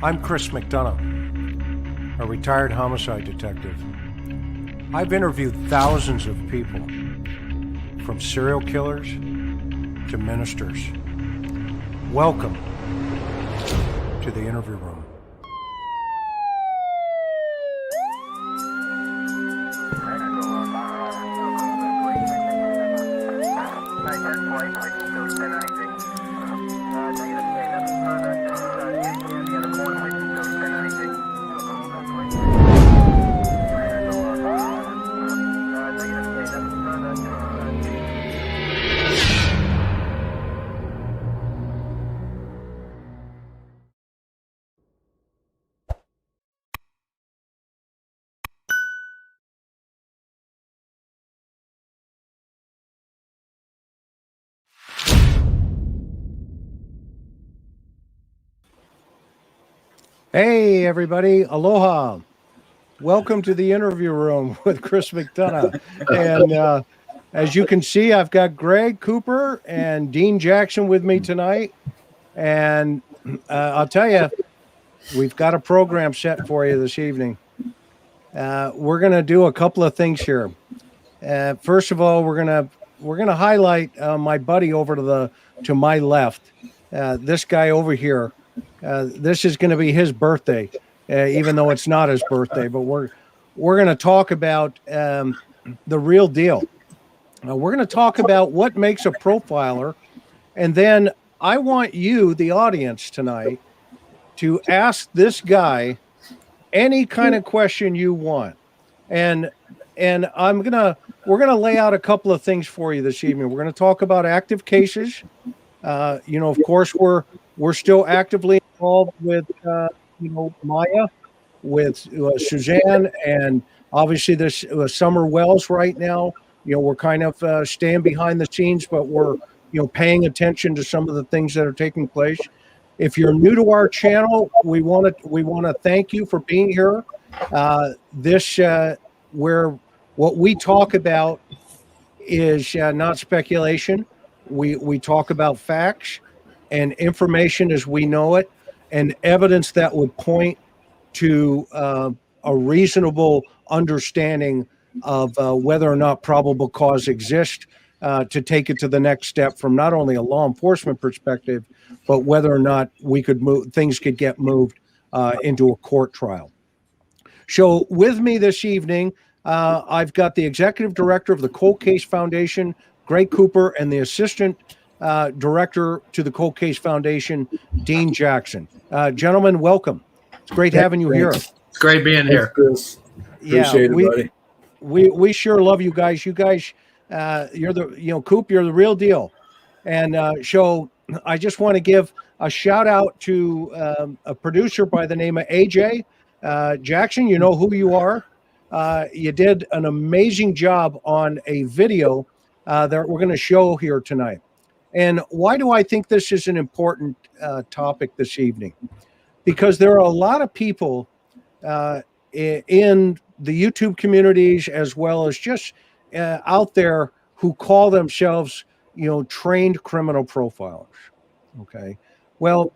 I'm Chris McDonough, a retired homicide detective. I've interviewed thousands of people, from serial killers to ministers. Welcome to the interview room. Hey, everybody. Aloha. Welcome to the interview room with Chris McDonough. And as you can see, I've got Greg Cooper and Dean Jackson with me tonight. And I'll tell you, we've got a program set for you this evening. We're going to do a couple of things here. First of all, we're going to highlight my buddy over to my left. This guy over here. This is going to be his birthday, even though it's not his birthday. But we're going to talk about the real deal. We're going to talk about what makes a profiler, and then I want you, the audience, tonight, to ask this guy any kind of question you want. And we're gonna lay out a couple of things for you this evening. We're going to talk about active cases. Of course, we're still actively involved with, Maya, with Suzanne, and obviously this Summer Wells right now. We're kind of staying behind the scenes, but we're, paying attention to some of the things that are taking place. If you're new to our channel, we want to thank you for being here. Where what we talk about is not speculation. We talk about facts and information as we know it, and evidence that would point to a reasonable understanding of whether or not probable cause exists to take it to the next step from not only a law enforcement perspective, but whether or not things could get moved into a court trial. So with me this evening, I've got the executive director of the Cold Case Foundation, Greg Cooper, and the assistant director to the Cold Case Foundation, Dean Jackson. Gentlemen, welcome. It's great having you here. It's great being here. Appreciate it, buddy. We sure love you guys. You guys, you're Coop, you're the real deal. And so I just want to give a shout out to a producer by the name of AJ Jackson. You know who you are. You did an amazing job on a video that we're going to show here tonight. And why do I think this is an important topic this evening? Because there are a lot of people in the YouTube communities, as well as just out there, who call themselves, trained criminal profilers. Okay. Well,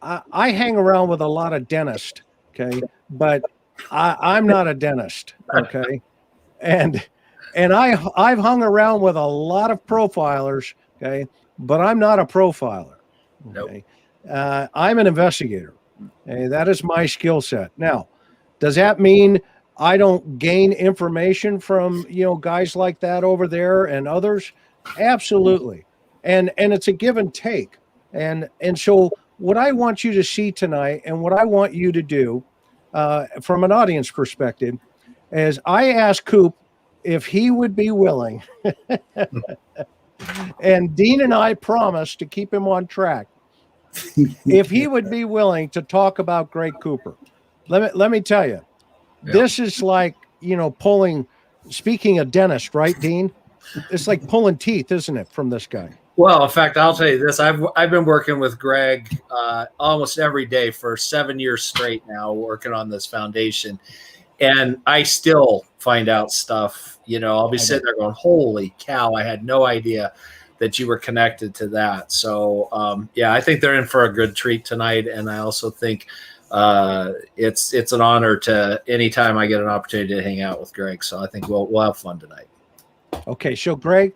I hang around with a lot of dentists. Okay. But I'm not a dentist. Okay. And I've hung around with a lot of profilers. Okay. But I'm not a profiler. Okay. Nope. I'm an investigator. Okay? That is my skill set. Now, does that mean I don't gain information from, guys like that over there and others? Absolutely. And it's a give and take. And so what I want you to see tonight, and what I want you to do from an audience perspective, is I asked Coop if he would be willing, and Dean and I promised to keep him on track, if he would be willing to talk about Greg Cooper. Let me tell you, this is like, speaking of dentist, right, Dean? It's like pulling teeth, isn't it, from this guy? Well, in fact, I'll tell you this. I've been working with Greg almost every day for 7 years straight now, working on this foundation. And I still find out stuff, I'll be sitting there going, holy cow, I had no idea. that you were connected to that. So yeah, I think they're in for a good treat tonight, and I also think it's an honor to anytime I get an opportunity to hang out with Greg. So I think we'll have fun tonight. Okay, so Greg,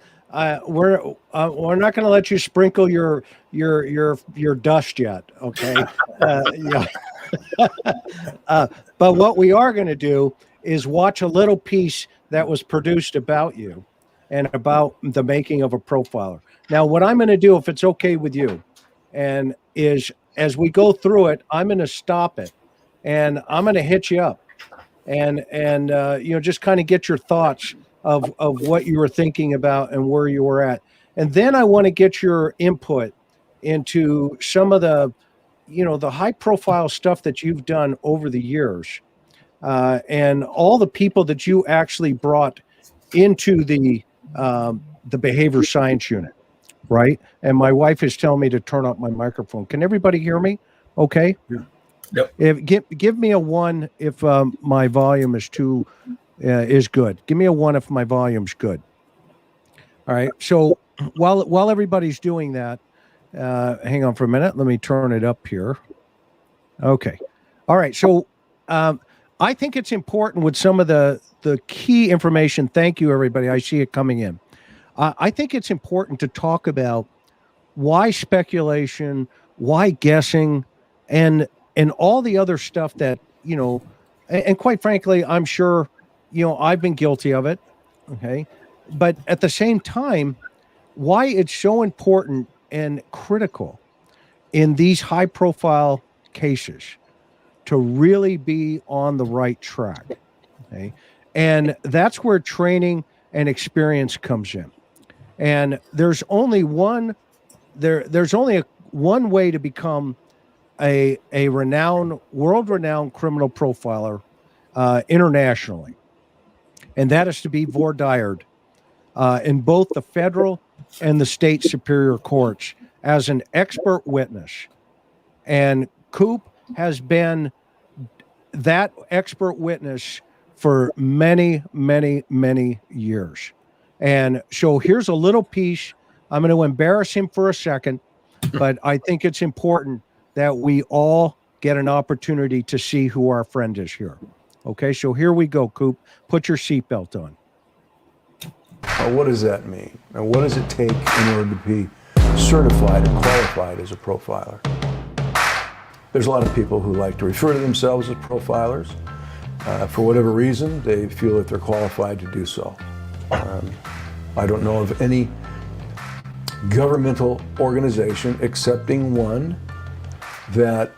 we're not going to let you sprinkle your dust yet. Okay, yeah. But what we are going to do is watch a little piece that was produced about you and about the making of a profiler. Now, what I'm going to do, if it's okay with you, and is as we go through it, I'm going to stop it, and I'm going to hit you up, and just kind of get your thoughts of what you were thinking about and where you were at, and then I want to get your input into some of the the high profile stuff that you've done over the years, and all the people that you actually brought into the behavior science unit, right? And my wife is telling me to turn up my microphone. Can everybody hear me? Okay. Yeah. Yep. Give me a 1 if my volume is good. Give me a 1 if my volume's good. All right. So while everybody's doing that, hang on for a minute. Let me turn it up here. Okay. All right. So I think it's important with some of the key information. Thank you, everybody. I see it coming in. I think it's important to talk about why speculation, why guessing, and all the other stuff that, and quite frankly, I'm sure, I've been guilty of it. Okay. But at the same time, why it's so important and critical in these high profile cases to really be on the right track. Okay. And that's where training and experience comes in. And there's only one way to become a world-renowned criminal profiler internationally, and that is to be vordired in both the federal and the state superior courts as an expert witness. And Coop has been that expert witness for many, many, many years. And so here's a little piece. I'm going to embarrass him for a second, but I think it's important that we all get an opportunity to see who our friend is here. Okay, so here we go, Coop. Put your seatbelt on. What does that mean? And what does it take in order to be certified and qualified as a profiler? There's a lot of people who like to refer to themselves as profilers. For whatever reason, they feel that they're qualified to do so. I don't know of any governmental organization, excepting one, that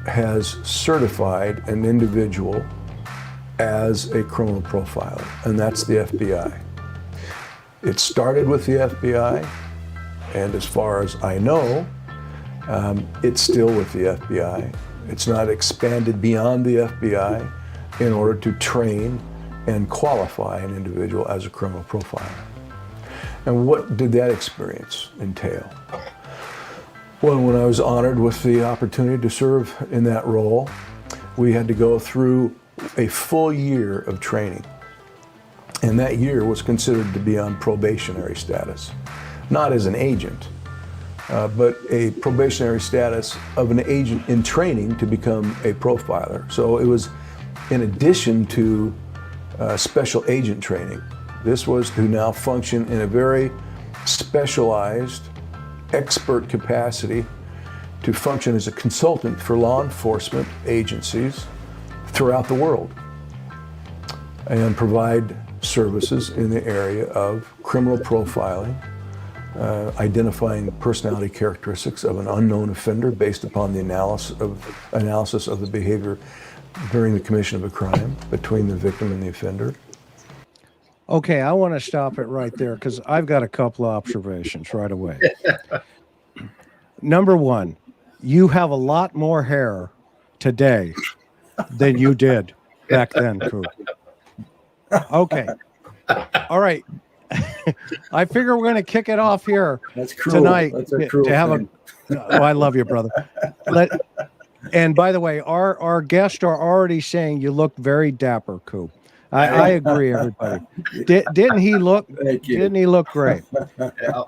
has certified an individual as a criminal profiler, and that's the FBI. It started with the FBI, and as far as I know, it's still with the FBI. It's not expanded beyond the FBI in order to train and qualify an individual as a criminal profiler. And what did that experience entail? Well, when I was honored with the opportunity to serve in that role, we had to go through a full year of training. And that year was considered to be on probationary status, not as an agent, but a probationary status of an agent in training to become a profiler. So it was in addition to special agent training. This was to now function in a very specialized, expert capacity to function as a consultant for law enforcement agencies throughout the world and provide services in the area of criminal profiling, identifying personality characteristics of an unknown offender based upon the analysis of the behavior during the commission of a crime between the victim and the offender. Okay, I want to stop it right there because I've got a couple of observations right away. Number one, you have a lot more hair today than you did back then, Coop. Okay. All right. I figure we're going to kick it off here tonight. That's a cruel to have thing. Oh, I love you, brother. And by the way, our guests are already saying you look very dapper, Coop. I agree, everybody. Didn't he look? Thank you. Didn't he look great? Yeah.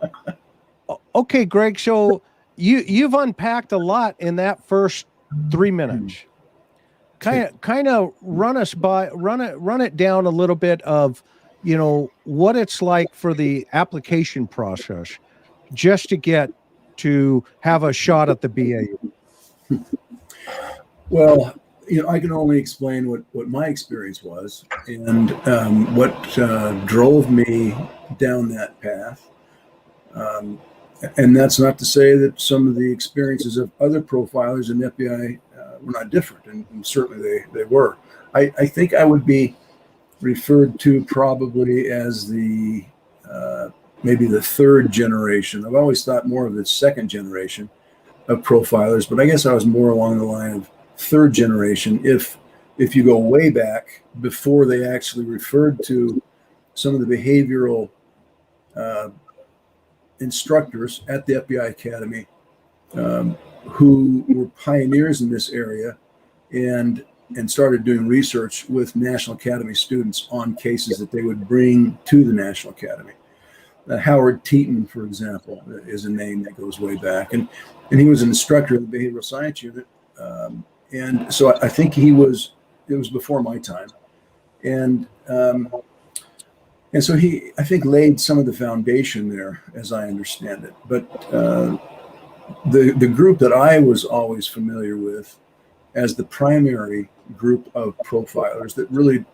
Okay, Greg. So you've unpacked a lot in that first 3 minutes. Kind of run it down a little bit of, what it's like for the application process, just to get to have a shot at the BAU. Well, I can only explain what my experience was and what drove me down that path. And that's not to say that some of the experiences of other profilers in the FBI were not different, and certainly they were. I think I would be referred to probably as the maybe the third generation. I've always thought more of the second generation of profilers, but I guess I was more along the line of third generation. If you go way back before they actually referred to some of the behavioral instructors at the FBI Academy who were pioneers in this area and started doing research with National Academy students on cases that they would bring to the National Academy. Howard Teeton, for example, is a name that goes way back, and he was an instructor in the behavioral science unit, and so I think it was before my time, and so he, I think, laid some of the foundation there, as I understand it. But the group that I was always familiar with as the primary group of profilers that really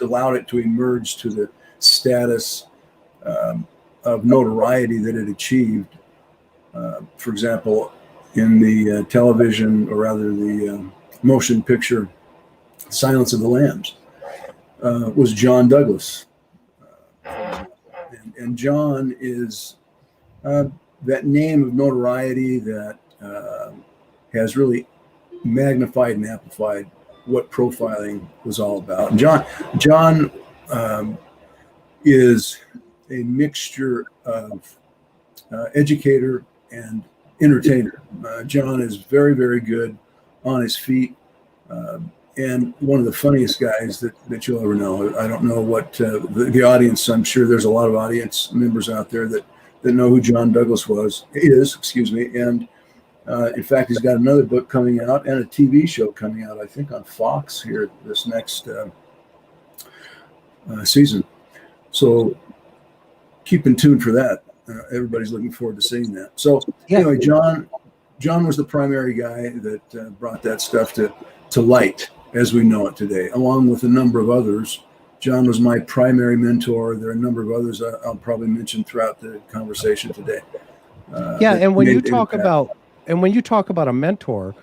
allowed it to emerge to the status of notoriety that it achieved. For example, in the television, or rather the motion picture Silence of the Lambs, was John Douglas. And John is that name of notoriety that has really magnified and amplified what profiling was all about. And John is a mixture of educator and entertainer. John is very, very good on his feet, and one of the funniest guys that you'll ever know. I don't know what the audience, I'm sure there's a lot of audience members out there that know who John Douglas is, and in fact, he's got another book coming out and a TV show coming out, I think, on Fox here this next season. So keep in tune for that. Everybody's looking forward to seeing that. So anyway, John was the primary guy that brought that stuff to light as we know it today, along with a number of others. John was my primary mentor. There are a number of others I'll probably mention throughout the conversation today. And when you talk about a mentor,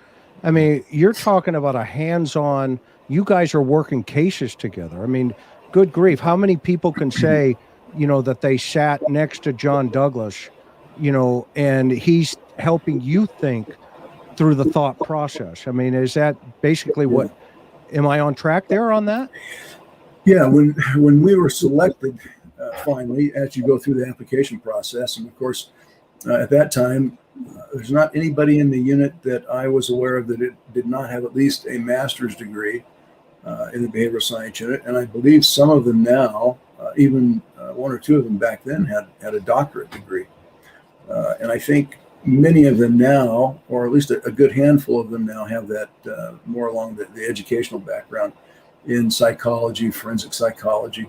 I mean, you're talking about a hands-on. You guys are working cases together. I mean, good grief, how many people can say, that they sat next to John Douglas, and he's helping you think through the thought process? I mean, is that basically what? Am I on track there on that? Yeah, when we were selected, finally, as you go through the application process, and of course, at that time, there's not anybody in the unit that I was aware of that it did not have at least a master's degree in the behavioral science unit, and I believe some of them now, even one or two of them back then, had a doctorate degree, and I think many of them now, or at least a good handful of them now, have that more along the educational background in psychology, forensic psychology.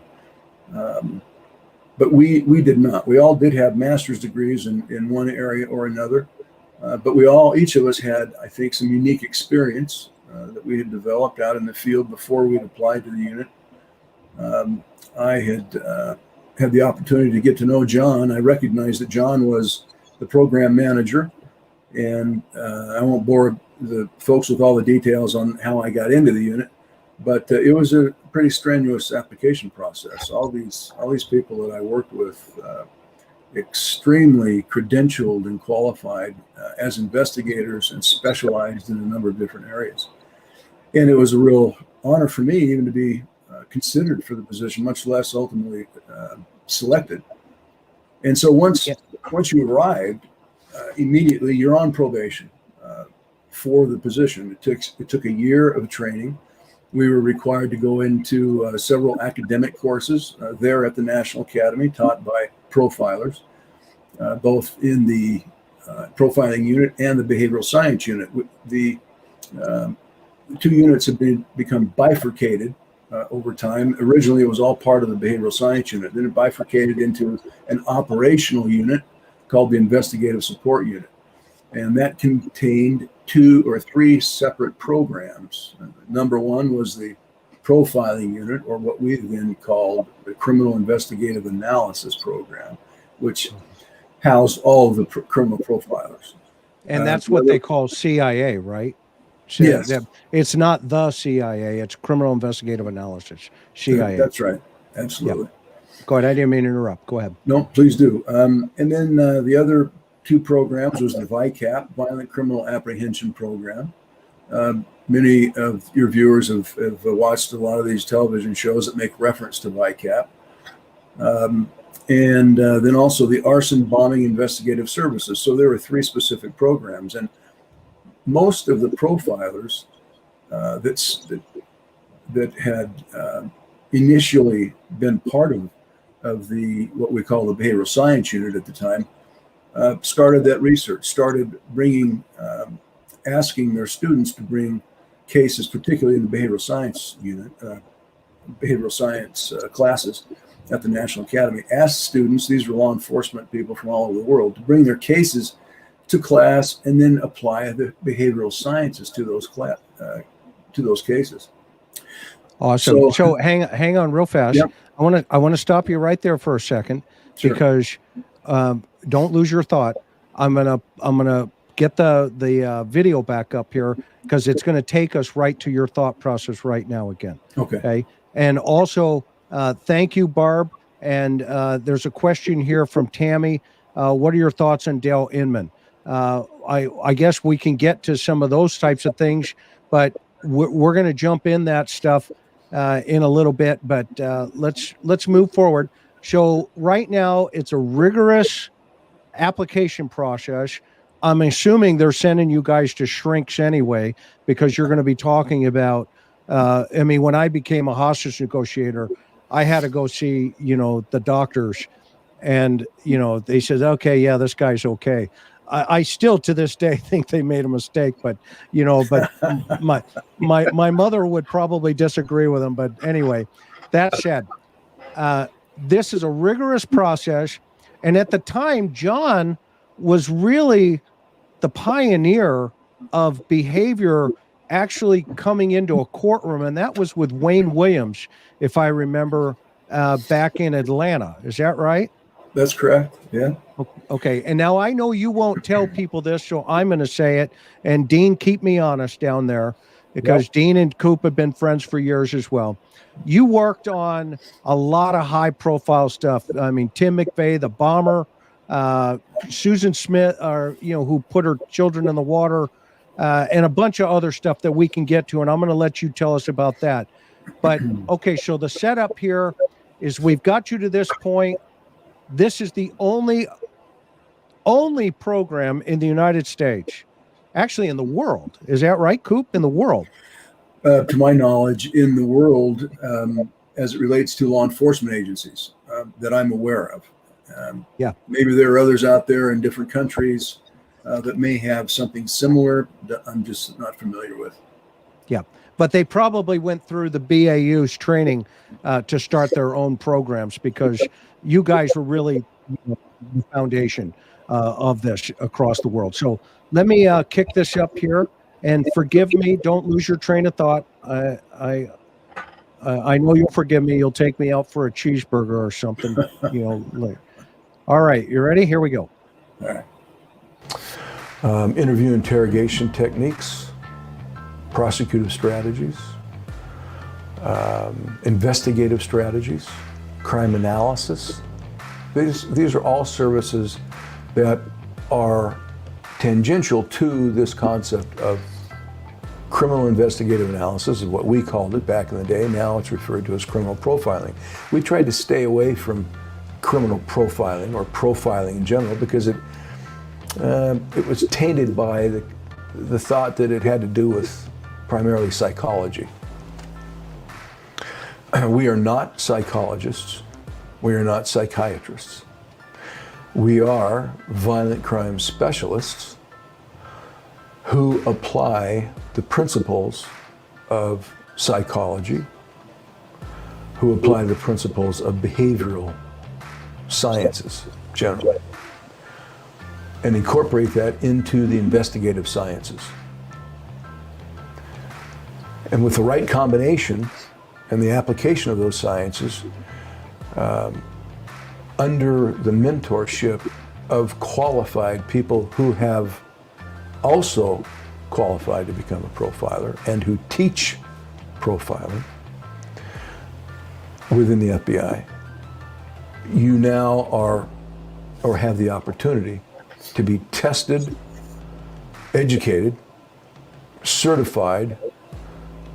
But we did not. We all did have master's degrees in one area or another, but each of us had, I think, some unique experience that we had developed out in the field before we'd applied to the unit. I had the opportunity to get to know John. I recognized that John was the program manager, and I won't bore the folks with all the details on how I got into the unit, but it was a pretty strenuous application process. All these people that I worked with, extremely credentialed and qualified as investigators and specialized in a number of different areas. And it was a real honor for me even to be considered for the position, much less ultimately selected. And so once you arrived, immediately you're on probation for the position. It took a year of training. We were required to go into several academic courses there at the National Academy, taught by profilers. both in the profiling unit and the behavioral science unit. The two units have become bifurcated over time. Originally, it was all part of the behavioral science unit. Then it bifurcated into an operational unit called the investigative support unit. And that contained 2 or 3 separate programs. Number one was the profiling unit, or what we then called the criminal investigative analysis program, which housed all of the criminal profilers. And that's what they call CIA, right? So yes. It's not the CIA, it's criminal investigative analysis, CIA. That's right. Absolutely. Yep. Go ahead. I didn't mean to interrupt. Go ahead. No, please do. And then the other 2 programs was the VICAP, Violent Criminal Apprehension Program. Many of your viewers have watched a lot of these television shows that make reference to VICAP. And then also the Arson Bombing Investigative Services. So there were 3 specific programs. And most of the profilers that had initially been part of the what we call the behavioral science unit at the time started that research, started bringing, asking their students to bring cases, particularly in the behavioral science unit, behavioral science classes at the National Academy, asked students, these were law enforcement people from all over the world, to bring their cases to class and then apply the behavioral sciences to those cases. Awesome. So hang on real fast. Yep. I want to stop you right there for a second. Sure. Because don't lose your thought. I'm gonna get the video back up here because it's going to take us right to your thought process right now again. Okay. And also, thank you, Barb. And there's a question here from Tammy. What are your thoughts on Dale Inman? I guess we can get to some of those types of things, but we're going to jump in that stuff in a little bit. But let's move forward. So right now, it's a rigorous application process. I'm assuming they're sending you guys to shrinks anyway, because you're going to be talking about, I mean, when I became a hostage negotiator, I had to go see, the doctors, and, they said, okay, yeah, this guy's okay. I still to this day think they made a mistake, but my mother would probably disagree with them. But anyway, that said, this is a rigorous process. And at the time, John was really the pioneer of behavior actually coming into a courtroom. And that was with Wayne Williams, if I remember, back in Atlanta. Is that right? That's correct. Yeah. Okay. And now I know you won't tell people this, so I'm going to say it. And Dean, keep me honest down there, because yep. Dean and Coop have been friends for years as well. You worked on a lot of high profile stuff. I mean, Tim McVeigh, the bomber, Susan Smith, who put her children in the water, and a bunch of other stuff that we can get to. And I'm going to let you tell us about that. But okay, so the setup here is we've got you to this point. This is the only program in the United States, actually in the world. Is that right, Coop? In the world? To my knowledge, in the world, as it relates to law enforcement agencies that I'm aware of. Yeah. Maybe there are others out there in different countries that may have something similar that I'm just not familiar with. Yeah. But they probably went through the BAU's training to start their own programs, because you guys were really the foundation of this across the world. So let me kick this up here, and forgive me. Don't lose your train of thought. I know you'll forgive me. You'll take me out for a cheeseburger or something, later. All right, you ready? Here we go. All right. Interview interrogation techniques, prosecutive strategies, investigative strategies, crime analysis. These are all services that are tangential to this concept of criminal investigative analysis, is what we called it back in the day. Now it's referred to as criminal profiling. We tried to stay away from criminal profiling, or profiling in general, because it was tainted by the thought that it had to do with primarily psychology. We are not psychologists. We are not psychiatrists. We are violent crime specialists who apply the principles of psychology, who apply the principles of behavioral sciences generally, and incorporate that into the investigative sciences. And with the right combination and the application of those sciences, under the mentorship of qualified people who have also qualified to become a profiler and who teach profiling within the FBI, you now are or have the opportunity to be tested, educated, certified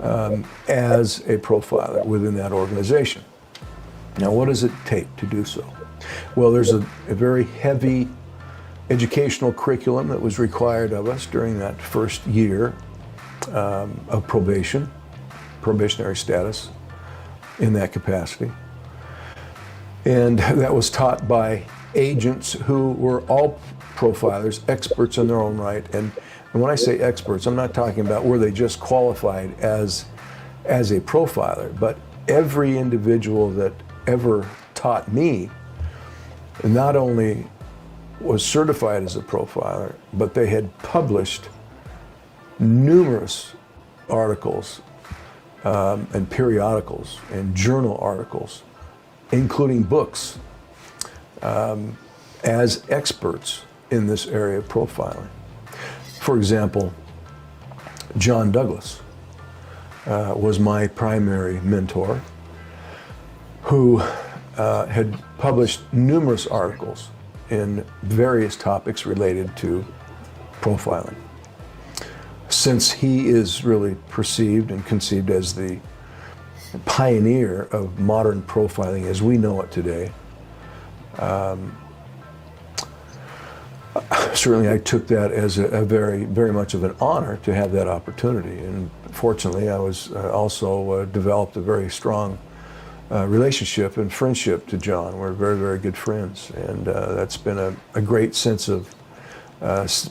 as a profiler within that organization. Now, what does it take to do so? Well, there's a very heavy educational curriculum that was required of us during that first year of probationary status in that capacity. And that was taught by agents who were all profilers, experts in their own right. And when I say experts, I'm not talking about were they just qualified as a profiler, but every individual that ever taught me not only was certified as a profiler, but they had published numerous articles and periodicals and journal articles, including books, as experts in this area of profiling. For example, John Douglas was my primary mentor, who had published numerous articles in various topics related to profiling. Since he is really perceived and conceived as the pioneer of modern profiling as we know it today, certainly I took that as a very, very much of an honor to have that opportunity. And fortunately, I was also developed a very strong relationship and friendship to John. We're very, very good friends. And that's been a great sense of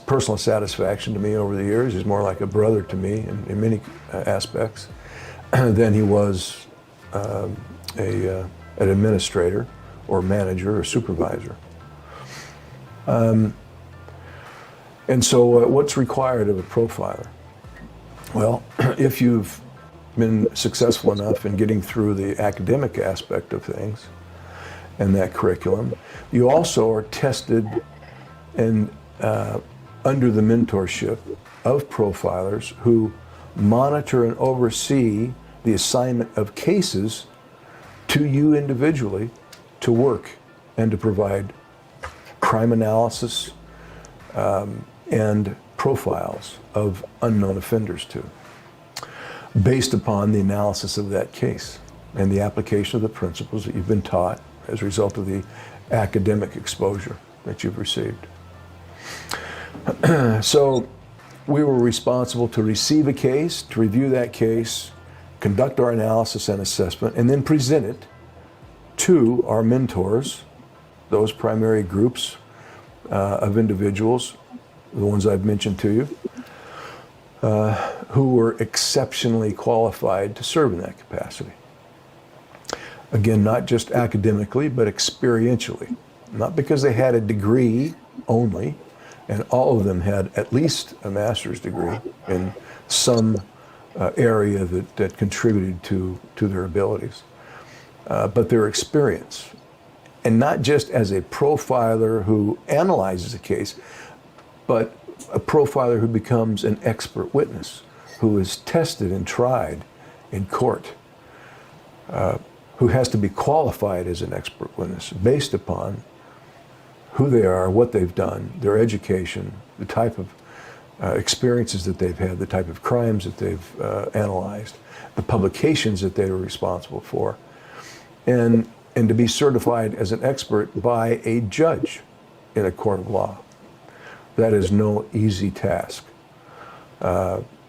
personal satisfaction to me over the years. He's more like a brother to me in many aspects than he was an administrator or manager or supervisor. And so what's required of a profiler? Well, if you've been successful enough in getting through the academic aspect of things and that curriculum, you also are tested and under the mentorship of profilers who monitor and oversee the assignment of cases to you individually to work and to provide crime analysis and profiles of unknown offenders to, based upon the analysis of that case and the application of the principles that you've been taught as a result of the academic exposure that you've received. So we were responsible to receive a case, to review that case, conduct our analysis and assessment, and then present it to our mentors, those primary groups of individuals, the ones I've mentioned to you, who were exceptionally qualified to serve in that capacity. Again, not just academically, but experientially. Not because they had a degree only, and all of them had at least a master's degree in some area that contributed to their abilities, but their experience. And not just as a profiler who analyzes a case, but a profiler who becomes an expert witness, who is tested and tried in court, who has to be qualified as an expert witness based upon who they are, what they've done, their education, the type of experiences that they've had, the type of crimes that they've analyzed, the publications that they were responsible for, and to be certified as an expert by a judge in a court of law. That is no easy task.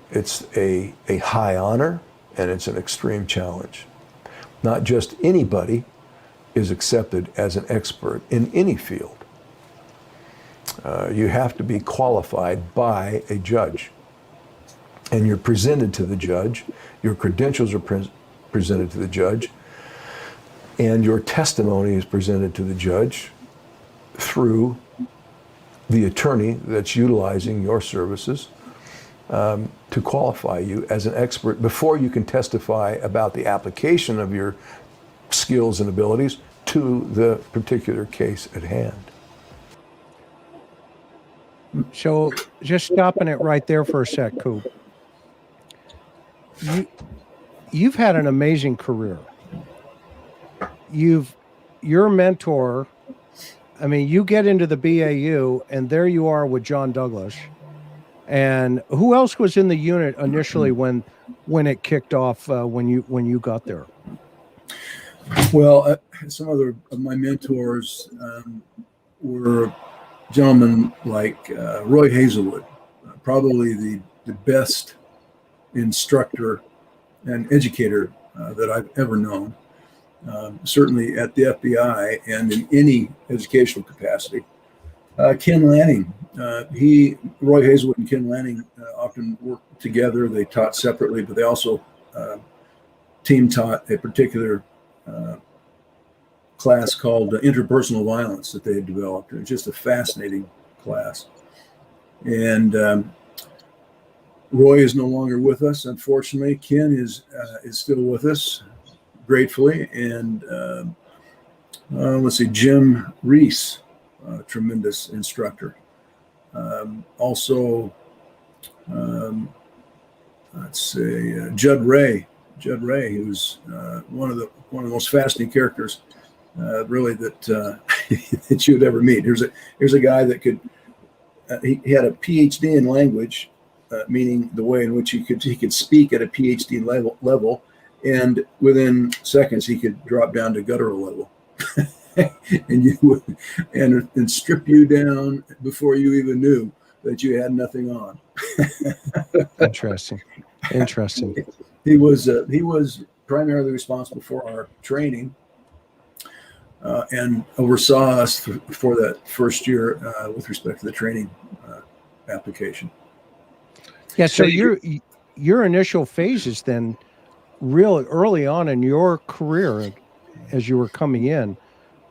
It's a high honor, and it's an extreme challenge. Not just anybody is accepted as an expert in any field you have to be qualified by a judge. And you're presented to the judge, your credentials are presented to the judge, and your testimony is presented to the judge through the attorney that's utilizing your services to qualify you as an expert before you can testify about the application of your skills and abilities to the particular case at hand. So just stopping it right there for a sec, Coop. You've had an amazing career. Your mentor, I mean, you get into the BAU and there you are with John Douglas. And who else was in the unit initially when it kicked off, when you got there? Well, some other of my mentors were gentlemen like Roy Hazelwood, probably the best instructor and educator that I've ever known, certainly at the FBI and in any educational capacity. Ken Lanning, Roy Hazelwood and Ken Lanning often worked together. They taught separately, but they also team taught a particular class called interpersonal violence that they had developed. It was just a fascinating class. And Roy is no longer with us, unfortunately. Ken is still with us, gratefully. And let's see, Jim Reese, tremendous instructor. Also, let's say Judd Ray, who's one of the most fascinating characters, really that that you would ever meet. Here's a guy that could. He had a PhD in language, meaning the way in which he could speak at a PhD level, and within seconds he could drop down to guttural level, and strip you down before you even knew that you had nothing on. Interesting. He was primarily responsible for our training and oversaw us for that first year with respect to the training application. Yeah. So your initial phases then, real early on in your career, as you were coming in,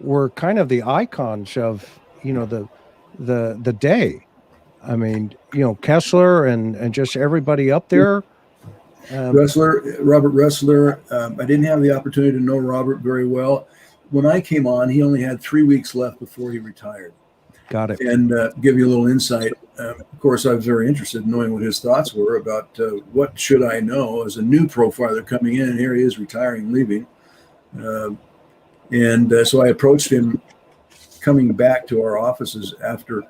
were kind of the icons of the day. I mean, Kessler and just everybody up there. Robert Ressler. I didn't have the opportunity to know Robert very well. When I came on, he only had 3 weeks left before he retired. Got it. And give you a little insight. Of course, I was very interested in knowing what his thoughts were about what should I know as a new profiler coming in. And here he is retiring, leaving. So I approached him coming back to our offices after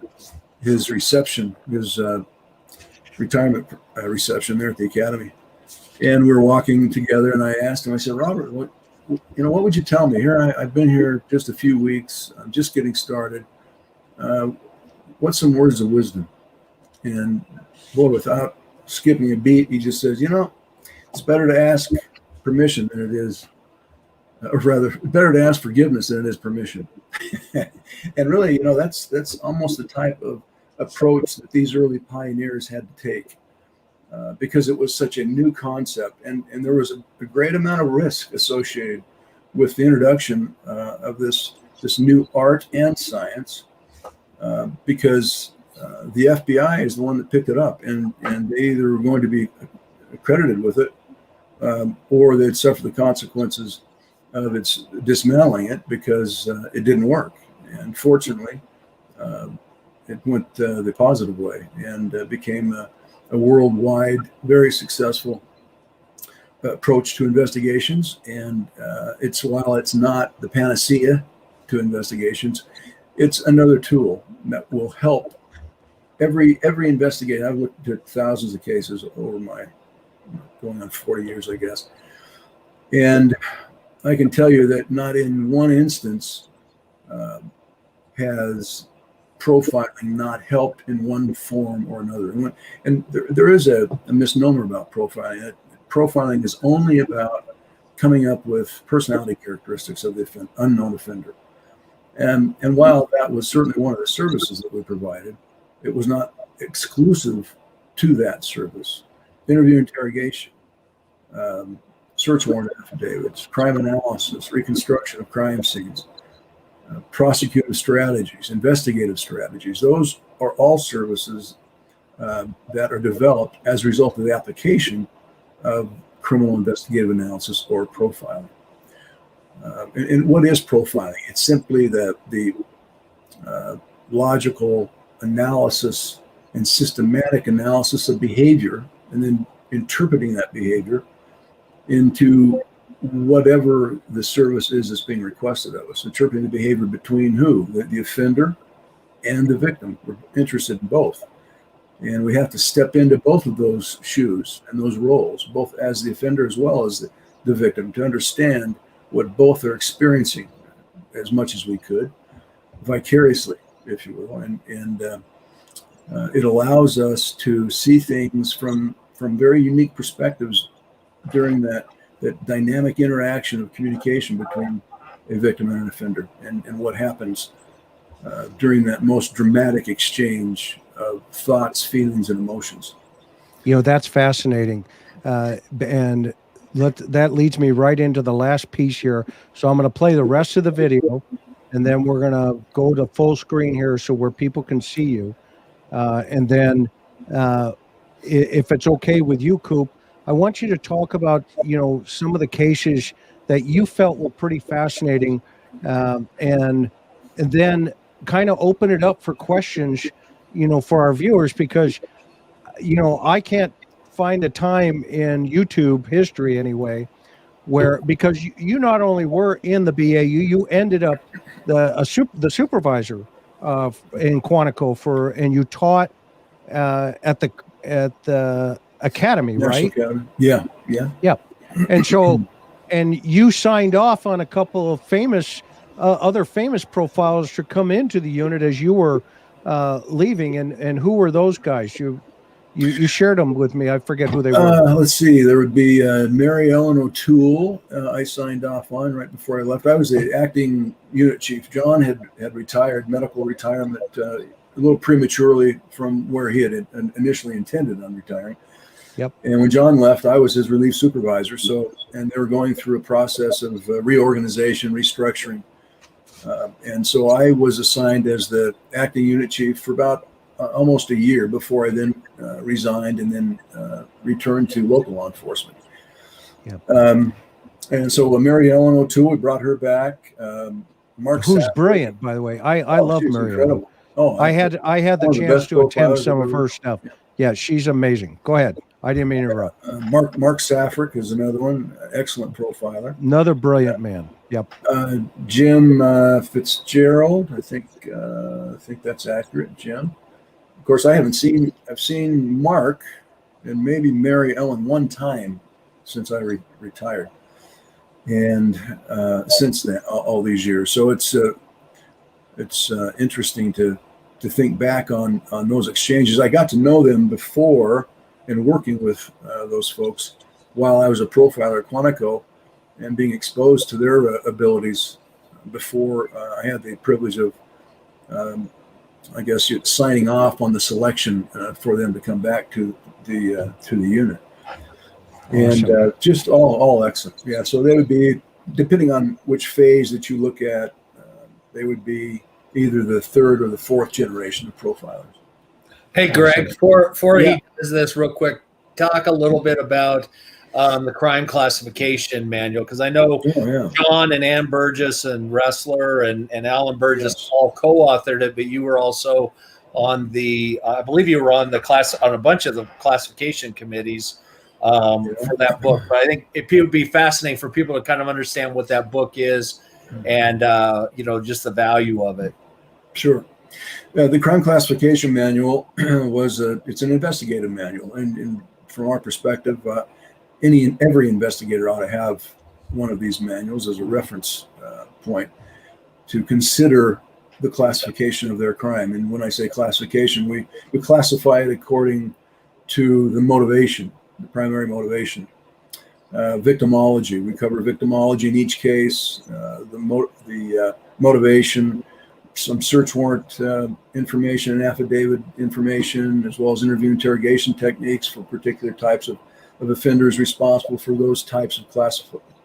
his reception, his retirement reception there at the academy. And we were walking together, and I asked him, I said, Robert, what would you tell me? Here, I've been here just a few weeks. I'm just getting started. What's some words of wisdom? And boy, without skipping a beat, he just says, it's better to ask permission than it is, or rather, better to ask forgiveness than it is permission. And really, that's almost the type of approach that these early pioneers had to take. Because it was such a new concept, and there was a great amount of risk associated with the introduction of this new art and science, because the FBI is the one that picked it up, and they either were going to be accredited with it, or they'd suffer the consequences of its dismantling it because it didn't work. And fortunately, it went the positive way and became a worldwide, very successful approach to investigations. And while it's not the panacea to investigations, it's another tool that will help every investigator. I've looked at thousands of cases over my going on 40 years, I guess. And I can tell you that not in one instance has profiling not helped in one form or another. And there is a misnomer about profiling. Profiling is only about coming up with personality characteristics of the unknown offender. And while that was certainly one of the services that we provided, it was not exclusive to that service. Interview interrogation, search warrant affidavits, crime analysis, reconstruction of crime scenes, prosecutive strategies, investigative strategies. Those are all services that are developed as a result of the application of criminal investigative analysis or profiling. And what is profiling? It's simply the logical analysis and systematic analysis of behavior, and then interpreting that behavior into whatever the service is that's being requested of us. Interpreting the behavior between who? The offender and the victim. We're interested in both. And we have to step into both of those shoes and those roles, both as the offender as well as the victim, to understand what both are experiencing as much as we could, vicariously, if you will. And it allows us to see things from very unique perspectives during that dynamic interaction of communication between a victim and an offender, and what happens during that most dramatic exchange of thoughts, feelings, and emotions. That's fascinating. And that leads me right into the last piece here. So I'm going to play the rest of the video, and then we're going to go to full screen here so where people can see you. And then if it's okay with you, Coop, I want you to talk about, some of the cases that you felt were pretty fascinating, and then kind of open it up for questions, for our viewers, because, I can't find a time in YouTube history anyway, because you not only were in the BAU, you ended up the supervisor in Quantico and you taught at the academy, National right? Academy. Yeah. And so, and you signed off on a couple of other famous profiles to come into the unit as you were leaving. And who were those guys? You shared them with me. I forget who they were. Let's see. There would be Mary Ellen O'Toole. I signed off on right before I left. I was the acting unit chief. John had retired, medical retirement, a little prematurely from where he had initially intended on retiring. Yep. And when John left, I was his relief supervisor. And they were going through a process of reorganization, restructuring. And so I was assigned as the acting unit chief for about almost a year before I then resigned and then returned to local law enforcement. Yep. And so Mary Ellen O'Toole, we brought her back. Mark, who's Safford, brilliant, by the way. I love Mary Ellen. Oh, I had the chance to attend some of her stuff. Yeah, she's amazing. Go ahead. I didn't mean to interrupt. Mark Safford is another one, excellent profiler. Another brilliant man. Yep. Jim Fitzgerald, I think that's accurate. Jim. Of course, I've seen Mark and maybe Mary Ellen one time since I retired, and since then, all these years. So it's interesting to think back on those exchanges. I got to know them before and working with those folks while I was a profiler at Quantico and being exposed to their abilities before I had the privilege of, signing off on the selection for them to come back to the unit. And Awesome. Just all excellent. Yeah, so they would be, depending on which phase that you look at, they would be either the third or the fourth generation of profilers. Hey, Greg, before he does this real quick, talk a little bit about the crime classification manual, because I know John and Ann Burgess and Ressler and Alan Burgess all co-authored it, but you were also on I believe you were on on a bunch of the classification committees for that book. But I think it would be fascinating for people to kind of understand what that book is and just the value of it. Sure. The crime classification manual it's an investigative manual, and from our perspective, every investigator ought to have one of these manuals as a reference point to consider the classification of their crime. And when I say classification, we classify it according to the motivation, the primary motivation. Victimology, we cover victimology in each case, the motivation, some search warrant information and affidavit information, as well as interview interrogation techniques for particular types of offenders responsible for those types of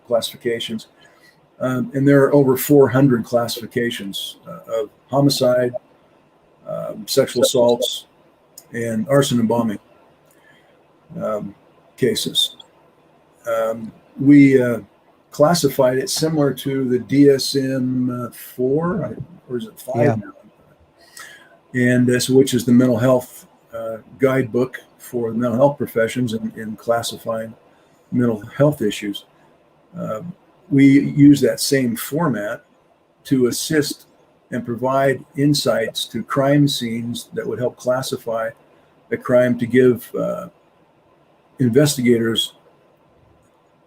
classifications. And there are over 400 classifications of homicide, sexual assaults, and arson and bombing cases. We classified it similar to the DSM-4, or is it 5 now? And so, which is the mental health guidebook for the mental health professions in classifying mental health issues. We use that same format to assist and provide insights to crime scenes that would help classify a crime, to give investigators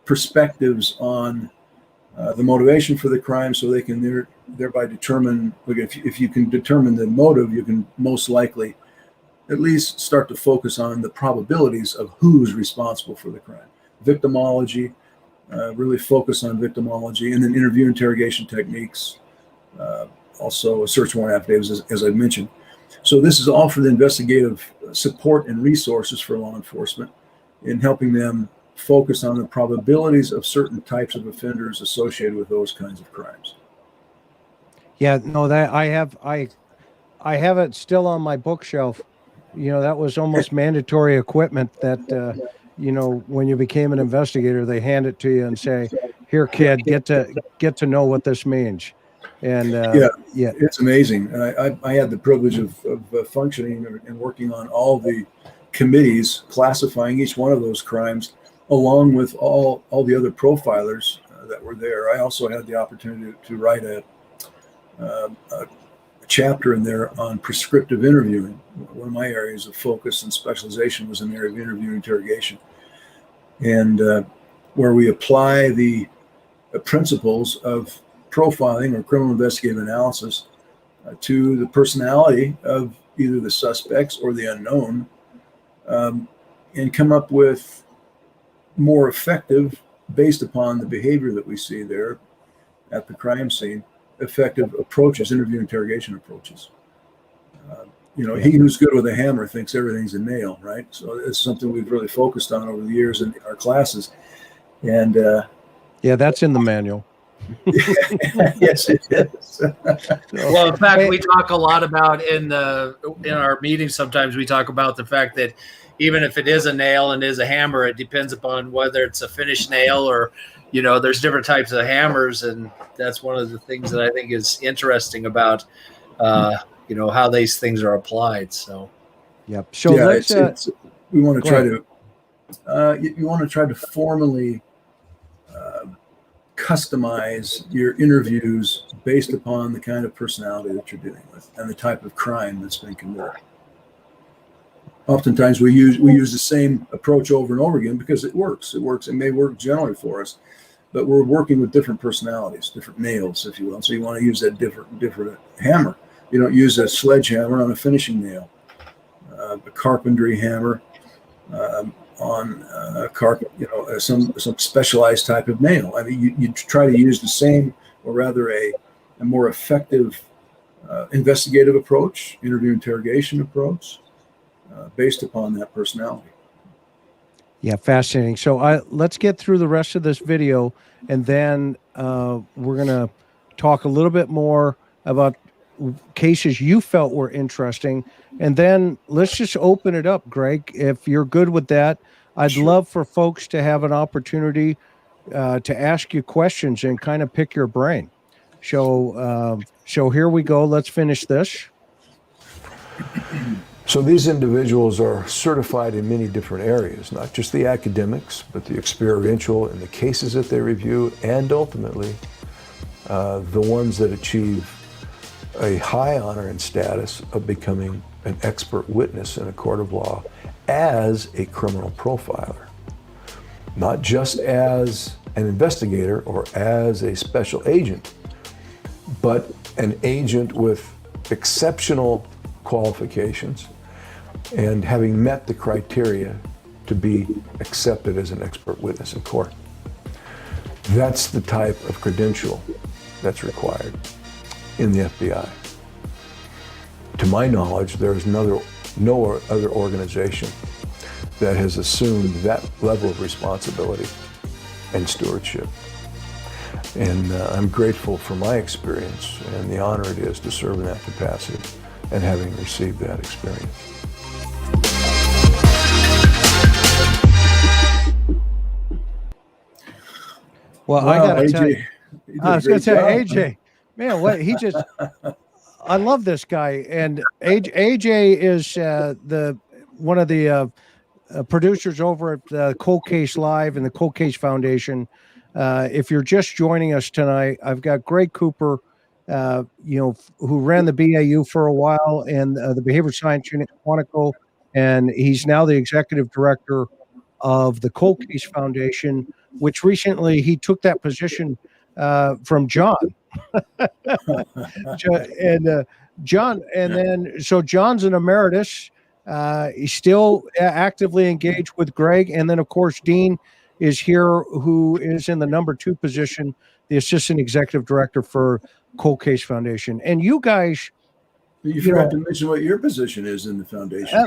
perspectives on the motivation for the crime, so they can thereby determine, if you can determine the motive, you can most likely at least start to focus on the probabilities of who's responsible for the crime. Victimology, really focus on victimology, and then interview interrogation techniques, also search warrant affidavits, as I mentioned. So this is all for the investigative support and resources for law enforcement in helping them focus on the probabilities of certain types of offenders associated with those kinds of crimes. Yeah, no, that I have it still on my bookshelf. You know, that was almost mandatory equipment that, you know, when you became an investigator, they hand it to you and say, here, kid, get to know what this means. And yeah, it's amazing. I had the privilege of functioning and working on all the committees classifying each one of those crimes, along with all the other profilers that were there. I also had the opportunity to write a chapter in there on prescriptive interviewing. One of my areas of focus and specialization was in the area of interview interrogation, and where we apply the principles of profiling or criminal investigative analysis to the personality of either the suspects or the unknown, and come up with more effective, based upon the behavior that we see there at the crime scene, effective approaches, interview interrogation approaches. You know, he who's good with a hammer thinks everything's a nail, right? So it's something we've really focused on over the years in our classes. And yeah, that's in the manual. Yes, it is. Well, in fact, we talk a lot about in our meetings. Sometimes we talk about the fact that even if it is a nail and is a hammer, it depends upon whether it's a finished nail or, you know, there's different types of hammers, and that's one of the things that I think is interesting about, you know, how these things are applied. So, yep. So yeah, let's. We want to try to. You want to try to formally customize your interviews based upon the kind of personality that you're dealing with and the type of crime that's been committed. Oftentimes we use the same approach over and over again because it works. It may work generally for us, but we're working with different personalities, different nails, if you will. So you want to use that different hammer. You don't use a sledgehammer on a finishing nail, a carpentry hammer on a carpet, you know, some specialized type of nail. I mean, you try to use the same, or rather a more effective investigative approach, interview interrogation approach, based upon that personality. Yeah, fascinating. So let's get through the rest of this video, and then we're going to talk a little bit more about cases you felt were interesting. And then let's just open it up, Greg, if you're good with that. I'd love for folks to have an opportunity to ask you questions and kind of pick your brain. So here we go. Let's finish this. So these individuals are certified in many different areas, not just the academics, but the experiential and the cases that they review, and ultimately the ones that achieve a high honor and status of becoming an expert witness in a court of law as a criminal profiler, not just as an investigator or as a special agent, but an agent with exceptional qualifications and having met the criteria to be accepted as an expert witness in court. That's the type of credential that's required. in the FBI. To my knowledge, there is no other organization that has assumed that level of responsibility and stewardship. And I'm grateful for my experience and the honor it is to serve in that capacity and having received that experience. Well, I got to AJ, tell you, you did I a was going to great say, job. AJ, man, what he just, I love this guy. And AJ is one of the producers over at Cold Case Live and the Cold Case Foundation. If you're just joining us tonight, I've got Greg Cooper, who ran the BAU for a while and the Behavior Science Unit at Quantico, and he's now the executive director of the Cold Case Foundation, which recently he took that position from John. And John, and then so John's an emeritus. He's still actively engaged with Greg, and then of course Dean is here, who is in the number 2 position, the assistant executive director for Cold Case Foundation. And you guys, You forgot to mention what your position is in the foundation.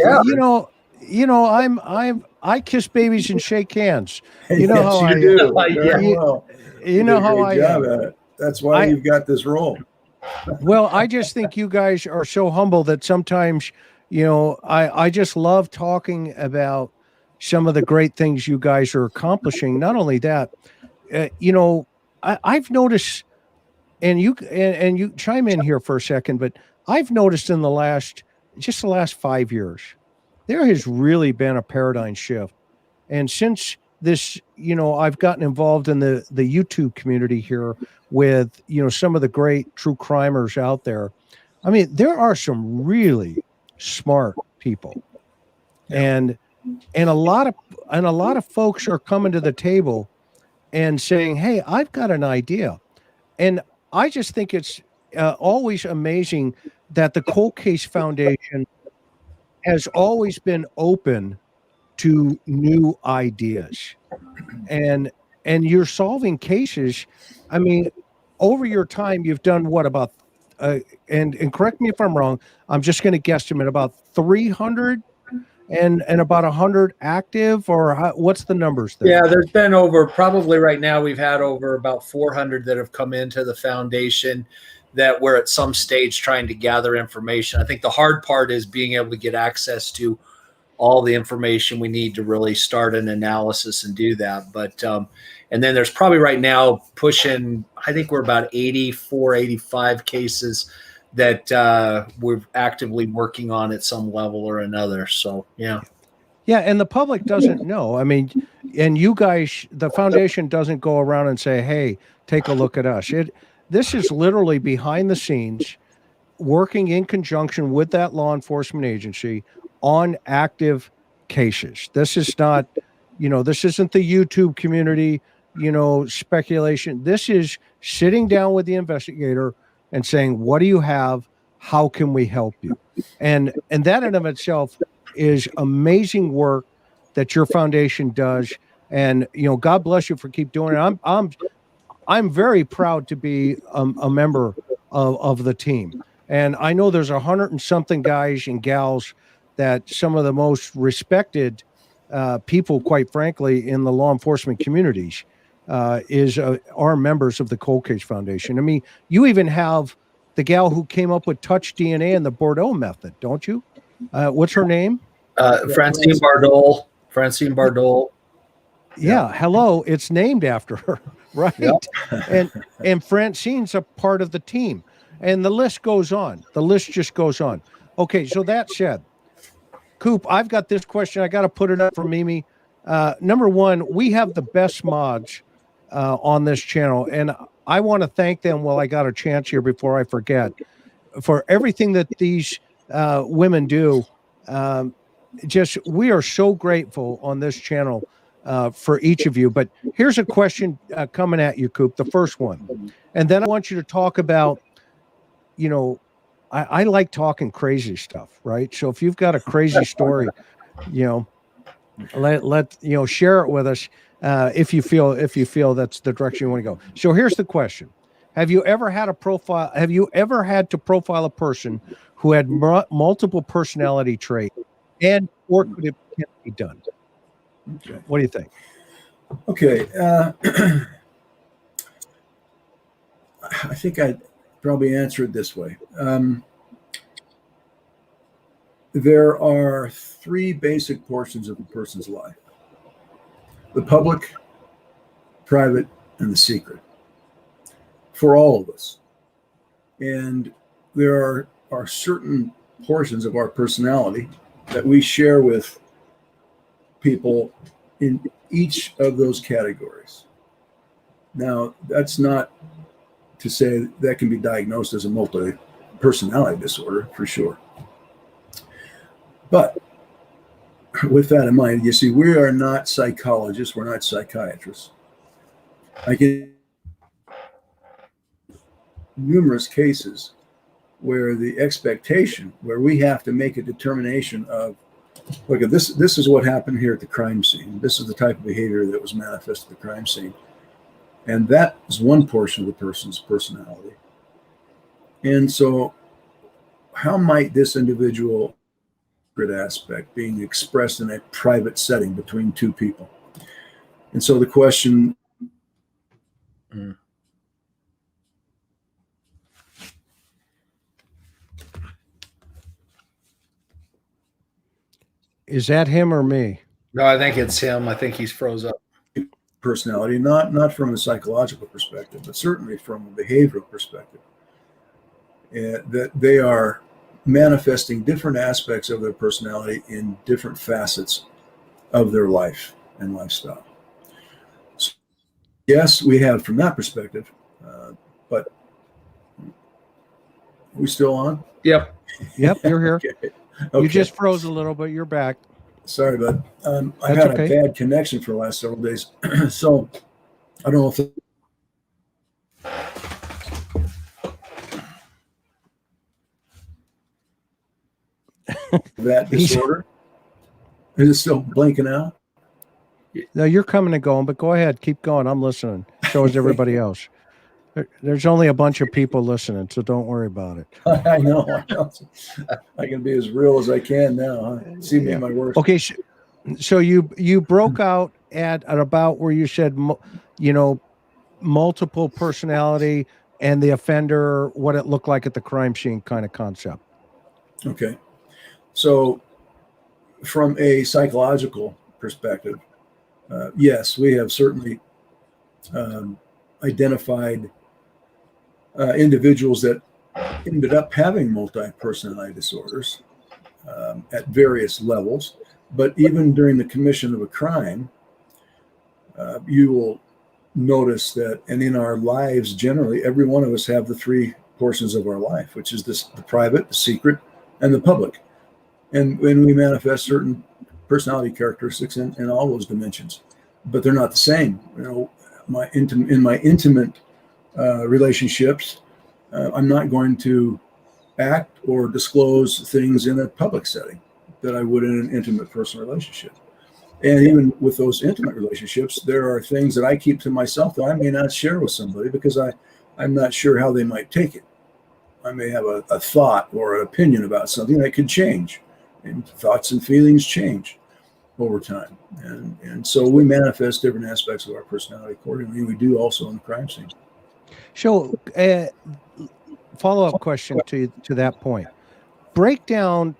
I kiss babies and shake hands. You Yes, know how I do. Yeah. Very well. You know did a how great I job am. at it. That's why you've got this role. Well, I just think you guys are so humble that sometimes, I just love talking about some of the great things you guys are accomplishing. Not only that, I've noticed, and you chime in here for a second, but I've noticed in the last 5 years, there has really been a paradigm shift. And since this, I've gotten involved in the YouTube community here with, some of the great true crimers out there. I mean, there are some really smart people. And a lot of folks are coming to the table and saying, "Hey, I've got an idea." And I just think it's always amazing that the Cold Case Foundation has always been open to new ideas, and you're solving cases. I mean, over your time, you've done what about, and correct me if I'm wrong, I'm just going to guesstimate about 300 and about 100 active, or what's the numbers there? Yeah, there's been over, probably right now we've had over about 400 that have come into the foundation that we're at some stage trying to gather information. I think the hard part is being able to get access to all the information we need to really start an analysis and do that. But and then there's probably right now pushing, I think we're about 84, 85 cases that we're actively working on at some level or another. So, yeah. Yeah, and the public doesn't know. I mean, and you guys, the foundation doesn't go around and say, "Hey, take a look at us." This is literally behind the scenes, working in conjunction with that law enforcement agency on active cases. This is not, this isn't the YouTube community, speculation. This is sitting down with the investigator and saying, "What do you have? How can we help you?" And that in of itself is amazing work that your foundation does. And, God bless you for keep doing it. I'm very proud to be a member of the team. And I know there's 100 and something guys and gals that some of the most respected people, quite frankly, in the law enforcement communities are members of the Cold Case Foundation. I mean, you even have the gal who came up with touch DNA and the Bordeaux method, don't you? What's her name? Francine Bardol. Francine Bardol. Yeah. Hello. It's named after her, right? Yeah. And Francine's a part of the team, and the list goes on. The list just goes on. Okay. So that said, Coop, I've got this question. I got to put it up for Mimi. Number one, we have the best mods on this channel, and I want to thank them while I got a chance here before I forget for everything that these women do. We are so grateful on this channel for each of you. But here's a question coming at you, Coop, the first one. And then I want you to talk about, I like talking crazy stuff, right? So if you've got a crazy story, let share it with us if you feel that's the direction you want to go. So here's the question. Have you ever had a profile? Have you ever had to profile a person who had multiple personality traits, and or could it can be done? Okay. What do you think? Okay. I think I'd probably answer it this way. There are three basic portions of a person's life: the public, private, and the secret, for all of us. And there are certain portions of our personality that we share with people in each of those categories. Now, that's not to say that can be diagnosed as a multi-personality disorder, for sure. But with that in mind, you see, we are not psychologists, we're not psychiatrists. I get numerous cases where the expectation, where we have to make a determination of, look, this is what happened here at the crime scene. This is the type of behavior that was manifest at the crime scene. And that is one portion of the person's personality. And so how might this individual aspect being expressed in a private setting between two people? And so the question is that him or me? No, I think it's him. I think he's froze up. personality, not from a psychological perspective, but certainly from a behavioral perspective, that they are manifesting different aspects of their personality in different facets of their life and lifestyle. So, yes, we have from that perspective, but are we still on? Yep. Yep, you're here. Okay. You just froze a little, but you're back. Sorry, bud. I've That's had okay. a bad connection for the last several days. So I don't know if that disorder is it still blinking out? No, you're coming and going, but go ahead. Keep going. I'm listening. So is everybody else. There's only a bunch of people listening, so don't worry about it. I know. I can be as real as I can now. Huh? See me at my worst. Okay, so you broke out at about where you said, multiple personality and the offender, what it looked like at the crime scene kind of concept. Okay. So from a psychological perspective, yes, we have certainly identified individuals that ended up having multi-personality disorders at various levels. But even during the commission of a crime, you will notice that, and in our lives generally, every one of us have the three portions of our life, which is the private, the secret, and the public. And when we manifest certain personality characteristics in all those dimensions, but they're not the same. In my intimate relationships, I'm not going to act or disclose things in a public setting that I would in an intimate personal relationship. And even with those intimate relationships, there are things that I keep to myself that I may not share with somebody because I'm not sure how they might take it. I may have a thought or an opinion about something that could change, and thoughts and feelings change over time. And so we manifest different aspects of our personality accordingly. We do also in the crime scene. So, follow-up question to that point. Break down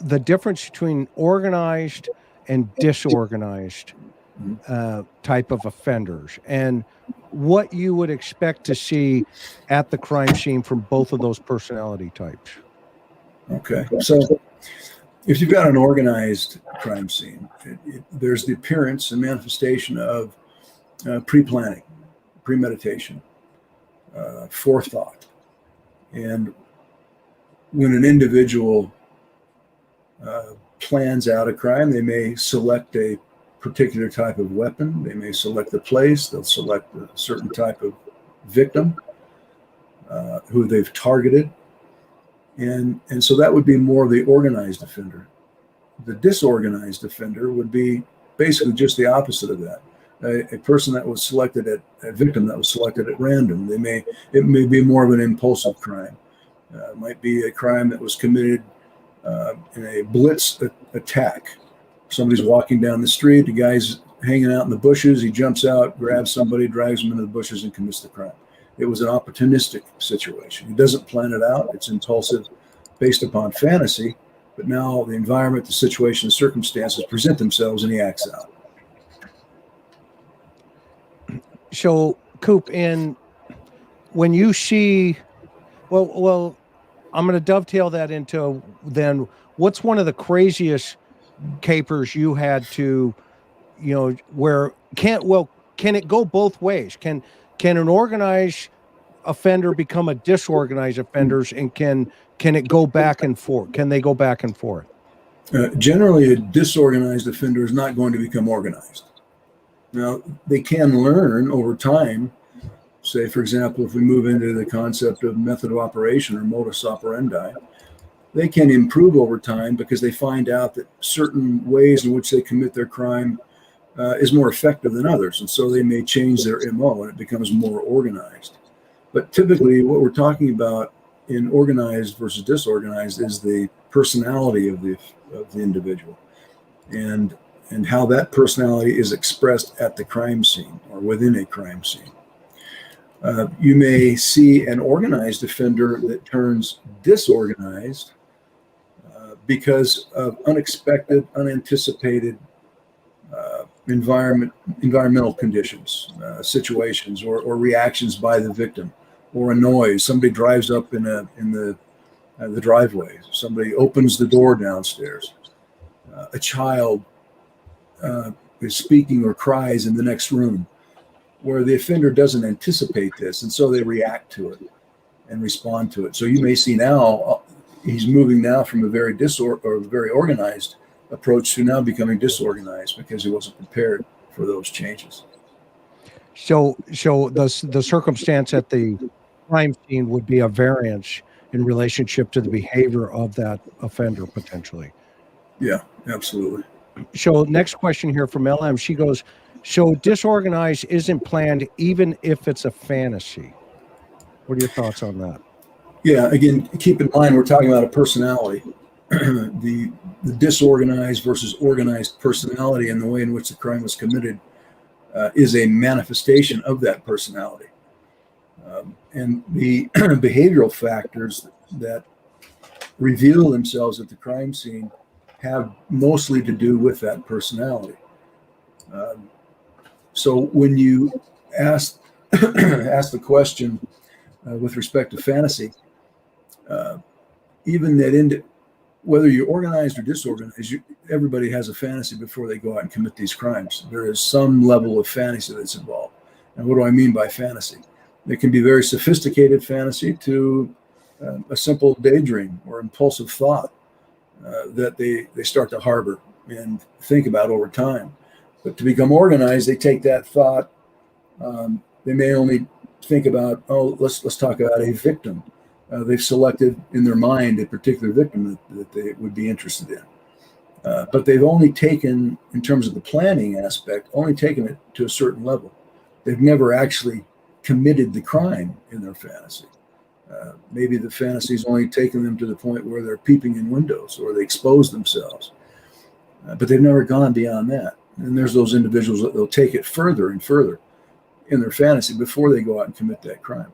the difference between organized and disorganized type of offenders, and what you would expect to see at the crime scene from both of those personality types. Okay. So if you've got an organized crime scene, there's the appearance and manifestation of pre-planning, premeditation, forethought. And when an individual plans out a crime, they may select a particular type of weapon. They may select a place. They'll select a certain type of victim who they've targeted. And so that would be more of the organized offender. The disorganized offender would be basically just the opposite of that. a person that was selected a victim that was selected at random. It may be more of an impulsive crime. It might be a crime that was committed in a blitz attack. Somebody's walking down the street, the guy's hanging out in the bushes, he jumps out, grabs somebody, drags them into the bushes, and commits the crime. It was an opportunistic situation. He doesn't plan it out. It's impulsive based upon fantasy, but now the environment, the situation, the circumstances present themselves, and he acts out. So, Coop, when you see, well, I'm going to dovetail that into then what's one of the craziest capers you had to, where can it go both ways? Can an organized offender become a disorganized offender, and can it go back and forth? Can they go back and forth? Generally, a disorganized offender is not going to become organized. Now, they can learn over time. Say, for example, if we move into the concept of method of operation or modus operandi, they can improve over time because they find out that certain ways in which they commit their crime is more effective than others. And so they may change their MO and it becomes more organized. But typically what we're talking about in organized versus disorganized is the personality of the individual and how that personality is expressed at the crime scene or within a crime scene. You may see an organized offender that turns disorganized because of unexpected, unanticipated environmental conditions, situations, or reactions by the victim, or a noise. Somebody drives up in the driveway. Somebody opens the door downstairs. A child is speaking or cries in the next room, where the offender doesn't anticipate this, and so they react to it and respond to it. So you may see now he's moving now from a very very organized approach to now becoming disorganized because he wasn't prepared for those changes. So the circumstance at the crime scene would be a variance in relationship to the behavior of that offender potentially. Yeah, absolutely. So next question here from LM. She goes, so disorganized isn't planned even if it's a fantasy. What are your thoughts on that? Yeah, again, keep in mind we're talking about a personality. The disorganized versus organized personality and the way in which the crime was committed is a manifestation of that personality. And the behavioral factors that reveal themselves at the crime scene have mostly to do with that personality. So when you ask the question with respect to fantasy, even that whether you're organized or disorganized, everybody has a fantasy before they go out and commit these crimes. There is some level of fantasy that's involved. And what do I mean by fantasy? It can be very sophisticated fantasy to a simple daydream or impulsive thought that they start to harbor and think about over time. But to become organized, they take that thought. They may only think about, let's talk about a victim. They've selected in their mind a particular victim that they would be interested in. But they've only taken, in terms of the planning aspect, only taken it to a certain level. They've never actually committed the crime in their fantasy. Maybe the fantasy's only taken them to the point where they're peeping in windows or they expose themselves. But they've never gone beyond that. And there's those individuals that they'll take it further and further in their fantasy before they go out and commit that crime.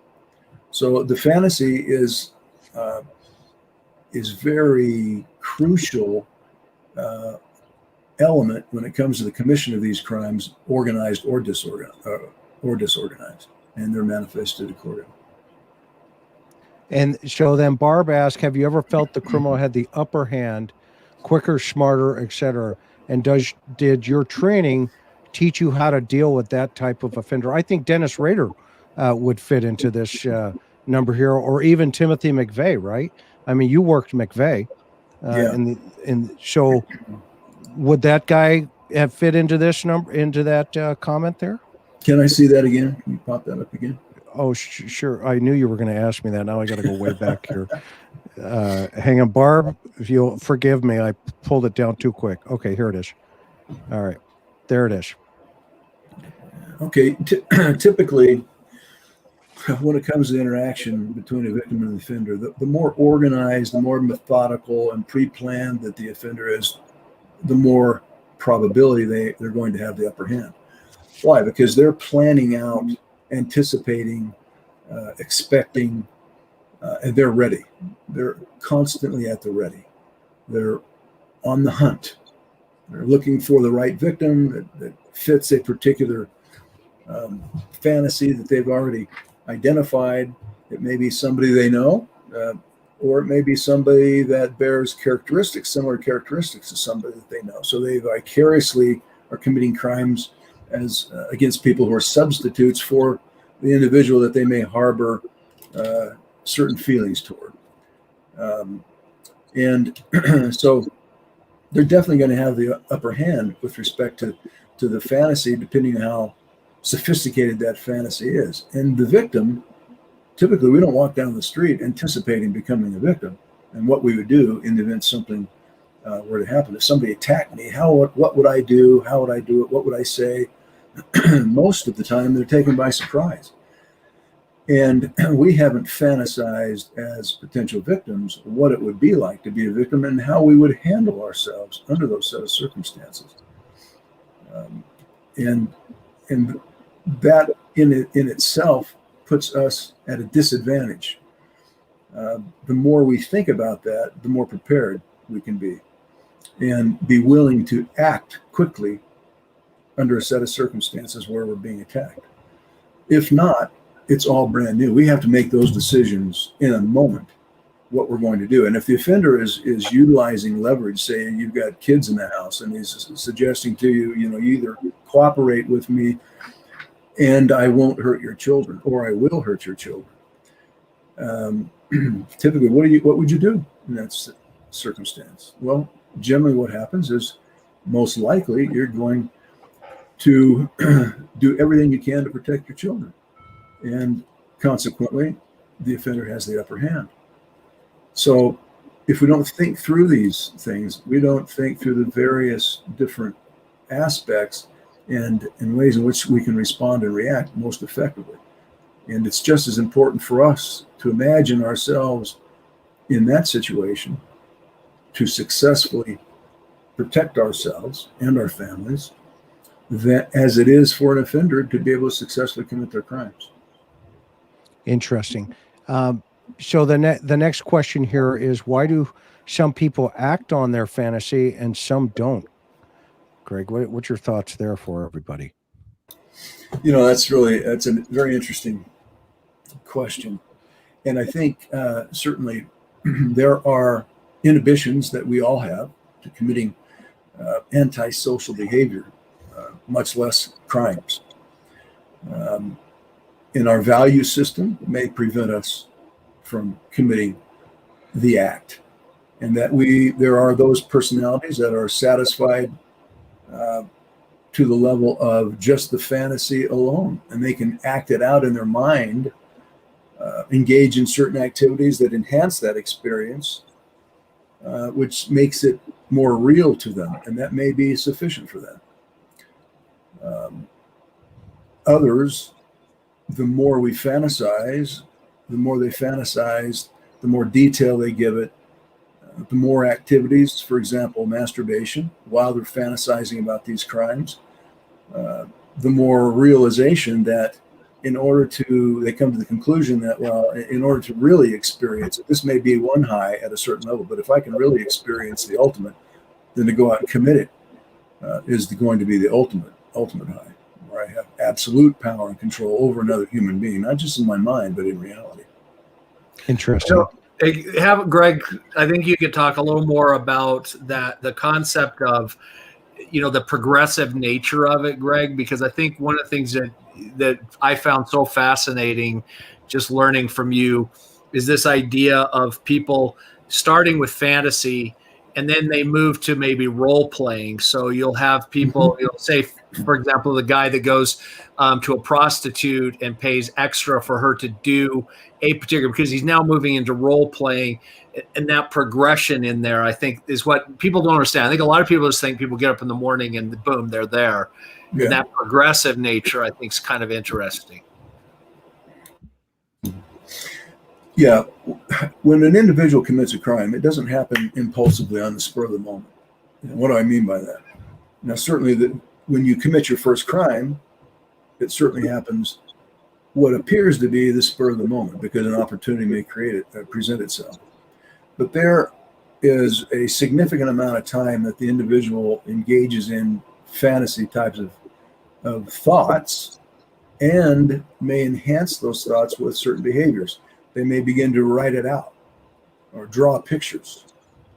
So the fantasy is very crucial element when it comes to the commission of these crimes, organized or disorganized, and they're manifested accordingly. And so then Barb asked, have you ever felt the criminal had the upper hand, quicker, smarter, etc.? And did your training teach you how to deal with that type of offender? I think Dennis Rader would fit into this number here, or even Timothy McVeigh, right? I mean, you worked McVeigh. So would that guy have fit into this number, into that comment there? Can I see that again? Can you pop that up again? Oh, sure. I knew you were going to ask me that. Now I got to go way back here. Hang on, Barb. If you'll forgive me, I pulled it down too quick. Okay, here it is. All right. There it is. Okay, typically, when it comes to interaction between a victim and the offender, the more organized, the more methodical and pre-planned that the offender is, the more probability they're going to have the upper hand. Why? Because they're planning out, anticipating, expecting, and they're ready. They're constantly at the ready. They're on the hunt. They're looking for the right victim that fits a particular fantasy that they've already identified. It may be somebody they know, or it may be somebody that bears similar characteristics to somebody that they know. So they vicariously are committing crimes as against people who are substitutes for the individual that they may harbor certain feelings toward. And so they're definitely going to have the upper hand with respect to the fantasy, depending on how sophisticated that fantasy is. And the victim, typically we don't walk down the street anticipating becoming a victim and what we would do in the event something were to happen. If somebody attacked me, what would I do? How would I do it? What would I say? Most of the time they're taken by surprise. And we haven't fantasized as potential victims what it would be like to be a victim and how we would handle ourselves under those set of circumstances. And that in itself puts us at a disadvantage. The more we think about that, the more prepared we can be and be willing to act quickly under a set of circumstances where we're being attacked. If not, it's all brand new. We have to make those decisions in a moment, what we're going to do. And if the offender is utilizing leverage, saying you've got kids in the house and he's suggesting to you, you either cooperate with me and I won't hurt your children, or I will hurt your children. Typically, what would you do in that circumstance? Well, generally what happens is most likely you're going to do everything you can to protect your children. And consequently, the offender has the upper hand. So if we don't think through these things, we don't think through the various different aspects and ways in which we can respond and react most effectively. And it's just as important for us to imagine ourselves in that situation to successfully protect ourselves and our families, that as it is for an offender to be able to successfully commit their crimes. Interesting. So the next question here is, why do some people act on their fantasy and some don't? Greg, what's your thoughts there for everybody? That's a very interesting question. And I think certainly there are inhibitions that we all have to committing antisocial behavior, much less crimes. In our value system, it may prevent us from committing the act. And that there are those personalities that are satisfied to the level of just the fantasy alone, and they can act it out in their mind, engage in certain activities that enhance that experience, which makes it more real to them, and that may be sufficient for them. Others, the more we fantasize, the more they fantasize, the more detail they give it, the more activities, for example, masturbation, while they're fantasizing about these crimes, the more realization that they come to the conclusion that, well, in order to really experience it, this may be one high at a certain level, but if I can really experience the ultimate, then to go out and commit it is going to be the ultimate high, where I have absolute power and control over another human being, not just in my mind, but in reality. Interesting. Greg, I think you could talk a little more about the concept of, the progressive nature of it, Greg, because I think one of the things that I found so fascinating just learning from you is this idea of people starting with fantasy and then they move to maybe role playing. So you'll have people, say, for example, the guy that goes to a prostitute and pays extra for her to do a particular, because he's now moving into role playing, and that progression in there, I think, is what people don't understand. I think a lot of people just think people get up in the morning and boom, they're there. Yeah. And that progressive nature, I think, is kind of interesting. Yeah. When an individual commits a crime, it doesn't happen impulsively on the spur of the moment. And what do I mean by that? Now, certainly when you commit your first crime, it certainly happens what appears to be the spur of the moment because an opportunity may present itself. But there is a significant amount of time that the individual engages in fantasy types of thoughts and may enhance those thoughts with certain behaviors. They may begin to write it out or draw pictures,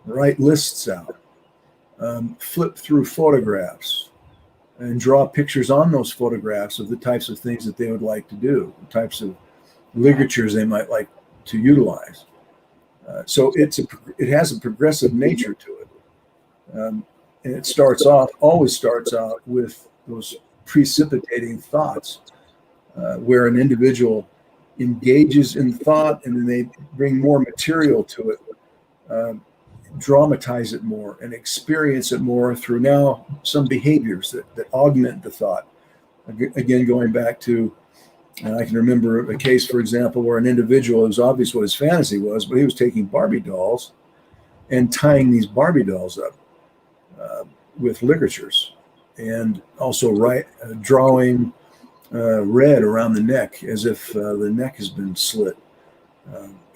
write lists out, flip through photographs and draw pictures on those photographs of the types of things that they would like to do, the types of ligatures they might like to utilize. So it has a progressive nature to it. And it always starts out with those precipitating thoughts where an individual engages in thought and then they bring more material to it, dramatize it more and experience it more through now some behaviors that augment the thought. Again, going back to, and I can remember a case, for example, where an individual, it was obvious what his fantasy was, but he was taking Barbie dolls and tying these Barbie dolls up with ligatures and also drawing red around the neck as if the neck has been slit,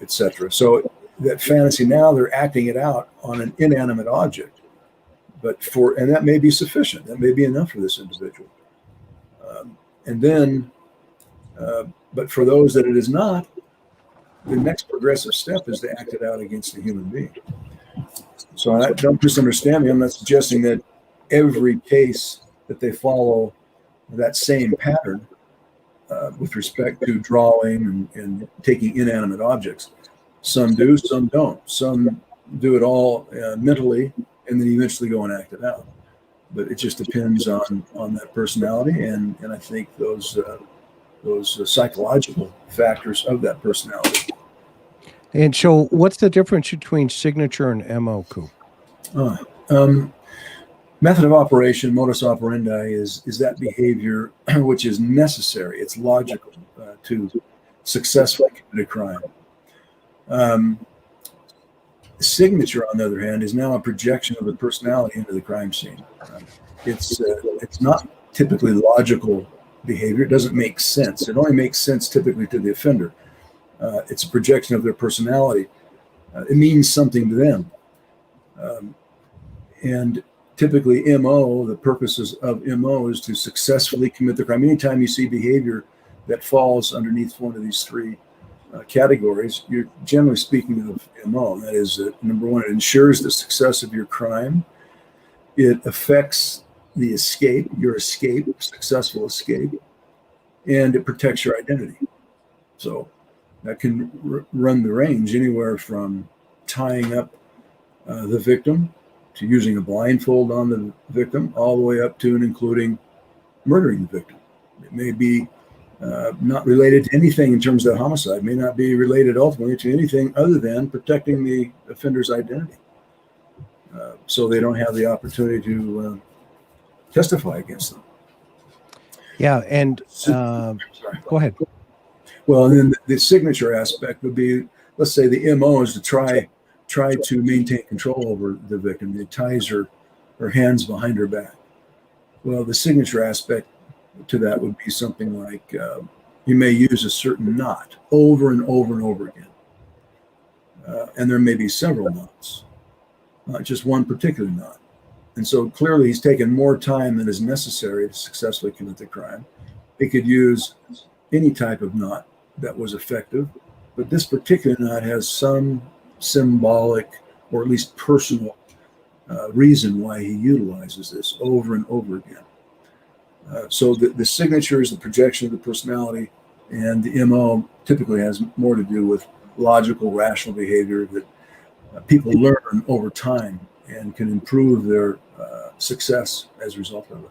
etc. So that fantasy, now they're acting it out on an inanimate object, and that may be sufficient. That may be enough for this individual. But for those that it is not, the next progressive step is to act it out against a human being. So don't misunderstand me. I'm not suggesting that every case that they follow that same pattern with respect to drawing and taking inanimate objects. Some do, some don't. Some do it all mentally and then eventually go and act it out. But it just depends on that personality and I think those psychological factors of that personality. And so what's the difference between signature and MO, Coop? Method of operation, modus operandi, is that behavior which is necessary. It's logical to successfully commit a crime. Signature, on the other hand, is now a projection of the personality into the crime scene. It's not typically logical behavior. It doesn't make sense. It only makes sense typically to the offender. It's a projection of their personality. It means something to them. And typically MO, the purposes of MO is to successfully commit the crime. Anytime you see behavior that falls underneath one of these three categories, you're generally speaking of MO. That is, number one, it ensures the success of your crime. It affects the your successful escape, and it protects your identity. So that can run the range anywhere from tying up the victim to using a blindfold on the victim, all the way up to and including murdering the victim. It may be not related to anything in terms of homicide, it may not be related ultimately to anything other than protecting the offender's identity. So they don't have the opportunity to testify against them. Yeah, and go ahead. Well, and then the signature aspect would be, let's say the MO is to try to maintain control over the victim. It ties her hands behind her back. Well, the signature aspect to that would be something like you may use a certain knot over and over and over again. And there may be several knots, not just one particular knot. And so clearly he's taken more time than is necessary to successfully commit the crime. He could use any type of knot that was effective, but this particular knot has some symbolic or at least personal reason why he utilizes this over and over again. So the signature is the projection of the personality, and the MO typically has more to do with logical, rational behavior that people learn over time and can improve their success as a result of it.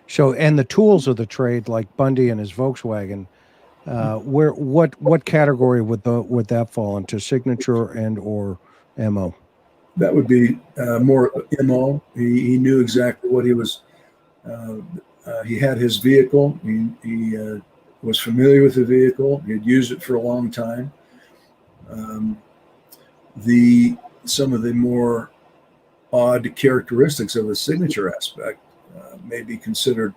So, and the tools of the trade, like Bundy and his Volkswagen, what category would that fall into? Signature and or MO? That would be more MO. He knew exactly what he was He had his vehicle. He was familiar with the vehicle. He had used it for a long time. Some of the more odd characteristics of the signature aspect may be considered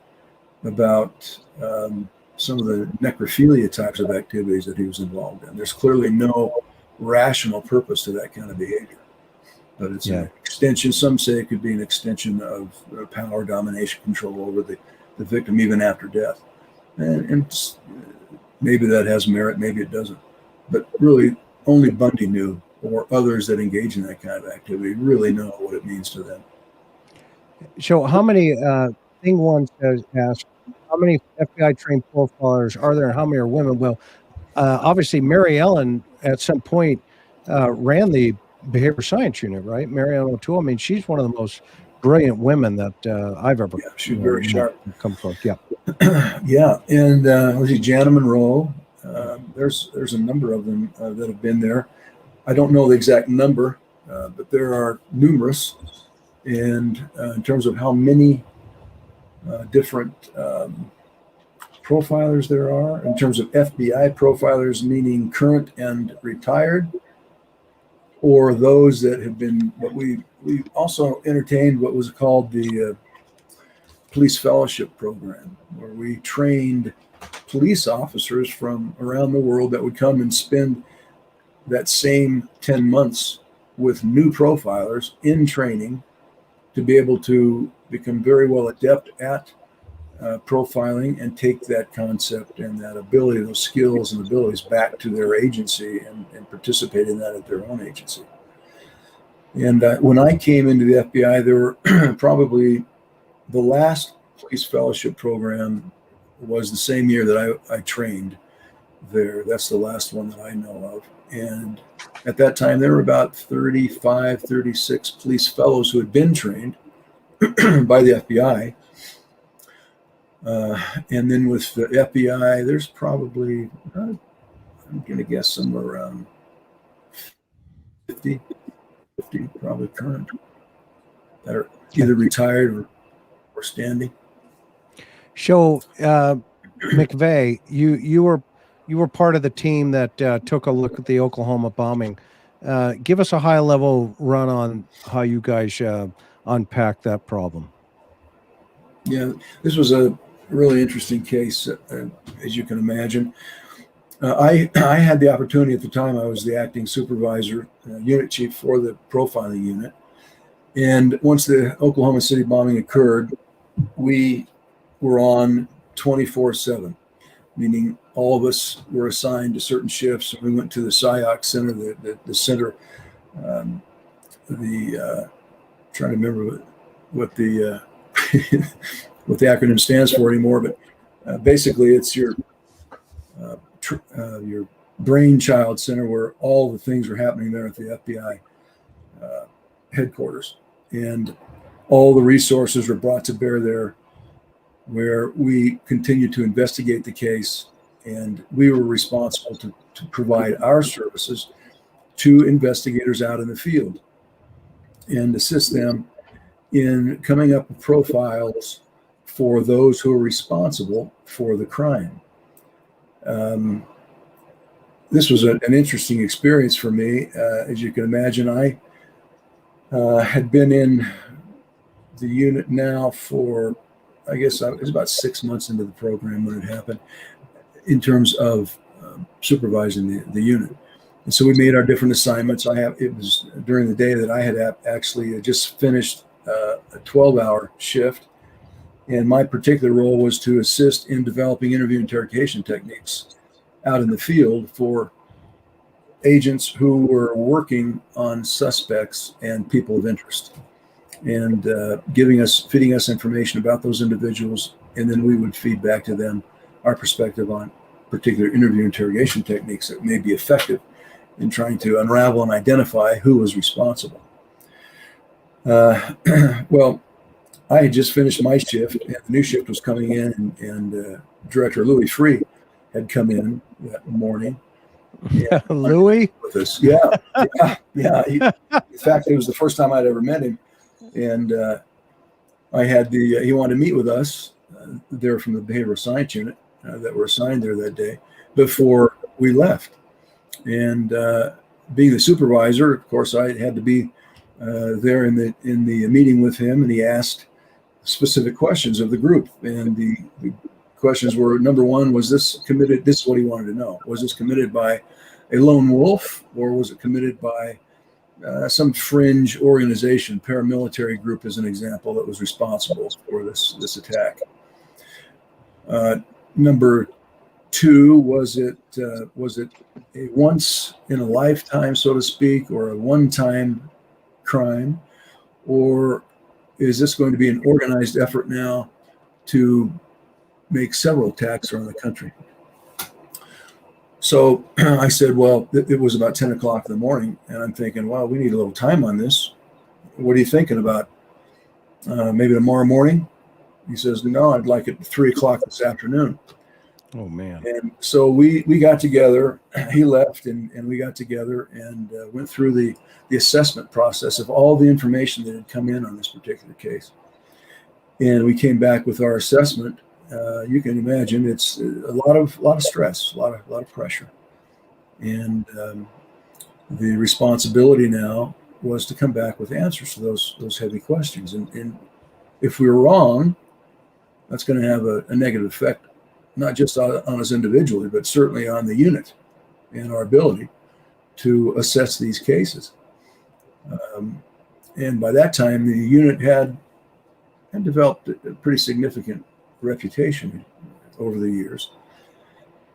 about some of the necrophilia types of activities that he was involved in. There's clearly no rational purpose to that kind of behavior, but it's an extension. Some say it could be an extension of power, domination, control over the victim even after death. And maybe that has merit, maybe it doesn't. But really, only Bundy knew, or others that engage in that kind of activity really know what it means to them. So how many, thing one says, asked, how many FBI trained profilers are there and how many are women? Well, obviously Mary Ellen at some point ran the behavior science unit, right? Mary Ellen O'Toole. I mean, she's one of the most brilliant women that I've ever she's very sharp. Come across. Yeah. Yeah. And let's see, Jana Monroe. There's a number of them that have been there. I don't know the exact number, but there are numerous. And in terms of how many different profilers there are, in terms of FBI profilers, meaning current and retired, or those that have been, what we also entertained what was called the police fellowship program, where we trained police officers from around the world that would come and spend that same 10 months with new profilers in training to be able to become very well adept at profiling and take that concept and that ability, those skills and abilities back to their agency and participate in that at their own agency. And when I came into the FBI, there were probably the last police fellowship program was the same year that I trained there. That's the last one that I know of. And at that time, there were about 35, 36 police fellows who had been trained by the FBI. And then with the FBI, there's probably, I'm going to guess somewhere around 50 probably current that are either retired or standing. So, McVeigh, you were part of the team that took a look at the Oklahoma bombing. Give us a high-level run on how you guys unpacked that problem. Yeah, this was a really interesting case, as you can imagine. I had the opportunity at the time. I was the acting supervisor, unit chief for the profiling unit. And once the Oklahoma City bombing occurred, we were on 24/7, meaning all of us were assigned to certain shifts. We went to the SIOC center, the center, trying to remember what the what the acronym stands for anymore, but basically it's your brainchild center where all the things are happening there at the FBI headquarters, and all the resources were brought to bear there, where we continued to investigate the case, and we were responsible to provide our services to investigators out in the field and assist them in coming up with profiles for those who are responsible for the crime. This was an interesting experience for me. As you can imagine, I had been in the unit now for, I guess it was about 6 months into the program when it happened, in terms of supervising the unit. And so we made our different assignments. It was during the day that I had actually just finished a 12-hour shift. And my particular role was to assist in developing interview interrogation techniques out in the field for agents who were working on suspects and people of interest, and feeding us information about those individuals. And then we would feed back to them our perspective on particular interview interrogation techniques that may be effective in trying to unravel and identify who was responsible. Well, I had just finished my shift, and the new shift was coming in, and Director Louis Free had come in that morning. Louis? With us. Yeah. In fact, it was the first time I'd ever met him. And he wanted to meet with us there from the behavioral science unit that were assigned there that day before we left. And being the supervisor, of course, I had to be there in the meeting with him, and he asked specific questions of the group. And the questions were, number one, was this committed? This is what he wanted to know. Was this committed by a lone wolf, or was it committed by some fringe organization, paramilitary group, as an example, that was responsible for this attack? Number two, was it a once in a lifetime, so to speak, or a one-time crime, or is this going to be an organized effort now to make several attacks around the country? So I said, well, it was about 10 o'clock in the morning, and I'm thinking, well, we need a little time on this. What are you thinking about? Maybe tomorrow morning? He says, no, I'd like it at 3 o'clock this afternoon. Oh, man. And so we got together. He left, and we got together and went through the assessment process of all the information that had come in on this particular case. And we came back with our assessment. You can imagine it's a lot of stress, a lot of pressure, and the responsibility now was to come back with answers to those heavy questions. And if we were wrong, that's going to have a negative effect, not just on us individually, but certainly on the unit and our ability to assess these cases. And by that time, the unit had developed a pretty significant reputation over the years.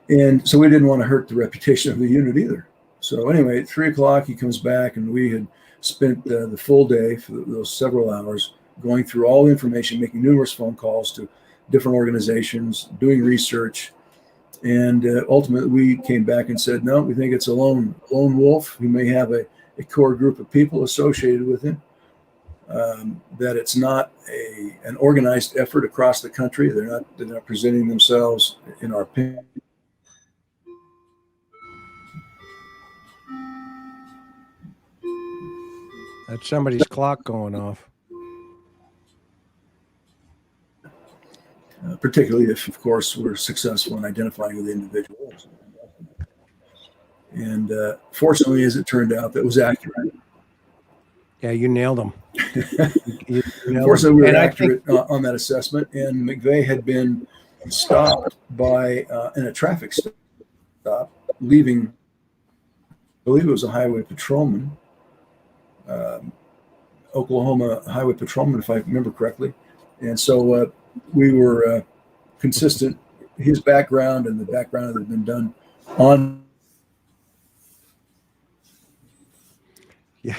And so we didn't want to hurt the reputation of the unit either. So anyway, at 3 o'clock, he comes back, and we had spent the full day for those several hours going through all the information, making numerous phone calls to different organizations, doing research. And ultimately, we came back and said, no, we think it's a lone wolf. He may have a core group of people associated with him. That it's not an organized effort across the country. They're not presenting themselves, in our opinion. That's somebody's clock going off. Particularly if, of course, we're successful in identifying who the individual is. And fortunately, as it turned out, that was accurate. Yeah, you nailed them. Fortunately, we were accurate on that assessment, and McVeigh had been stopped by in a traffic stop, leaving, I believe it was a highway patrolman, Oklahoma highway patrolman, if I remember correctly. And so we were consistent, his background and the background that had been done on. Yeah.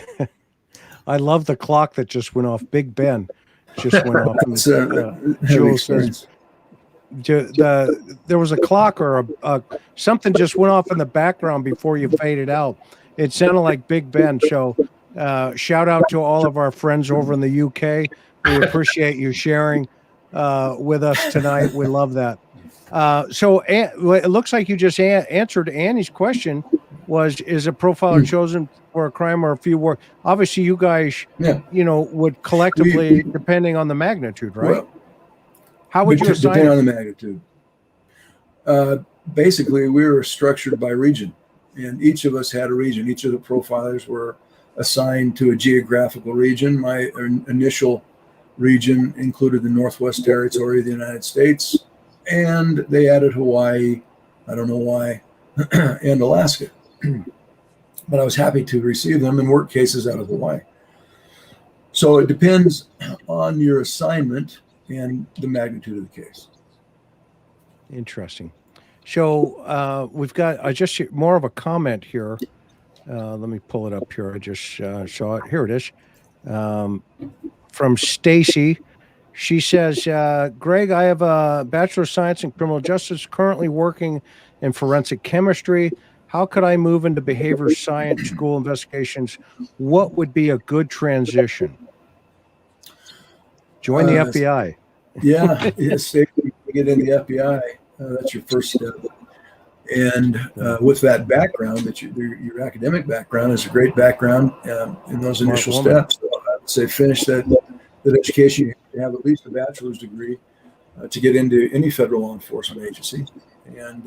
I love the clock that just went off. Big Ben just went off. Jules says, there was a clock or something just went off in the background before you faded out. It sounded like Big Ben. So shout out to all of our friends over in the UK. We appreciate you sharing with us tonight. We love that. So it looks like you just answered Annie's question. Is a profiler chosen for a crime or a few work? Obviously, you guys, would collectively, depending on the magnitude, right? Well, how would you assign? Depending on the magnitude. Basically, we were structured by region, and each of us had a region. Each of the profilers were assigned to a geographical region. My initial region included the Northwest Territory of the United States, and they added Hawaii, I don't know why, and Alaska. But I was happy to receive them and work cases out of Hawaii. So it depends on your assignment and the magnitude of the case. Interesting. So we've got just more of a comment here. Let me pull it up here. I just saw it. Here it is. From Stacy. She says, Greg, I have a Bachelor of Science in Criminal Justice, currently working in forensic chemistry. How could I move into behavior science school investigations? What would be a good transition? Join the FBI. Yeah, yes, get in the FBI. That's your first step. And with that background, that your academic background is a great background in those initial steps. So I would say finish that education. You have at least a bachelor's degree. to get into any federal law enforcement agency. And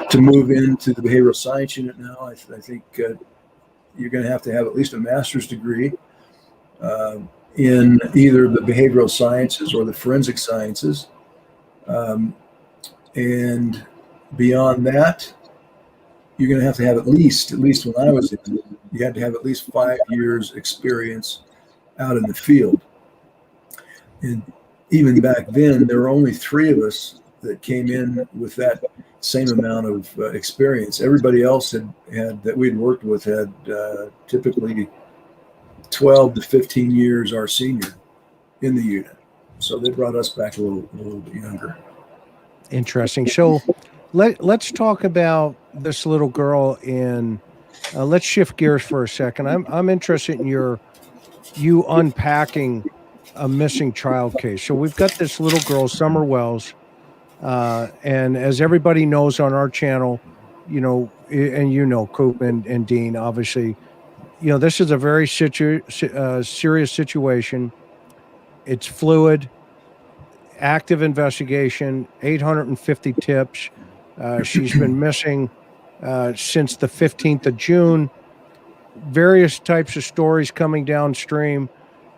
to move into the behavioral science unit now, I think you're going to have at least a master's degree in either the behavioral sciences or the forensic sciences. And beyond that, you're going to have at least when I was in, you had to have at least 5 years experience out in the field. And even back then, there were only 3 of us that came in with that same amount of experience. Everybody else had that we'd worked with had typically 12 to 15 years our senior in the unit. So they brought us back a little bit younger. Interesting. So let's talk about this little girl in, let's shift gears for a second. I'm interested in you unpacking a missing child case. So we've got this little girl, Summer Wells, and as everybody knows on our channel, and Coop and Dean, obviously, this is a very serious situation. It's fluid, active investigation, 850 tips. She's been missing since the 15th of June. Various types of stories coming downstream.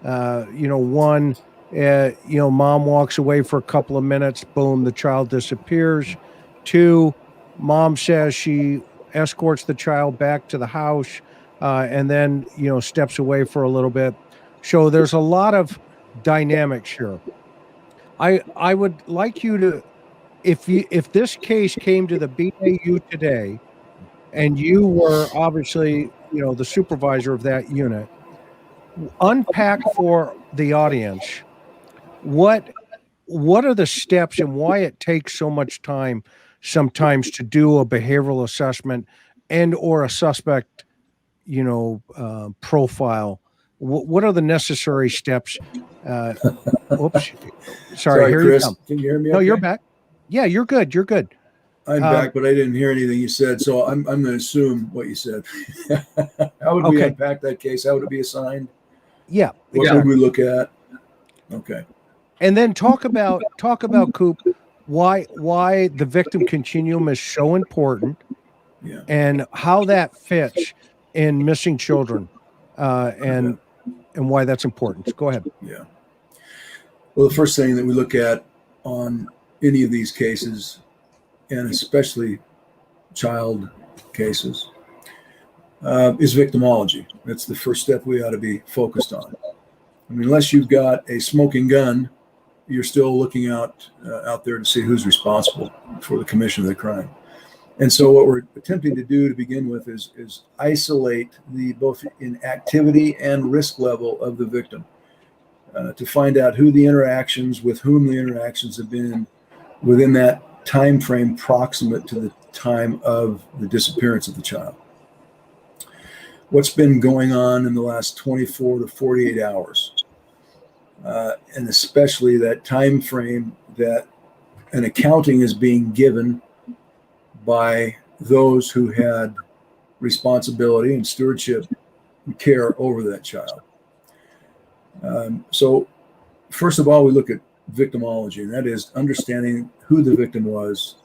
One, mom walks away for a couple of minutes, boom, the child disappears. 2, mom says she escorts the child back to the house and then, steps away for a little bit. So there's a lot of dynamics here. I would like you to, if this case came to the BAU today and you were obviously, the supervisor of that unit, unpack for the audience what are the steps and why it takes so much time sometimes to do a behavioral assessment and or a suspect profile. What are the necessary steps? Oops, sorry, here Chris, you come. can you hear me? No, okay? you're back. Yeah, you're good. I'm back, but I didn't hear anything you said, so I'm going to assume what you said. How would we unpack that case? How would it be assigned? Yeah, what would we look at? Okay. And then talk about Coop, why the victim continuum is so important, and how that fits in missing children, and why that's important. Go ahead. Yeah. Well, the first thing that we look at on any of these cases, and especially child cases, is victimology. That's the first step we ought to be focused on. I mean, unless you've got a smoking gun, you're still looking out there to see who's responsible for the commission of the crime. And so what we're attempting to do to begin with is isolate the both in activity and risk level of the victim, to find out who the interactions, with whom the interactions have been within that time frame proximate to the time of the disappearance of the child. What's been going on in the last 24 to 48 hours, and especially that time frame that an accounting is being given by those who had responsibility and stewardship and care over that child. So first of all, we look at victimology, and that is understanding who the victim was,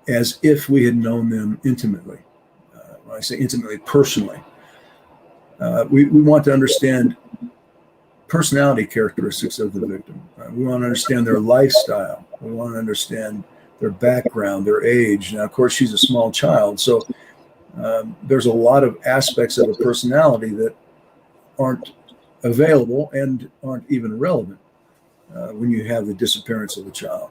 as if we had known them intimately. When I say intimately, personally. We want to understand personality characteristics of the victim. We want to understand their lifestyle. We want to understand their background, their age. Now, of course, she's a small child, so there's a lot of aspects of a personality that aren't available and aren't even relevant when you have the disappearance of a child.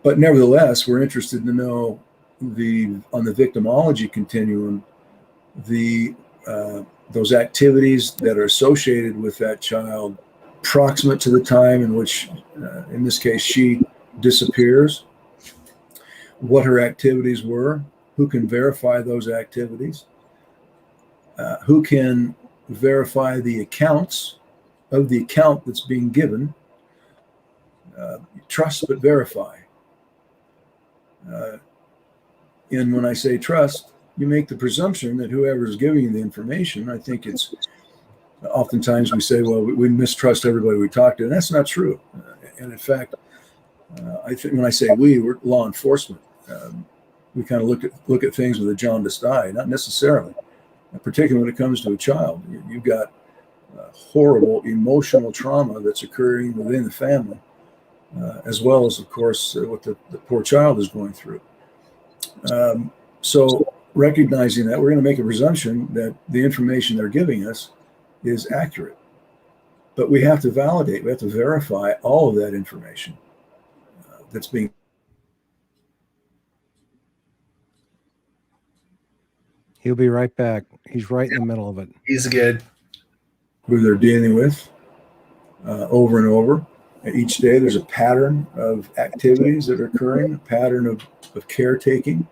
But nevertheless, we're interested to know on the victimology continuum, those activities that are associated with that child proximate to the time in which, in this case, she disappears, what her activities were, who can verify those activities, who can verify the accounts of the account that's being given. Trust but verify. And when I say trust, you make the presumption that whoever is giving you the information, I think it's oftentimes we say, well, we mistrust everybody we talk to, and that's not true. And in fact, I think when I say we're law enforcement. We kind of look at things with a jaundiced eye, not necessarily, particularly when it comes to a child. You've got horrible emotional trauma that's occurring within the family, as well as, of course, what the poor child is going through. So recognizing that, we're going to make a presumption that the information they're giving us is accurate. But we have to validate, we have to verify all of that information that's being. He'll be right back. He's right in the middle of it. He's good. Who they're dealing with over and over. Each day there's a pattern of activities that are occurring, a pattern of caretaking.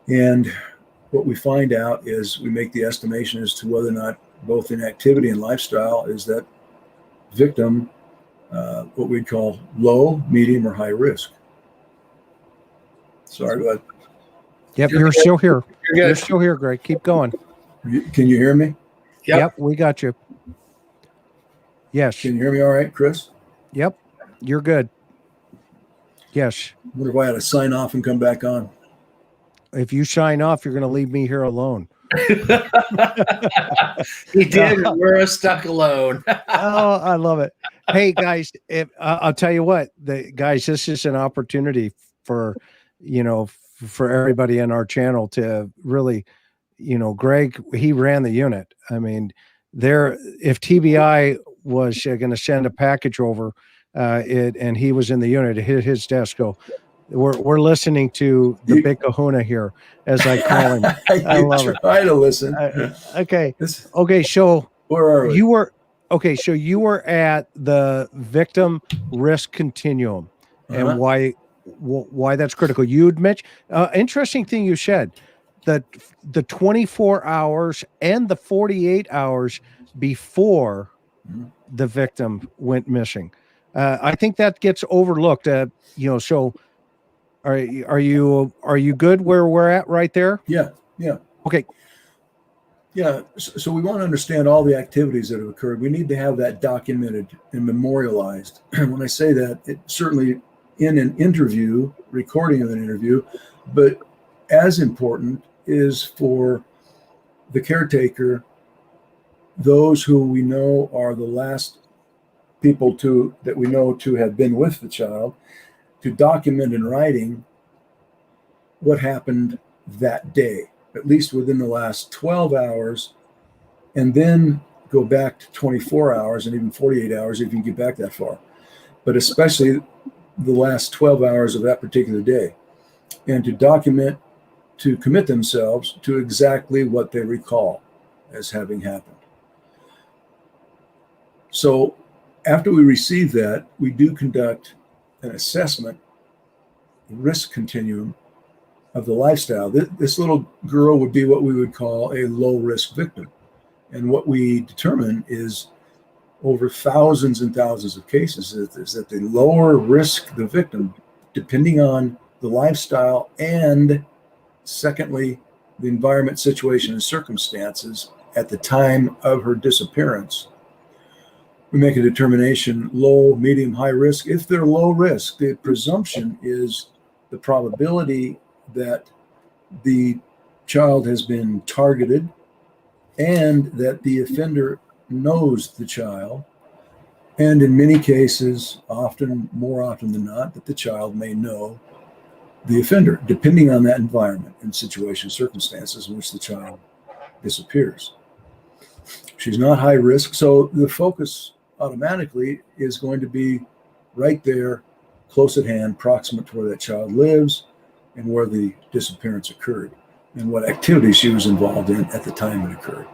And what we find out is we make the estimation as to whether or not, both in activity and lifestyle, is that victim what we'd call low, medium, or high risk. Sorry, but Yep, you're still here. You're You're good. still here, Greg. Keep going. can you hear me? Yep. We got you. Yes. Can you hear me all right, Chris? Yep, you're good. Yes. I wonder if I had to sign off and come back on. If you sign off, you're going to leave me here alone. He did. We're stuck alone. Oh, I love it. Hey, guys, I'll tell you what, guys, this is an opportunity for, for everybody in our channel to really, Greg, he ran the unit. I mean, if TBI was going to send a package over, and he was in the unit, it hit his desk. We're listening to the big kahuna here, as I call him. I love it. Try to listen. Okay. So Where are we? So you were at the victim risk continuum, and why that's critical. You'd mentioned interesting thing you said, that the 24 hours and the 48 hours before the victim went missing. I think that gets overlooked. So are you good where we're at right there? Yeah. Okay. Yeah. So we want to understand all the activities that have occurred. We need to have that documented and memorialized. When I say that, it certainly in an interview, recording of an interview, but as important is for the caretaker, those who we know are the last people that we know to have been with the child, to document in writing what happened that day, at least within the last 12 hours, and then go back to 24 hours and even 48 hours if you can get back that far, but especially the last 12 hours of that particular day, and to document, to commit themselves to exactly what they recall as having happened. So after we receive that, we do conduct an assessment, risk continuum of the lifestyle. This little girl would be what we would call a low-risk victim. And what we determine is, over thousands and thousands of cases, is that the lower risk the victim, depending on the lifestyle and, secondly, the environment, situation, and circumstances at the time of her disappearance, we make a determination: low, medium, high risk. If they're low risk, the presumption is the probability that the child has been targeted and that the offender knows the child, and in many cases, more often than not, that the child may know the offender, depending on that environment and situation, circumstances in which the child disappears. She's not high risk, so the focus automatically is going to be right there, close at hand, proximate to where that child lives and where the disappearance occurred and what activities she was involved in at the time it occurred.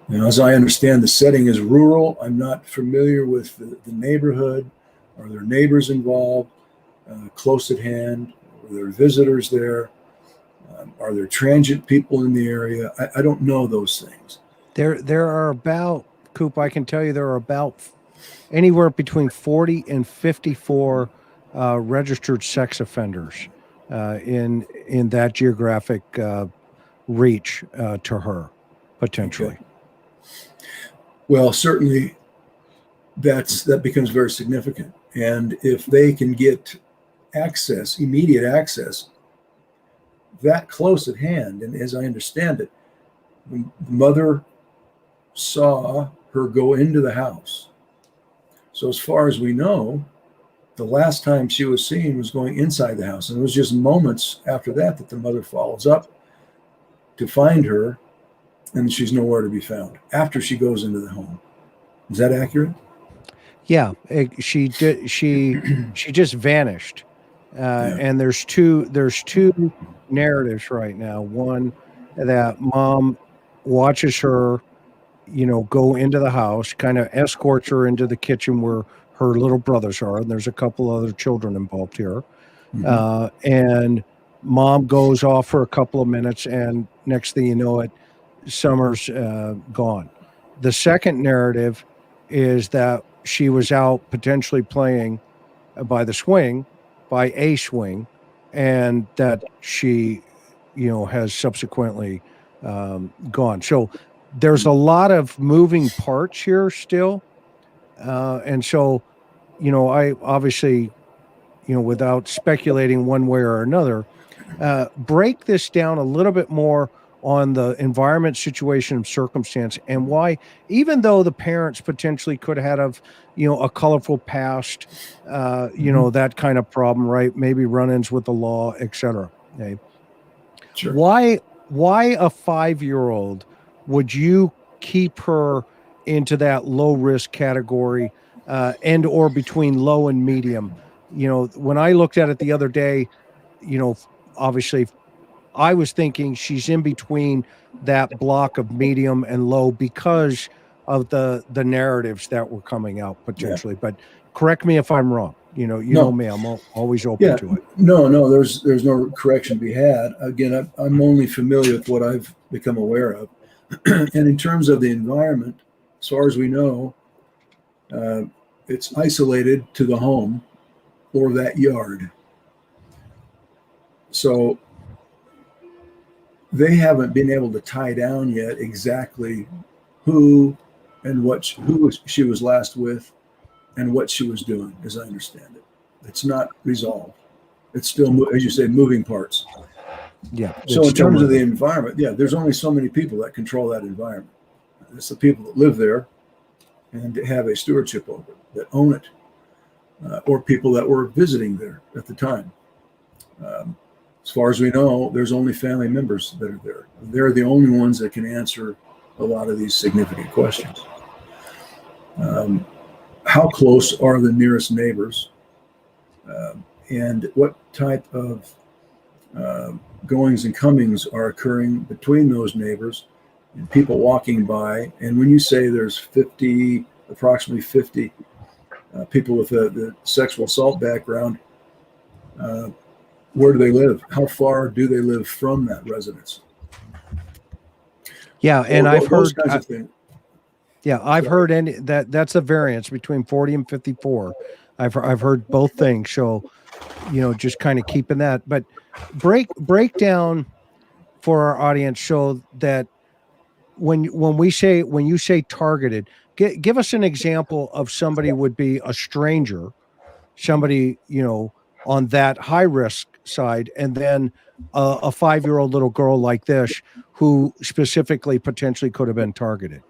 Now, as I understand, the setting is rural. I'm not familiar with the neighborhood. Are there neighbors involved, close at hand? Are there visitors there? Are there transient people in the area? I don't know those things. There are about, Coop, I can tell you there are about anywhere between 40 and 54 registered sex offenders in that geographic reach to her, potentially. Okay. Well, certainly that becomes very significant. And if they can get access, immediate access, that close at hand, and as I understand it, the mother saw her go into the house. So as far as we know, the last time she was seen was going inside the house. And it was just moments after that that the mother follows up to find her, and she's nowhere to be found after she goes into the home. Is that accurate? Yeah, she just vanished. And there's two narratives right now. One, that mom watches her, go into the house, kind of escorts her into the kitchen where her little brothers are, and there's a couple other children involved here. And mom goes off for a couple of minutes, and next thing you know it, Summer's gone. The second narrative is that she was out potentially playing by a swing, and that she, has subsequently gone. So there's a lot of moving parts here still. And so, I obviously, without speculating one way or another, break this down a little bit more on the environment, situation, and circumstance, and why, even though the parents potentially could have, a colorful past, that kind of problem, right? Maybe run-ins with the law, etc. Okay. Sure. Why a 5-year-old would you keep her into that low risk category, and or between low and medium? When I looked at it the other day, obviously I was thinking she's in between that block of medium and low because of the narratives that were coming out potentially. Yeah. But correct me if I'm wrong. Know me, I'm always open to it. No, there's no correction to be had. Again, I'm only familiar with what I've become aware of. And in terms of the environment, as far as we know, it's isolated to the home or that yard. So they haven't been able to tie down yet exactly who she was last with and what she was doing, as I understand it. It's not resolved. It's still, as you say, moving parts. Yeah. So in terms of the environment, there's only so many people that control that environment. It's the people that live there and have a stewardship over it, that own it, or people that were visiting there at the time. As far as we know, there's only family members that are there. They're the only ones that can answer a lot of these significant questions. How close are the nearest neighbors? And what type of goings and comings are occurring between those neighbors and people walking by? And when you say there's approximately 50 people with the sexual assault background, where do they live? How far do they live from that residence? Yeah, and I've heard I've heard that's a variance between 40 and 54. I've heard both things. So, just kind of keeping that, but break down for our audience so that when you say targeted, give us an example of somebody would be a stranger, somebody, on that high risk side, and then a 5-year-old little girl like this who specifically potentially could have been targeted.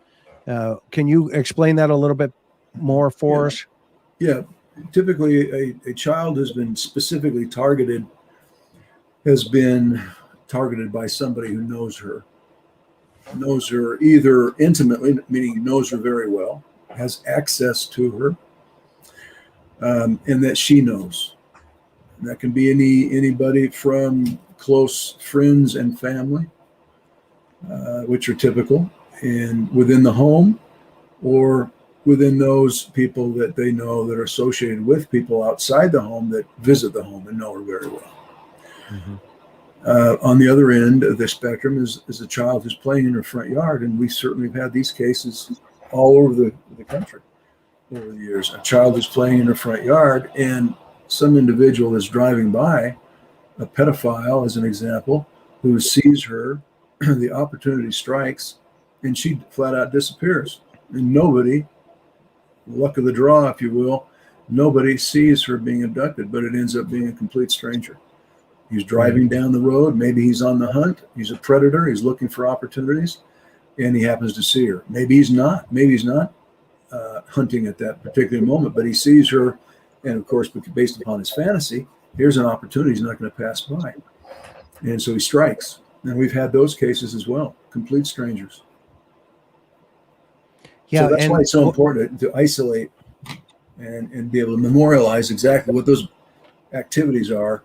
Can you explain that a little bit more for us? Yeah. Typically a child has been specifically targeted, by somebody who knows her either intimately, meaning knows her very well, has access to her, and that she knows. And that can be anybody from close friends and family, which are typical, and within the home, or within those people that they know that are associated with people outside the home that visit the home and know her very well. Mm-hmm. On the other end of the spectrum is a child who's playing in her front yard, and we certainly have had these cases all over the country over the years. A child who's playing in her front yard, and some individual is driving by, a pedophile as an example, who sees her, the opportunity strikes, and she flat out disappears. And nobody luck of the draw, if you will, nobody sees her being abducted, but it ends up being a complete stranger. He's driving down the road. Maybe he's on the hunt. He's a predator. He's looking for opportunities, and he happens to see her. Maybe he's not. Maybe he's not hunting at that particular moment, but he sees her, and of course, based upon his fantasy, here's an opportunity he's not going to pass by. And so he strikes. And we've had those cases as well, complete strangers. Yeah, so that's why it's so important to isolate and be able to memorialize exactly what those activities are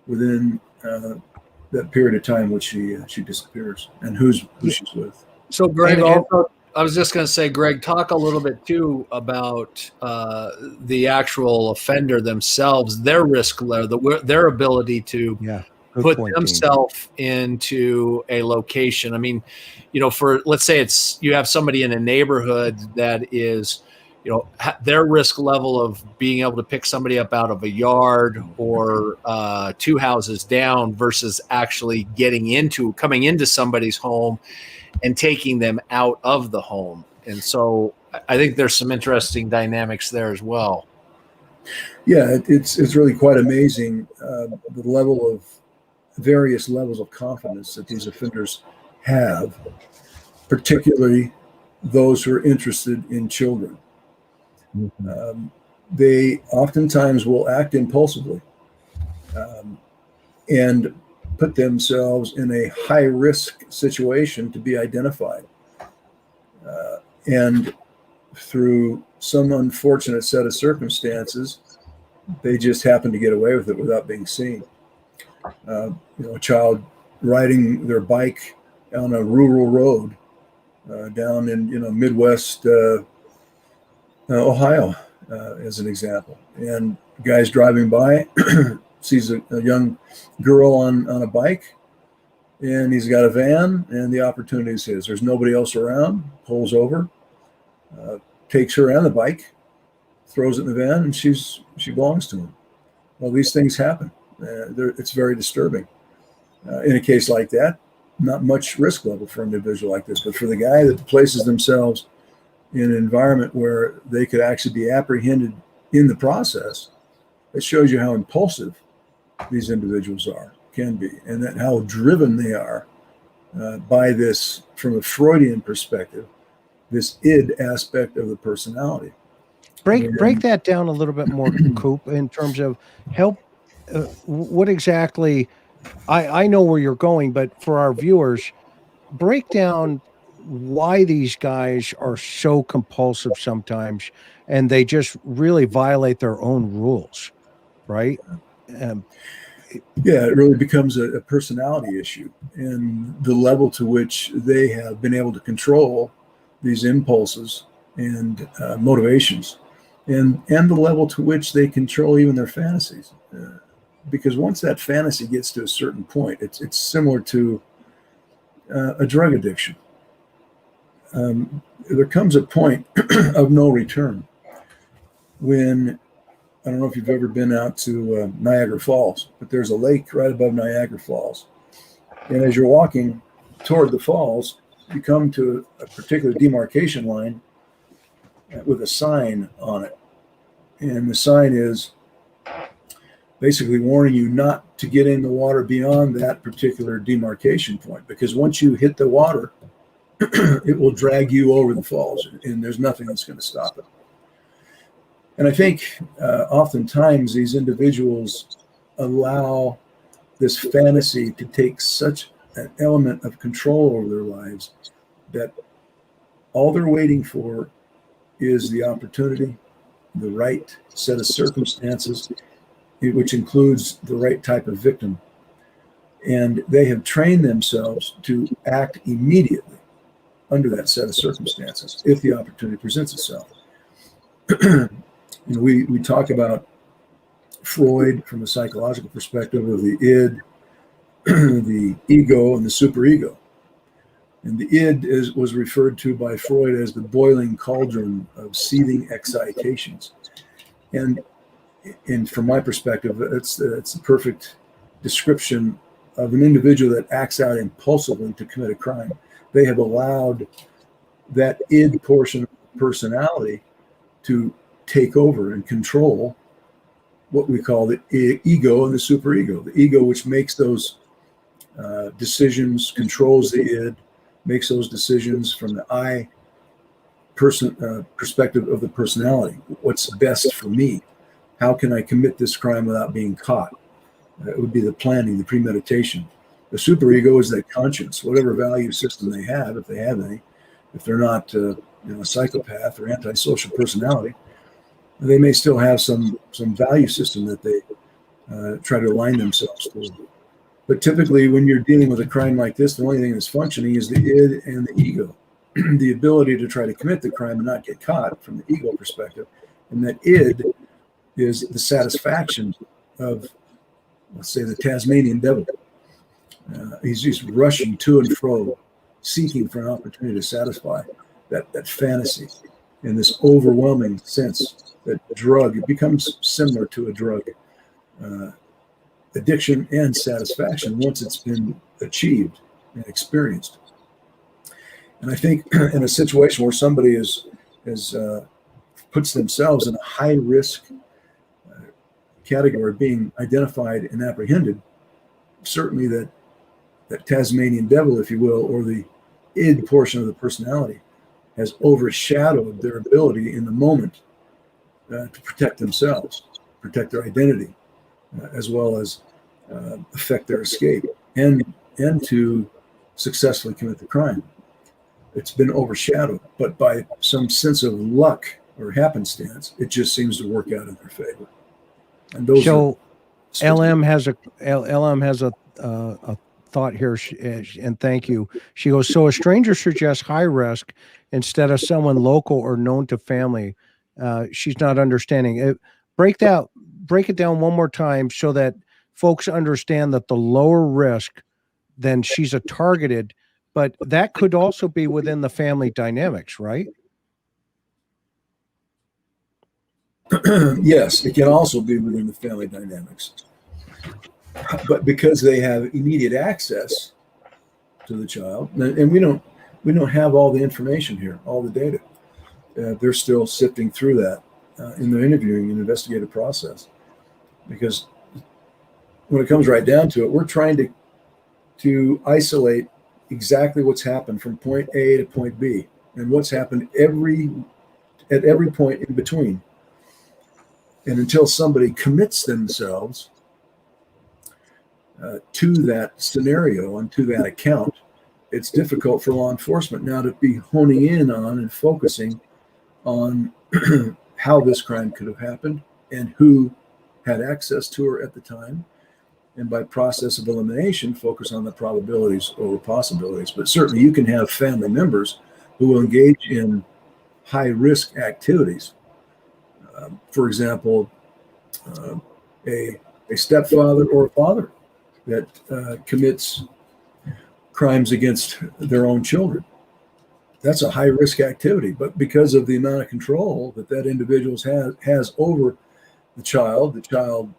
within that period of time which she disappears and who she's with. So, Greg, also, I was just going to say, Greg, talk a little bit too about the actual offender themselves, their risk level, their ability to put themselves into a location. I mean, for, let's say you have somebody in a neighborhood that is, their risk level of being able to pick somebody up out of a yard or 2 houses down versus actually coming into somebody's home and taking them out of the home. And so I think there's some interesting dynamics there as well. Yeah, it's really quite amazing the various levels of confidence that these offenders have, particularly those who are interested in children. Mm-hmm. They oftentimes will act impulsively and put themselves in a high-risk situation to be identified. And through some unfortunate set of circumstances, they just happen to get away with it without being seen. A child riding their bike on a rural road down in Midwest Ohio, as an example, and guys driving by sees a young girl on a bike, and he's got a van, and the opportunity is his. There's nobody else around. Pulls over, takes her and the bike, throws it in the van, and she belongs to him. Well, these things happen. It's very disturbing. In a case like that, not much risk level for an individual like this, but for the guy that places themselves in an environment where they could actually be apprehended in the process, it shows you how impulsive these individuals can be, and that how driven they are by this, from a Freudian perspective, this id aspect of the personality. Break that down a little bit more, Coop, in terms of help. What exactly? I know where you're going, but for our viewers, break down why these guys are so compulsive sometimes, and they just really violate their own rules, right? Yeah, it really becomes a personality issue, and the level to which they have been able to control these impulses and motivations, and the level to which they control even their fantasies. Because once that fantasy gets to a certain point, it's similar to a drug addiction. There comes a point of no return when, I don't know if you've ever been out to Niagara Falls, but there's a lake right above Niagara Falls. And as you're walking toward the falls, you come to a particular demarcation line with a sign on it. And the sign is basically warning you not to get in the water beyond that particular demarcation point, because once you hit the water, it will drag you over the falls, and there's nothing that's going to stop it. And I think oftentimes these individuals allow this fantasy to take such an element of control over their lives that all they're waiting for is the opportunity, the right set of circumstances, which includes the right type of victim. And they have trained themselves to act immediately under that set of circumstances if the opportunity presents itself. We talk about Freud from a psychological perspective of the id, the ego, and the superego. And the id was referred to by Freud as the boiling cauldron of seething excitations. And from my perspective, it's the perfect description of an individual that acts out impulsively to commit a crime. They have allowed that id portion of personality to take over and control what we call the ego and the superego. The ego, which makes those decisions, controls the id, makes those decisions from the I perspective of the personality. What's best for me? How can I commit this crime without being caught? It would be the planning, the premeditation. The superego is that conscience, whatever value system they have, if they have any. If they're not a psychopath or antisocial personality, they may still have some value system that they try to align themselves to. But typically, when you're dealing with a crime like this, the only thing that's functioning is the id and the ego. The ability to try to commit the crime and not get caught from the ego perspective. And that id is the satisfaction of, let's say, the Tasmanian devil. He's just rushing to and fro, seeking for an opportunity to satisfy that fantasy and this overwhelming sense that drug, it becomes similar to a drug. Addiction and satisfaction once it's been achieved and experienced. And I think in a situation where somebody puts themselves in a high risk category of being identified and apprehended, certainly that Tasmanian devil, if you will, or the id portion of the personality has overshadowed their ability in the moment to protect themselves, protect their identity, as well as affect their escape and to successfully commit the crime. It's been overshadowed, but by some sense of luck or happenstance, it just seems to work out in their favor. And those LM has a thought here, and thank you. She goes, so a stranger suggests high risk instead of someone local or known to family. She's not understanding it. Break it down one more time so that folks understand that the lower risk, then she's a targeted, but that could also be within the family dynamics, right? Yes, it can also be within the family dynamics. But because they have immediate access to the child, and we don't have all the information here, all the data. They're still sifting through that in their interviewing and investigative process. Because when it comes right down to it, we're trying to isolate exactly what's happened from point A to point B and what's happened at every point in between. And until somebody commits themselves to that scenario and to that account, it's difficult for law enforcement now to be honing in on and focusing on how this crime could have happened and who had access to her at the time. And by process of elimination, focus on the probabilities over possibilities. But certainly you can have family members who will engage in high risk activities. For example, a stepfather or a father that commits crimes against their own children. That's a high risk activity, but because of the amount of control that individual has over the child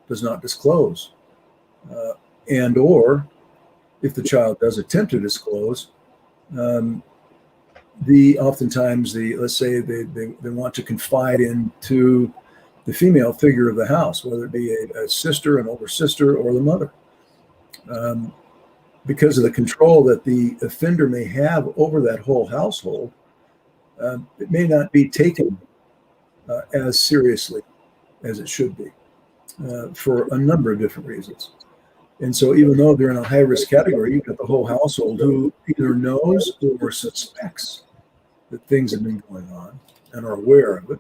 does not disclose. And or if the child does attempt to disclose, oftentimes let's say they want to confide into the female figure of the house, whether it be a sister, an older sister, or the mother. Because of the control that the offender may have over that whole household, it may not be taken as seriously as it should be for a number of different reasons. And so even though they're in a high-risk category, you've got the whole household who either knows or suspects that things have been going on and are aware of it,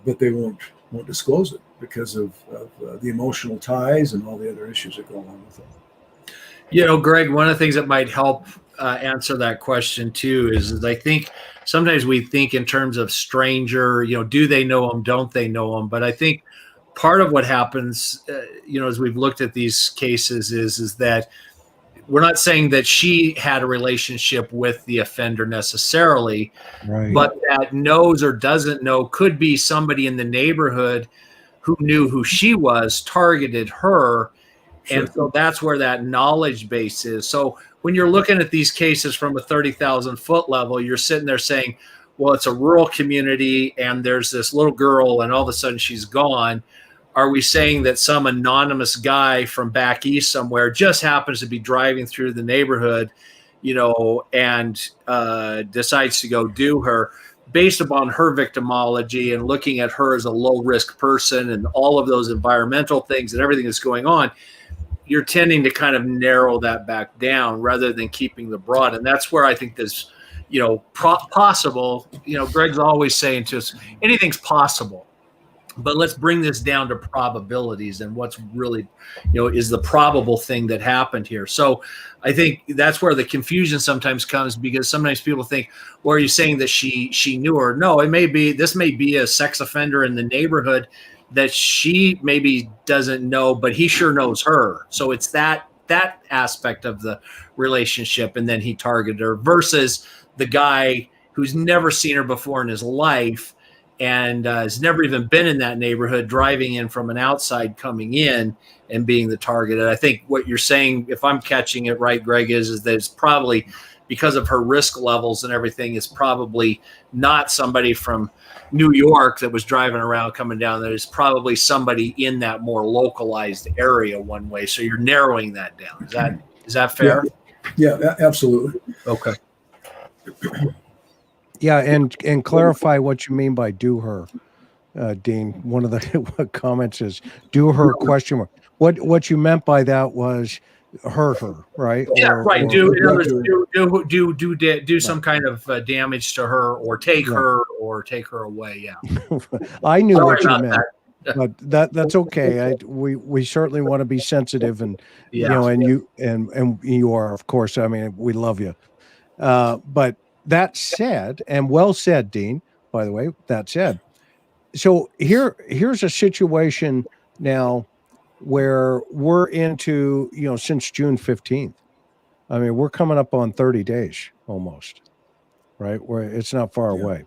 but they won't disclose it because of the emotional ties and all the other issues that go along with it. You know, Greg, one of the things that might help answer that question too is I think sometimes we think in terms of stranger, do they know them? Don't they know them? But I think part of what happens, as we've looked at these cases is that we're not saying that she had a relationship with the offender necessarily, right, but that knows or doesn't know could be somebody in the neighborhood who knew who she was, targeted her. Sure. And so that's where that knowledge base is. So when you're looking at these cases from a 30,000 foot level, you're sitting there saying, well, it's a rural community and there's this little girl and all of a sudden she's gone. Are we saying that some anonymous guy from back east somewhere just happens to be driving through the neighborhood, and decides to go do her based upon her victimology and looking at her as a low risk person and all of those environmental things and everything that's going on? You're tending to kind of narrow that back down rather than keeping the broad. And that's where I think this, possible, Greg's always saying to us, anything's possible. But let's bring this down to probabilities and what's really, is the probable thing that happened here. So I think that's where the confusion sometimes comes, because sometimes people think, well, are you saying that she knew her? No, this may be a sex offender in the neighborhood that she maybe doesn't know, but he sure knows her. So it's that aspect of the relationship. And then he targeted her versus the guy who's never seen her before in his life and has never even been in that neighborhood, driving in from an outside, coming in and being the target. And I think what you're saying, if I'm catching it right, Greg, is that it's probably because of her risk levels and everything, is probably not somebody from New York that was driving around coming down. That is probably somebody in that more localized area one way. So you're narrowing that down. Is that fair? Yeah, absolutely. Okay. Yeah, and clarify what you mean by do her, Dean. One of the comments is do her question mark. What you meant by that was hurt her, right? Yeah, right. Do some kind of damage to her, or take her away. Yeah. I knew what you meant. But that's okay. We certainly want to be sensitive, and and you are, of course. I mean, we love you. But that said, and well said, Dean, by the way, that said. So here's a situation now where we're into, since June 15th. I mean, we're coming up on 30 days almost, right? Where it's not far away.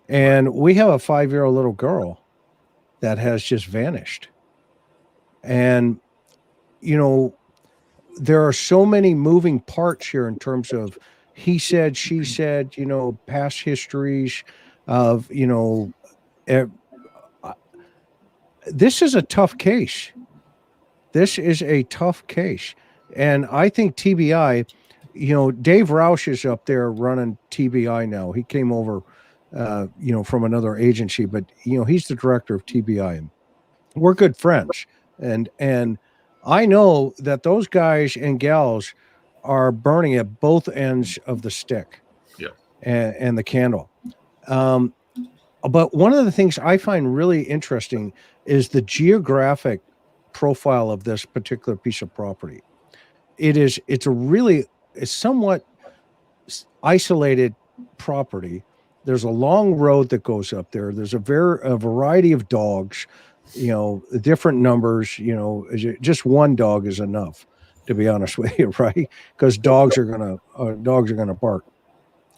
And we have a 5-year-old little girl that has just vanished. And, there are so many moving parts here in terms of he said, she said, past histories of, this is a tough case. This is a tough case. And I think TBI, Dave Roush is up there running TBI now. He came over, from another agency, but, he's the director of TBI. And we're good friends. And I know that those guys and gals are burning at both ends of the stick and the candle. But one of the things I find really interesting is the geographic profile of this particular piece of property. It's a somewhat isolated property. There's a long road that goes up there. There's a variety of dogs, different numbers, just one dog is enough, to be honest with you, right? Because dogs are gonna bark.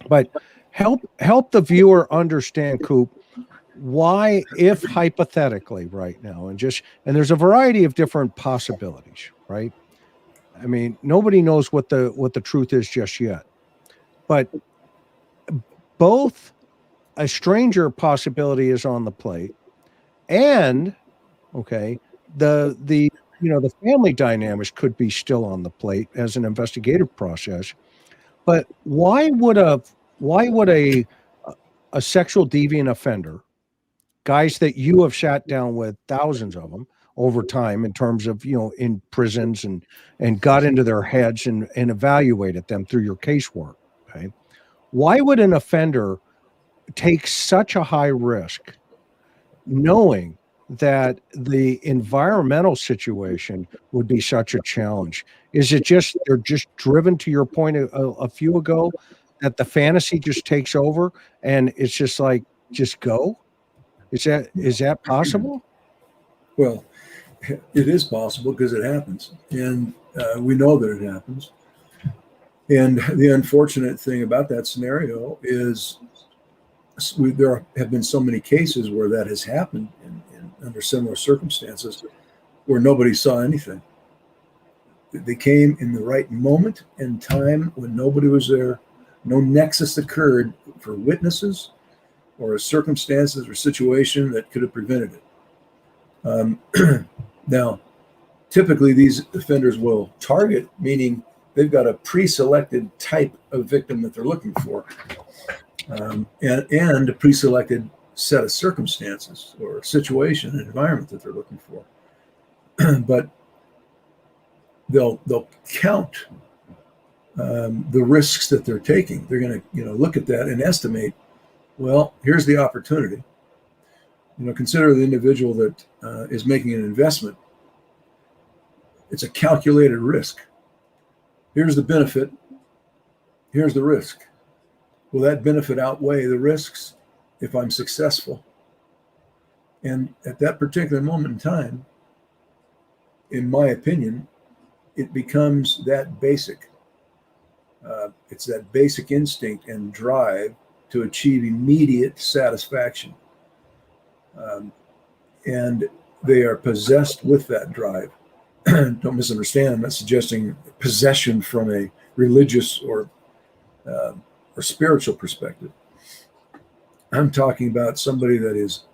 But help the viewer understand, Coop, why, if hypothetically right now, and there's a variety of different possibilities, right? I mean, nobody knows what the truth is just yet, but both a stranger possibility is on the plate, and the family dynamics could be still on the plate as an investigative process. But why would a sexual deviant offender, guys that you have sat down with, thousands of them over time in terms of, in prisons and got into their heads and evaluated them through your casework, okay? Why would an offender take such a high risk knowing that the environmental situation would be such a challenge? Is it just they're just driven, to your point a few ago, that the fantasy just takes over and it's just like, just go? Is that possible? Well, it is possible because it happens, and we know that it happens. And the unfortunate thing about that scenario is there have been so many cases where that has happened under similar circumstances where nobody saw anything. They came in the right moment and time when nobody was there. No nexus occurred for witnesses or circumstances or situation that could have prevented it. Now, typically these offenders will target, meaning they've got a pre-selected type of victim that they're looking for, and a pre-selected set of circumstances or situation and environment that they're looking for. But they'll count the risks that they're taking. They're going to look at that and estimate, well, here's the opportunity. Consider the individual that is making an investment. It's a calculated risk. Here's the benefit. Here's the risk. Will that benefit outweigh the risks if I'm successful? And at that particular moment in time, in my opinion, it becomes that basic. It's that basic instinct and drive to achieve immediate satisfaction. And they are possessed with that drive. Don't misunderstand. I'm not suggesting possession from a religious or spiritual perspective. I'm talking about somebody that is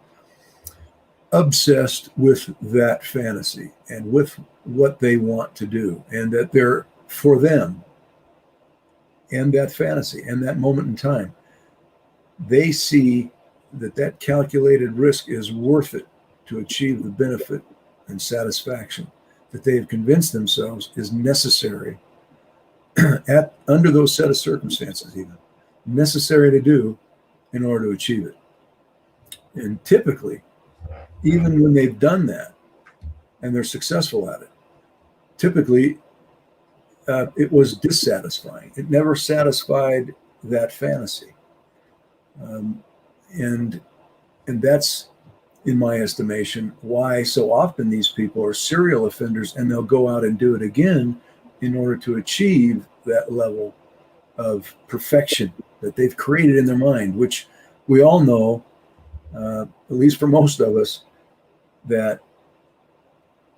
obsessed with that fantasy and with what they want to do, and that they're for them and that fantasy and that moment in time. They see that calculated risk is worth it to achieve the benefit and satisfaction that they've convinced themselves is necessary under those set of circumstances, even necessary to do in order to achieve it. And typically, even when they've done that and they're successful at it, typically it was dissatisfying. It never satisfied that fantasy. And that's, in my estimation, why so often these people are serial offenders, and they'll go out and do it again in order to achieve that level of perfection that they've created in their mind, which we all know, at least for most of us, that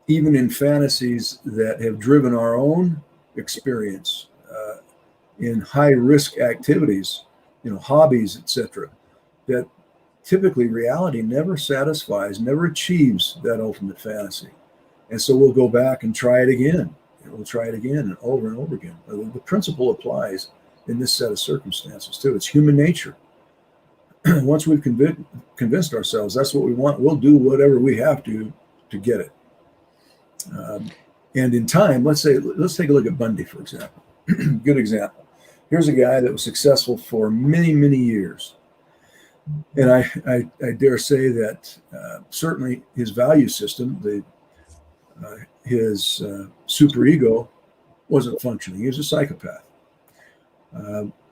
even in fantasies that have driven our own experience in high risk activities, hobbies, etc., that typically reality never satisfies, never achieves that ultimate fantasy. And so we'll go back and try it again. And we'll try it again and over again. The principle applies in this set of circumstances too. It's human nature. Once we've convinced ourselves that's what we want, we'll do whatever we have to get it. And in time, let's take a look at Bundy, for example. Good example. Here's a guy that was successful for many, many years. And I dare say that certainly his value system, his superego, wasn't functioning. He was a psychopath.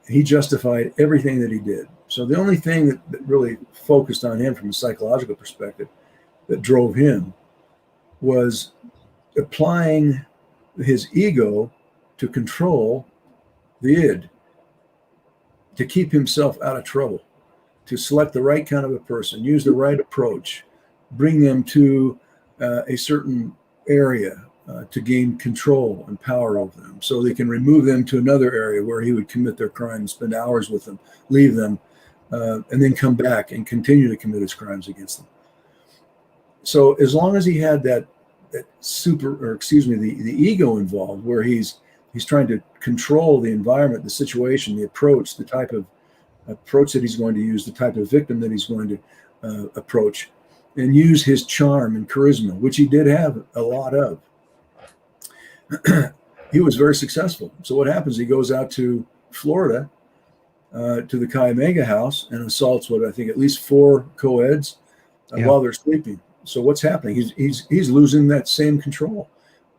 He justified everything that he did. So the only thing that really focused on him from a psychological perspective that drove him was applying his ego to control the id, to keep himself out of trouble, to select the right kind of a person, use the right approach, bring them to a certain area to gain control and power over them, so they can remove them to another area where he would commit their crime, spend hours with them, leave them, and then come back and continue to commit his crimes against them. So as long as he had the ego involved, where he's trying to control the environment, the situation, the approach, the type of approach that he's going to use, the type of victim that he's going to approach, and use his charm and charisma, which he did have a lot of, he was very successful. So what happens? He goes out to Florida, to the Chi Omega house, and assaults at least 4 co-eds while they're sleeping. So what's happening? He's losing that same control.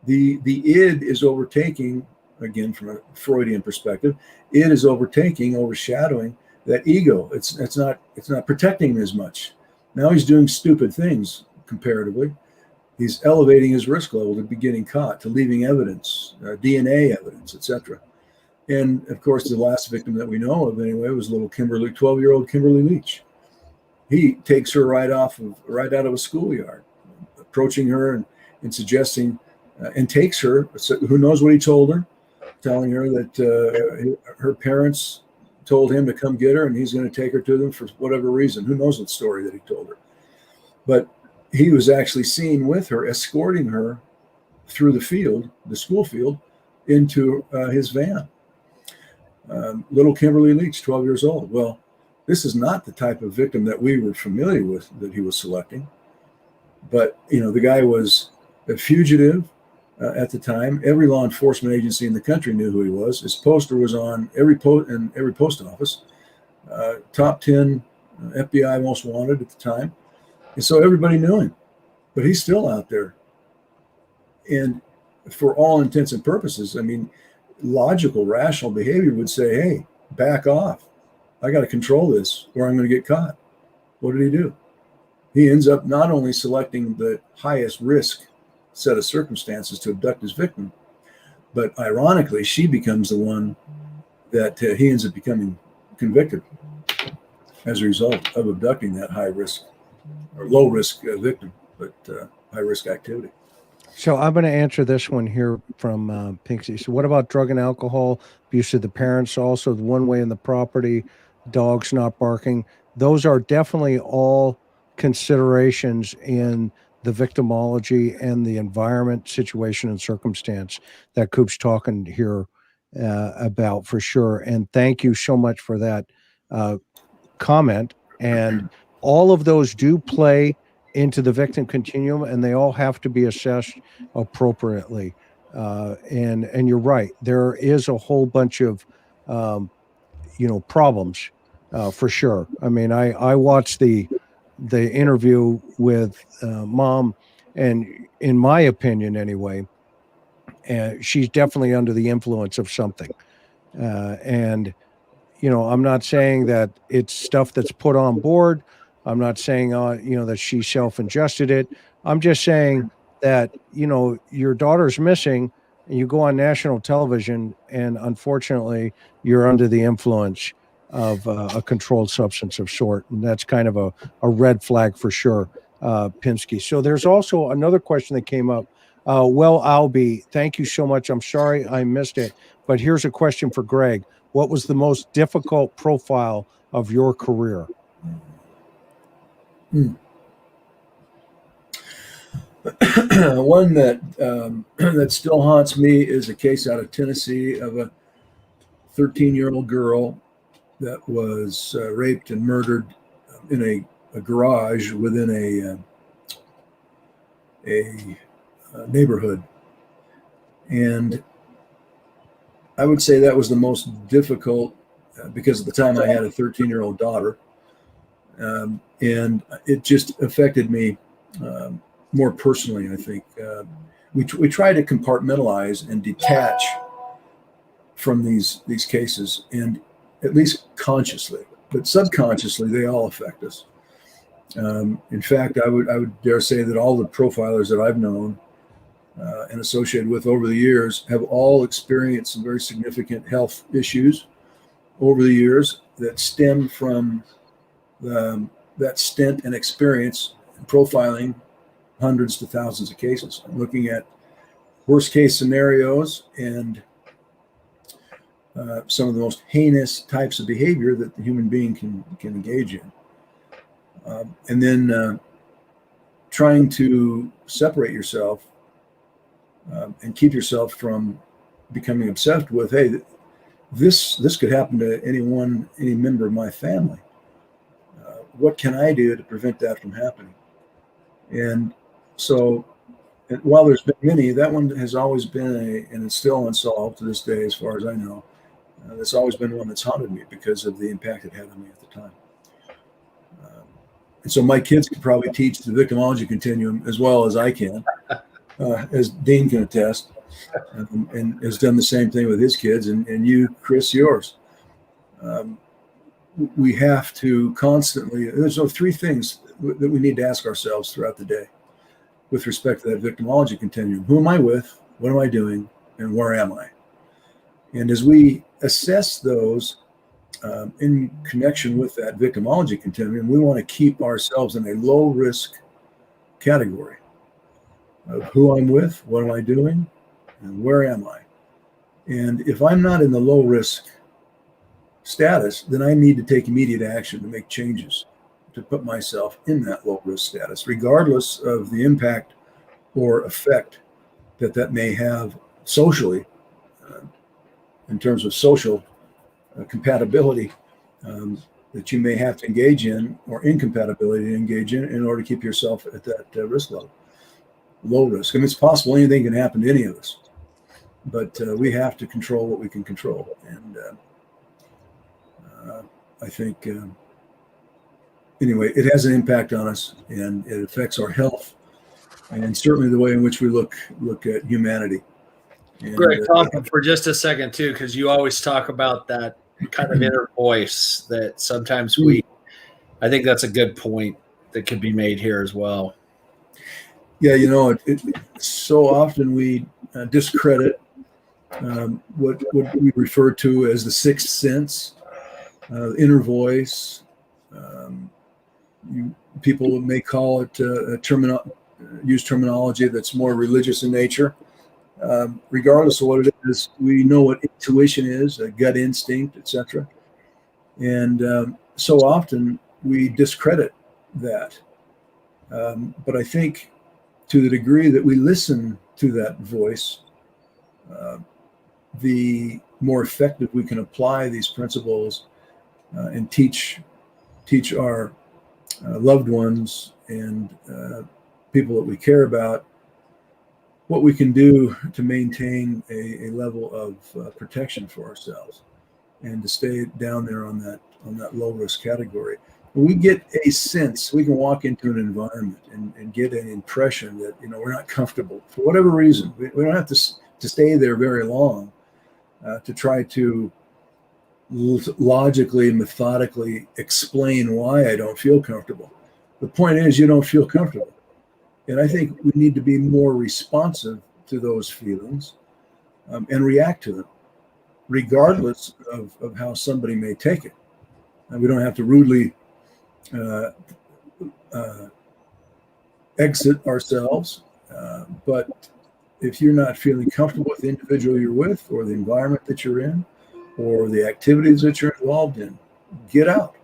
The id is overtaking, again from a Freudian perspective, id is overshadowing that ego. It's not protecting him as much. Now he's doing stupid things comparatively. He's elevating his risk level to be getting caught, to leaving evidence, DNA evidence, etc. And of course, the last victim that we know of anyway was little 12-year-old Kimberly Leach. He takes her right out of a schoolyard, approaching her and suggesting, and takes her. So who knows what he told her? Telling her that her parents told him to come get her, and he's going to take her to them for whatever reason. Who knows what story that he told her. But he was actually seen with her, escorting her through the field, the school field, into his van. Little Kimberly Leach, 12 years old. Well, this is not the type of victim that we were familiar with that he was selecting. But, the guy was a fugitive at the time. Every law enforcement agency in the country knew who he was. His poster was on every post office. Top 10 FBI most wanted at the time. And so everybody knew him. But he's still out there. And for all intents and purposes, I mean, logical, rational behavior would say, hey, back off. I got to control this or I'm going to get caught. What did he do? He ends up not only selecting the highest risk set of circumstances to abduct his victim, but ironically, she becomes the one that he ends up becoming convicted as a result of abducting that high risk or low risk victim, but high risk activity. So I'm going to answer this one here from Pinksy. So what about drug and alcohol, abuse of the parents, also the one way in the property, dogs not barking? Those are definitely all considerations in the victimology and the environment, situation, and circumstance that Coop's talking here about for sure. And thank you so much for that comment. And all of those do play into the victim continuum, and they all have to be assessed appropriately. And you're right. There is a whole bunch of, problems for sure. I mean, I watched the interview with mom, and in my opinion anyway, she's definitely under the influence of something. And I'm not saying that it's stuff that's put on board. I'm not saying that she self-ingested it. I'm just saying that your daughter's missing and you go on national television and unfortunately you're under the influence of a controlled substance of sort. And that's kind of a red flag for sure, Pinsky. So there's also another question that came up. Well, Albie, thank you so much. I'm sorry I missed it, but here's a question for Greg. What was the most difficult profile of your career? One that still haunts me is a case out of Tennessee of a 13-year-old girl that was raped and murdered in a garage within a neighborhood. And I would say that was the most difficult because at the time I had a 13-year-old daughter. And it just affected me more personally, I think. We try to compartmentalize and detach from these cases, and at least consciously, but subconsciously, they all affect us. In fact, I would dare say that all the profilers that I've known and associated with over the years have all experienced some very significant health issues over the years that stem from that stint and experience in profiling hundreds to thousands of cases. I'm looking at worst case scenarios and some of the most heinous types of behavior that the human being can engage in. And then trying to separate yourself and keep yourself from becoming obsessed with, hey, this could happen to any member of my family. What can I do to prevent that from happening? And so, while there's been many, that one has always been and it's still unsolved to this day, as far as I know. That's always been one that's haunted me because of the impact it had on me at the time. And so my kids could probably teach the victimology continuum as well as I can, as Dean can attest, and has done the same thing with his kids, and you, Chris, yours. We have to constantly, there's those three things that we need to ask ourselves throughout the day with respect to that victimology continuum. Who am I with? What am I doing? And where am I? And as we assess those in connection with that victimology continuum, we want to keep ourselves in a low risk category of who I'm with, what am I doing, and where am I? And if I'm not in the low risk status, then I need to take immediate action to make changes to put myself in that low risk status, regardless of the impact or effect that may have socially, in terms of social compatibility that you may have to engage in, or incompatibility to engage in order to keep yourself at that risk level, low risk. I mean, it's possible anything can happen to any of us, but we have to control what we can control. And I think, anyway, it has an impact on us, and it affects our health, and certainly the way in which we look at humanity. And, Greg, talk for just a second too, because you always talk about that kind of inner voice that sometimes I think that's a good point that could be made here as well. Yeah, so often we discredit what we refer to as the sixth sense, inner voice. People may call it use terminology that's more religious in nature. Regardless of what it is, we know what intuition is, a gut instinct, etc. And so often we discredit that. But I think to the degree that we listen to that voice, the more effective we can apply these principles and teach our loved ones and people that we care about what we can do to maintain a level of protection for ourselves and to stay down there on that low risk category. When we get a sense, we can walk into an environment and get an impression that we're not comfortable for whatever reason. We don't have to stay there very long to try to logically and methodically explain why I don't feel comfortable. The point is, you don't feel comfortable. And I think we need to be more responsive to those feelings and react to them, regardless of how somebody may take it. And we don't have to rudely exit ourselves. But if you're not feeling comfortable with the individual you're with, or the environment that you're in, or the activities that you're involved in, get out.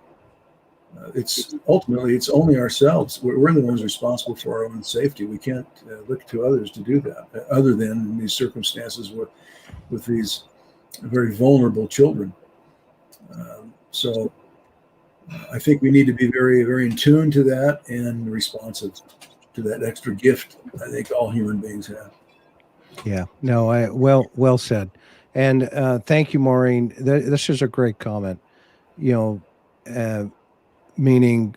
It's only ourselves. We're the ones responsible for our own safety. We can't look to others to do that, other than in these circumstances with these very vulnerable children. So I think we need to be very, very in tune to that and responsive to that extra gift I think all human beings have. Yeah, no, well said. And thank you, Maureen. This is a great comment. Meaning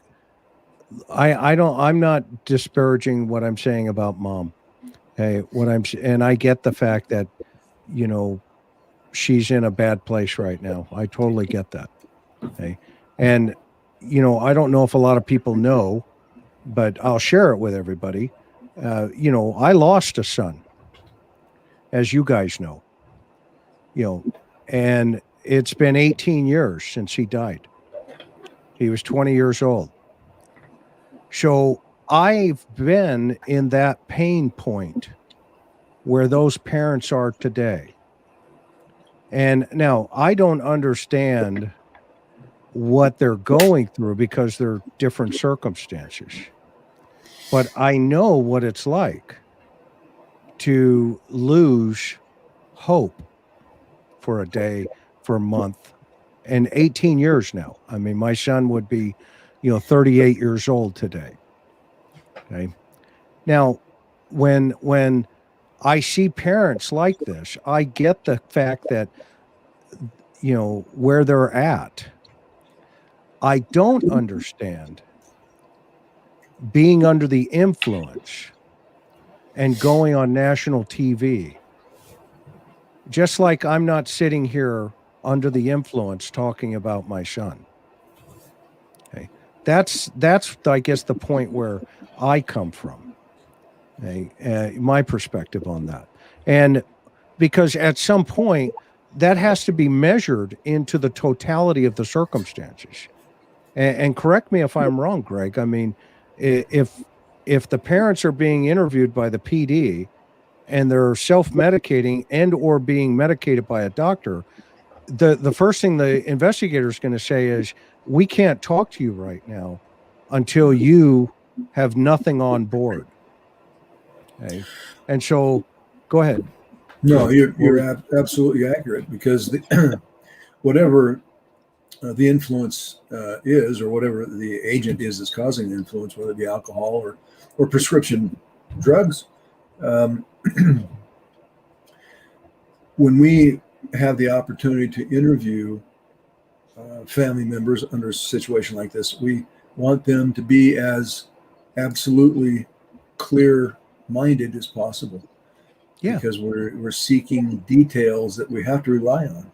I'm not disparaging what I'm saying about mom. Okay. And I get the fact that, she's in a bad place right now. I totally get that. Okay. And, I don't know if a lot of people know, but I'll share it with everybody. I lost a son, as you guys know, and it's been 18 years since he died. He was 20 years old. So I've been in that pain point where those parents are today. And now I don't understand what they're going through because they're different circumstances. But I know what it's like to lose hope for a day, for a month, and 18 years now. I mean, my son would be, 38 years old today. Okay. Now, when I see parents like this, I get the fact that, where they're at. I don't understand being under the influence and going on national TV. Just like I'm not sitting here under the influence talking about my son. Okay. That's I guess the point where I come from. Okay. My perspective on that. And because at some point that has to be measured into the totality of the circumstances. And correct me if I'm wrong, Greg. I mean, if the parents are being interviewed by the PD and they're self-medicating and or being medicated by a doctor, the first thing the investigator is going to say is, we can't talk to you right now until you have nothing on board. Okay. And so go ahead. No, you're absolutely accurate, because whatever the influence is, or whatever the agent is that's causing the influence, whether it be alcohol or prescription drugs, when we have the opportunity to interview family members under a situation like this, we want them to be as absolutely clear-minded as possible. Yeah. Because we're seeking details that we have to rely on.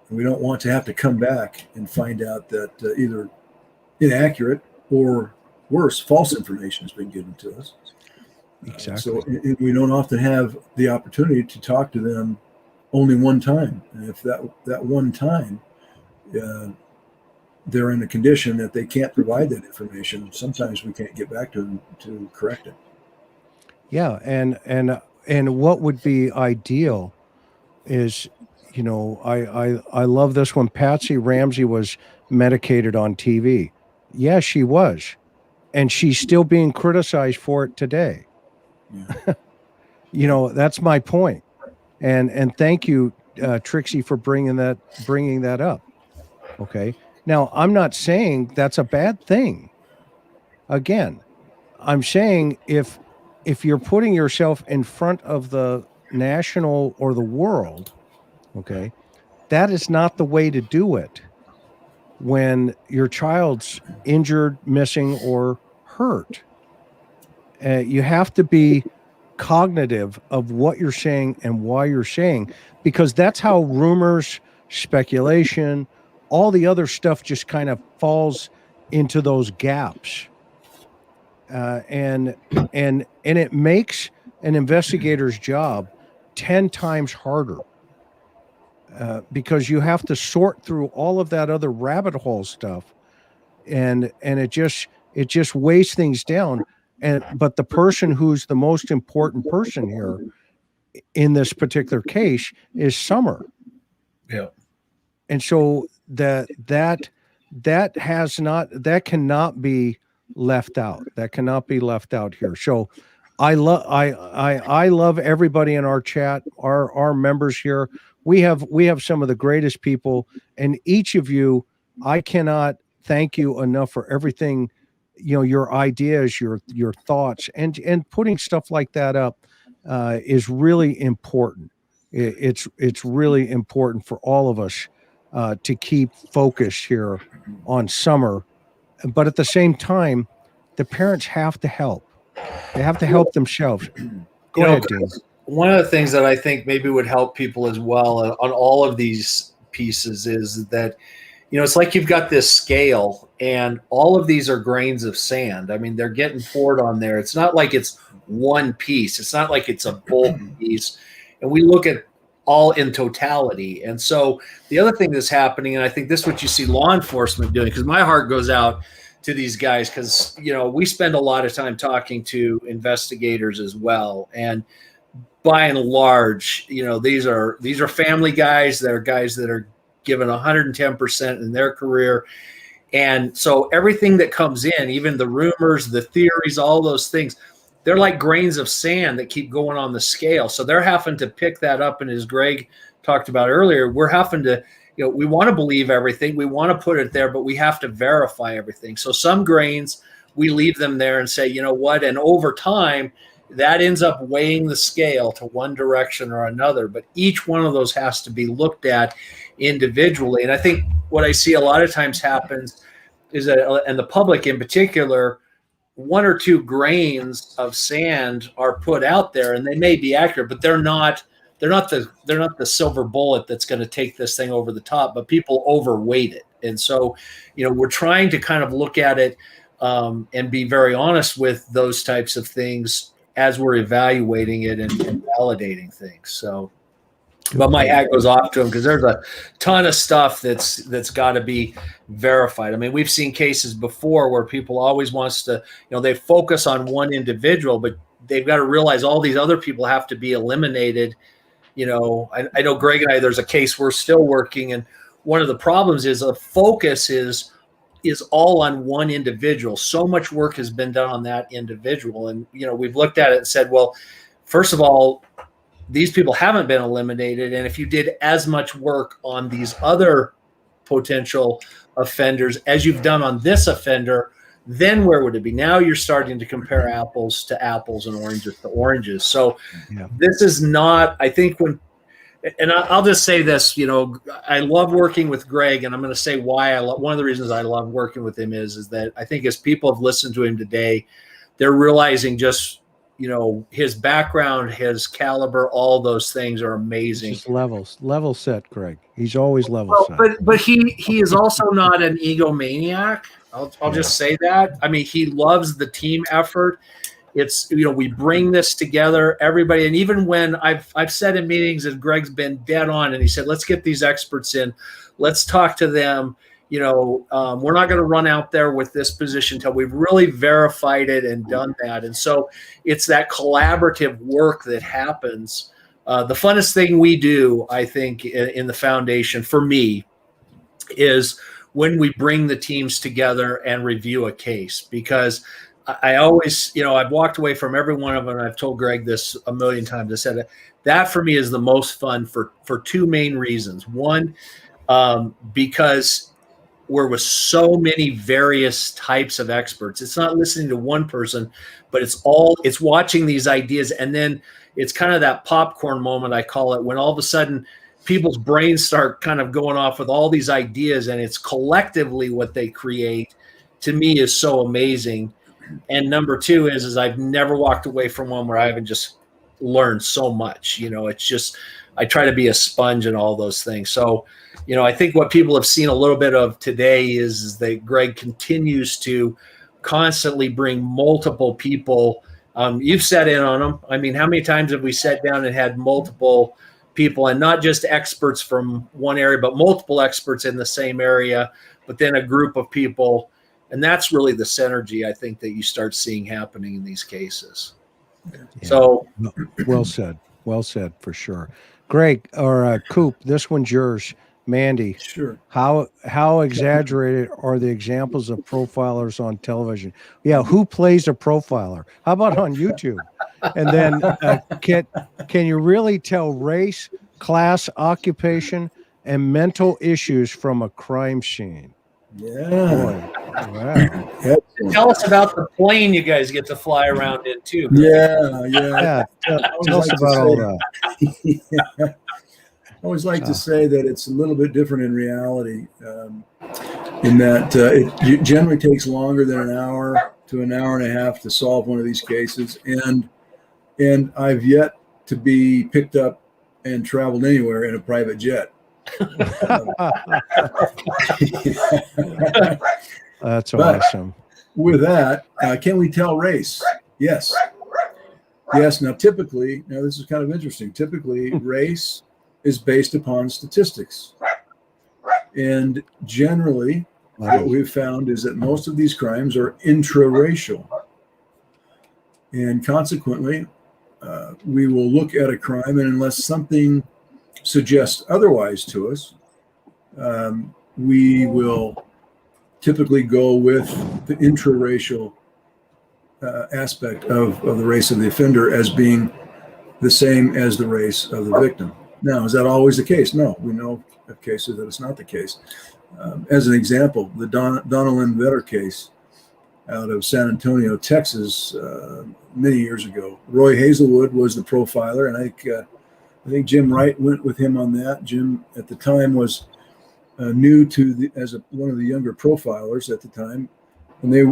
We don't want to have to come back and find out that either inaccurate or worse, false information has been given to us. Exactly. So we don't often have the opportunity to talk to them only one time. And if that one time they're in a condition that they can't provide that information, sometimes we can't get back to them to correct it. Yeah, and what would be ideal is, you know, I love this one. Patsy Ramsey was medicated on TV. Yeah, she was, and she's still being criticized for it today. Yeah. You know, that's my point. And thank you, Trixie, for bringing that up. Okay. Now, I'm not saying that's a bad thing. Again, I'm saying if you're putting yourself in front of the national or the world, okay, that is not the way to do it when your child's injured, missing, or hurt. You have to be cognitive of what you're saying and why you're saying, because that's how rumors, speculation, all the other stuff just kind of falls into those gaps. And it makes an investigator's job 10 times harder, because you have to sort through all of that other rabbit hole stuff, and it just weighs things down. But the person who's the most important person here in this particular case is Summer. Yeah. And so that cannot be left out. That cannot be left out here. So I love everybody in our chat, our members here. We have some of the greatest people, and each of you, I cannot thank you enough for everything, you know, your ideas, your thoughts, and putting stuff like that up is really important. It's really important for all of us to keep focused here on Summer, but at the same time, the parents have to help. They have to help themselves. Go ahead, Dean. One of the things that I think maybe would help people as well on all of these pieces is that, you know, it's like you've got this scale and all of these are grains of sand. I mean, they're getting poured on there. It's not like it's one piece. It's not like it's a bulk piece. And we look at all in totality. And so the other thing that's happening, and I think this is what you see law enforcement doing, because my heart goes out to these guys, because, you know, we spend a lot of time talking to investigators as well. And by and large, you know, these are family guys. They're guys that are given 110% in their career. And so everything that comes in, even the rumors, the theories, all those things, they're like grains of sand that keep going on the scale. So they're having to pick that up. And as Greg talked about earlier, we're having to, you know, we want to believe everything. We want to put it there, but we have to verify everything. So some grains, we leave them there and say, you know what? And over time, that ends up weighing the scale to one direction or another. But each one of those has to be looked at individually. And I think what I see a lot of times happens is that, and the public in particular, one or two grains of sand are put out there, and they may be accurate, but they're not the silver bullet that's going to take this thing over the top. But people overweight it, and so, you know, we're trying to kind of look at it and be very honest with those types of things as we're evaluating it and validating things. So, but my hat goes off to them, because there's a ton of stuff that's got to be verified. I mean, we've seen cases before where people always wants to, you know, they focus on one individual, but they've got to realize all these other people have to be eliminated I know Greg and I, there's a case we're still working, and one of the problems is a focus is all on one individual. So much work has been done on that individual. And, we've looked at it and said, well, first of all, these people haven't been eliminated. And if you did as much work on these other potential offenders as you've done on this offender, then where would it be? Now you're starting to compare apples to apples and oranges to oranges. So this is not, I think and I'll just say this, I love working with Greg, and I'm going to say why one of the reasons I love working with him is that I think as people have listened to him today, they're realizing just, his background, his caliber, all those things are amazing. Just level set, Greg. He's always level set. But he is also not an egomaniac. I'll just say that. I mean, he loves the team effort. It's, we bring this together, everybody. And even when I've said in meetings, and Greg's been dead on, and he said, let's get these experts in, let's talk to them. We're not going to run out there with this position until we've really verified it and done that. And so it's that collaborative work that happens. The funnest thing we do, I think, in the foundation for me is when we bring the teams together and review a case, because I always, I've walked away from every one of them. And I've told Greg this a million times. I said that for me is the most fun for two main reasons. One, because we're with so many various types of experts. It's not listening to one person, but it's watching these ideas. And then it's kind of that popcorn moment, I call it, when all of a sudden people's brains start kind of going off with all these ideas, and it's collectively what they create, to me, is so amazing. And number two is I've never walked away from one where I haven't just learned so much. It's just, I try to be a sponge and all those things. So, I think what people have seen a little bit of today is that Greg continues to constantly bring multiple people. You've sat in on them. I mean, how many times have we sat down and had multiple people, and not just experts from one area, but multiple experts in the same area, but then a group of people. And that's really the synergy, I think, that you start seeing happening in these cases. Yeah. So well said for sure. Greg or Coop, this one's yours. Mandy, sure. How exaggerated are the examples of profilers on television? Yeah, who plays a profiler? How about on YouTube? And then can you really tell race, class, occupation, and mental issues from a crime scene? Yeah. Boy. Wow. Tell us about the plane you guys get to fly around in too. Yeah. Tell us about all that. Yeah. I always like to say that it's a little bit different in reality, in that it generally takes longer than an hour to an hour and a half to solve one of these cases. And I've yet to be picked up and traveled anywhere in a private jet. That's awesome. With that, can we tell race? Yes. Now, this is kind of interesting. Typically, race is based upon statistics. And generally, what we've found is that most of these crimes are intraracial. And consequently, we will look at a crime, and unless something suggests otherwise to us, we will typically go with the intraracial aspect of the race of the offender as being the same as the race of the victim. Now, is that always the case? No, we know of cases that it's not the case. As an example, the Dillan Vetter case out of San Antonio, Texas, many years ago. Roy Hazelwood was the profiler, and I think Jim Wright went with him on that. Jim, at the time, was new to one of the younger profilers at the time, and they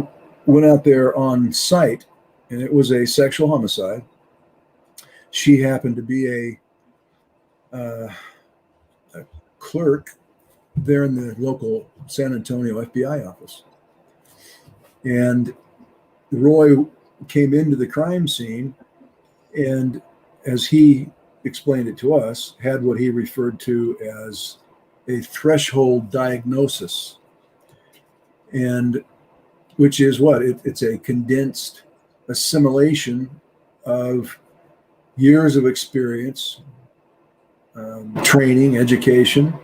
went out there on site, and it was a sexual homicide. She happened to be a clerk there in the local San Antonio FBI office. And Roy came into the crime scene, and as he explained it to us, had what he referred to as a threshold diagnosis, and which is what? It's a condensed assimilation of years of experience training, education,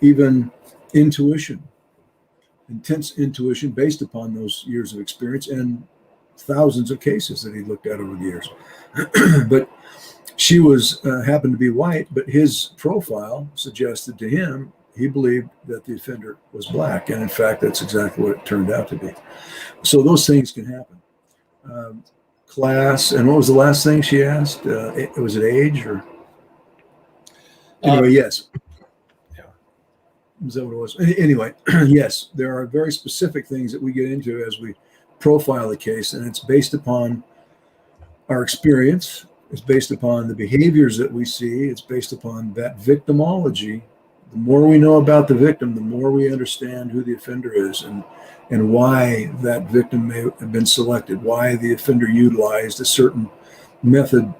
even intuition, intense intuition based upon those years of experience and thousands of cases that he looked at over the years. But she was happened to be white, but his profile suggested to him he believed that the offender was black, and in fact, that's exactly what it turned out to be. So those things can happen. Class, and what was the last thing she asked? Was it age or? Anyway, yes. Yeah. Is that what it was? Anyway, yes, there are very specific things that we get into as we profile the case, and it's based upon our experience. It's based upon the behaviors that we see. It's based upon that victimology. The more we know about the victim, the more we understand who the offender is and why that victim may have been selected, why the offender utilized a certain method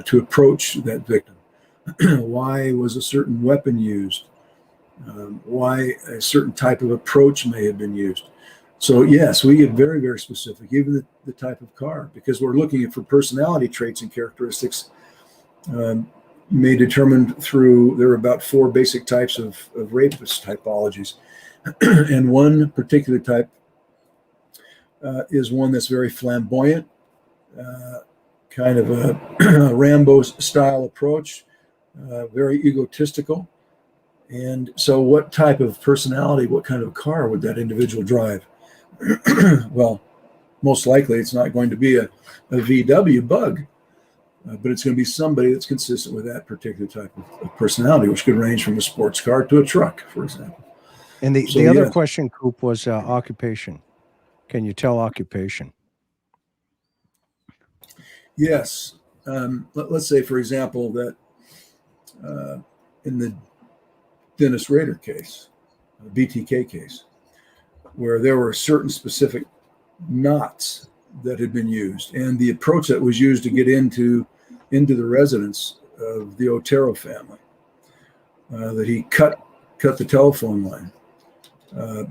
to approach that victim, why was a certain weapon used, why a certain type of approach may have been used. So yes, we get very, very specific, even the type of car, because we're looking for personality traits and characteristics may determined through, there are about 4 basic types of rapist typologies. And one particular type is one that's very flamboyant, kind of a Rambo style approach, very egotistical. And so what type of personality, what kind of car would that individual drive? Well, most likely it's not going to be a VW Bug, but it's going to be somebody that's consistent with that particular type of personality, which could range from a sports car to a truck, for example. And the other question, Coop, was occupation. Can you tell occupation? Yes. Let's say, for example, that in the Dennis Rader case, BTK case, where there were certain specific knots that had been used, and the approach that was used to get into the residence of the Otero family, that he cut the telephone line.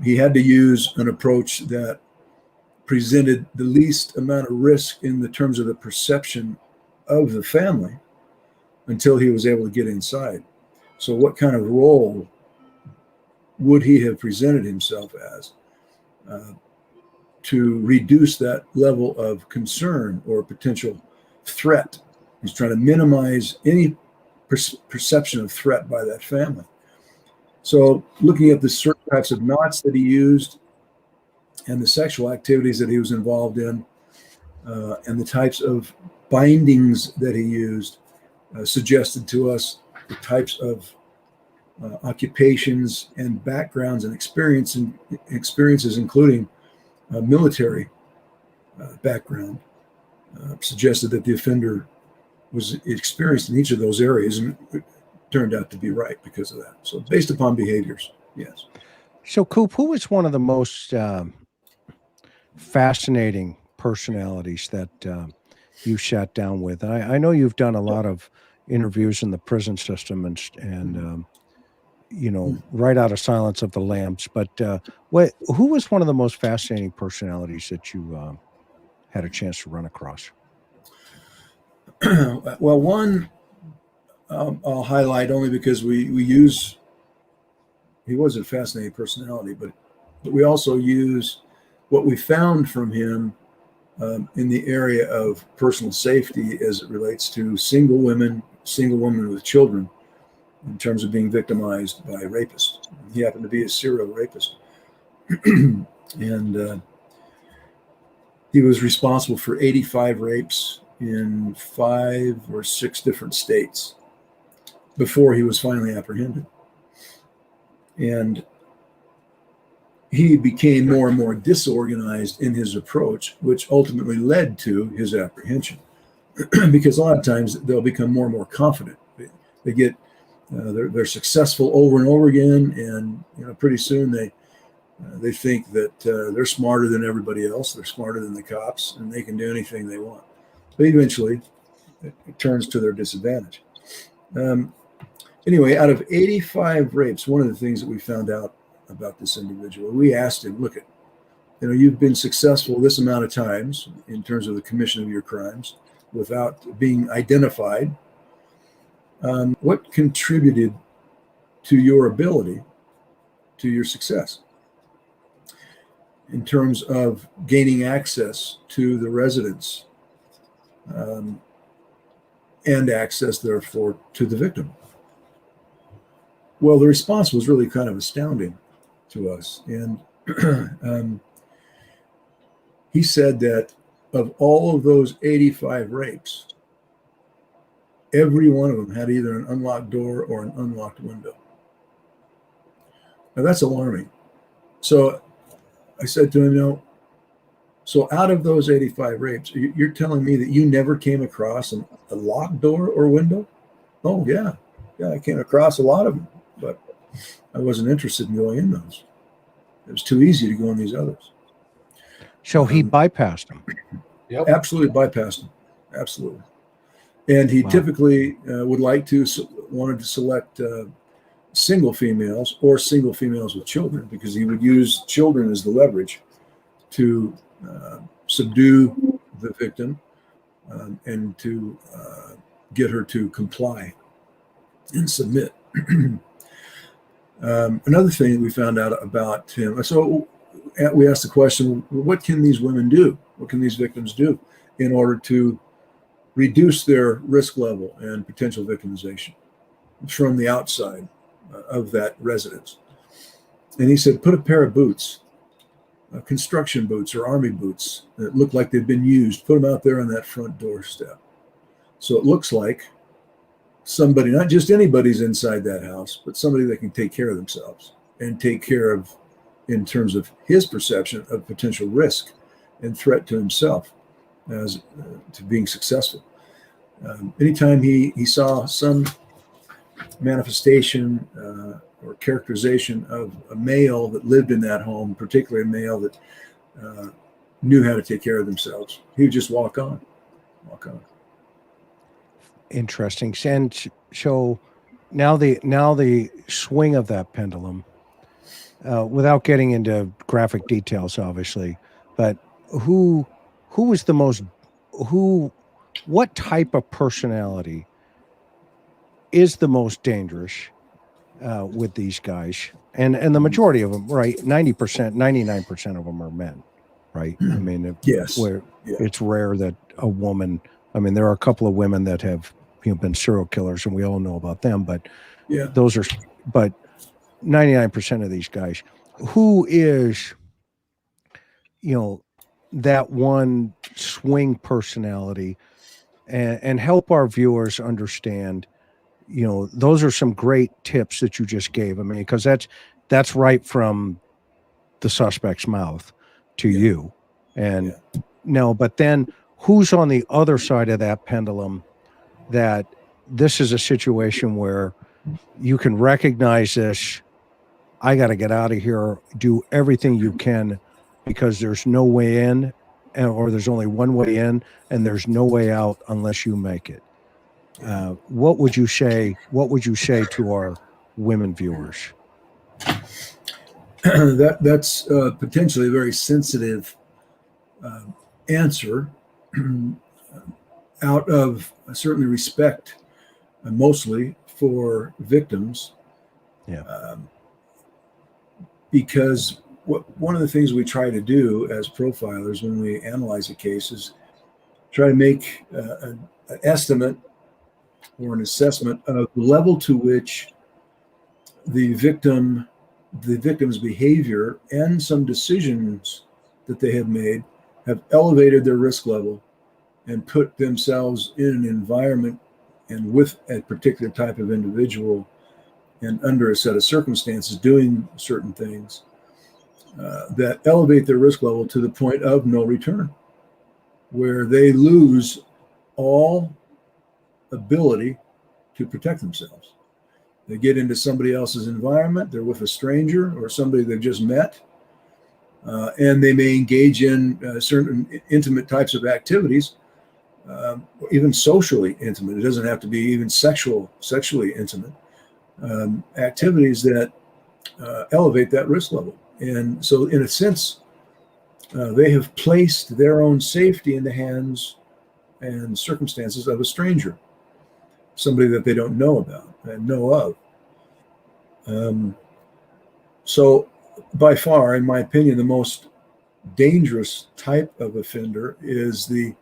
He had to use an approach that presented the least amount of risk in the terms of the perception of the family until he was able to get inside. So what kind of role would he have presented himself as to reduce that level of concern or potential threat? He's trying to minimize any perception of threat by that family. So looking at the certain types of knots that he used and the sexual activities that he was involved in and the types of bindings that he used suggested to us the types of occupations and backgrounds and experiences, including military background, suggested that the offender was experienced in each of those areas, and it turned out to be right because of that. So based upon behaviors, yes. So, Coop, who is one of the most fascinating personalities that you sat down with? I know you've done a lot of interviews in the prison system and you know, right out of Silence of the Lambs. But who was one of the most fascinating personalities that you had a chance to run across? Well, one I'll highlight only because we use, he was a fascinating personality, but we also use what we found from him in the area of personal safety as it relates to single women with children in terms of being victimized by rapists. He happened to be a serial rapist. And he was responsible for 85 rapes in 5 or 6 different states before he was finally apprehended. And he became more and more disorganized in his approach, which ultimately led to his apprehension. Because a lot of times they'll become more and more confident. They get they're successful over and over again, and pretty soon they think that they're smarter than everybody else. They're smarter than the cops, and they can do anything they want. But eventually, it turns to their disadvantage. Anyway, out of 85 rapes, one of the things that we found out about this individual, we asked him, look, you've been successful this amount of times in terms of the commission of your crimes without being identified. What contributed to your ability, to your success, in terms of gaining access to the residence, and access, therefore, to the victim? Well, the response was really kind of astounding to us. And he said that of all of those 85 rapes, every one of them had either an unlocked door or an unlocked window. Now, that's alarming. So I said to him, so out of those 85 rapes, you're telling me that you never came across a locked door or window? Oh, yeah. Yeah, I came across a lot of them, but I wasn't interested in going in those. It was too easy to go in these others. So he bypassed them. Yep. Absolutely bypassed them. Absolutely. And he typically wanted to select single females or single females with children, because he would use children as the leverage to subdue the victim and to get her to comply and submit. Another thing we found out about him, so we asked the question, what can these women do? What can these victims do in order to reduce their risk level and potential victimization from the outside of that residence? And he said, put a pair of boots, construction boots or army boots that look like they've been used, put them out there on that front doorstep. So it looks like somebody, not just anybody's inside that house, but somebody that can take care of themselves and take care of, in terms of his perception of potential risk and threat to himself as to being successful. Anytime he saw some manifestation or characterization of a male that lived in that home, particularly a male that knew how to take care of themselves, he would just walk on. Interesting. And so now the swing of that pendulum, without getting into graphic details, obviously, but what type of personality is the most dangerous with these guys? And the majority of them, right? 90%, 99% of them are men, right? I mean, yes, it's rare that a woman. I mean, there are a couple of women that have been serial killers, and we all know about them. But but 99% of these guys, who is, that one swing personality, and help our viewers understand. Those are some great tips that you just gave. I mean, because that's right from the suspect's mouth to you. And no, but then who's on the other side of that pendulum, that this is a situation where you can recognize this. I got to get out of here, do everything you can, because there's no way in, or there's only one way in, and there's no way out unless you make it. What would you say to our women viewers? That's potentially a very sensitive answer, out of certainly respect, mostly for victims. Because one of the things we try to do as profilers when we analyze a case is try to make an estimate or an assessment of the level to which the victim's behavior and some decisions that they have made have elevated their risk level and put themselves in an environment and with a particular type of individual and under a set of circumstances doing certain things that elevate their risk level to the point of no return, where they lose all ability to protect themselves. They get into somebody else's environment, they're with a stranger or somebody they've just met, and they may engage in certain intimate types of activities, even socially intimate. It doesn't have to be even sexually intimate activities that elevate that risk level. And so in a sense, they have placed their own safety in the hands and circumstances of a stranger. somebody that they don't know about and know of. So by far, in my opinion, the most dangerous type of offender is the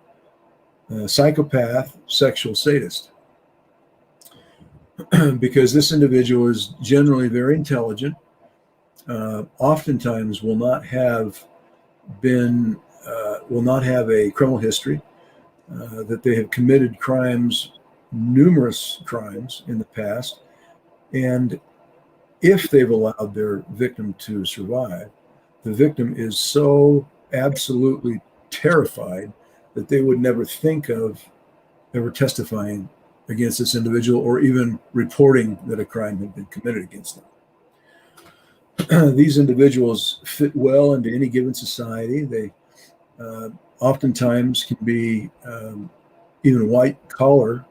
psychopath sexual sadist. Because this individual is generally very intelligent, oftentimes will not have a criminal history, that they have committed numerous crimes in the past, and if they've allowed their victim to survive, the victim is so absolutely terrified that they would never think of ever testifying against this individual or even reporting that a crime had been committed against them. These individuals fit well into any given society. They oftentimes can be even white-collar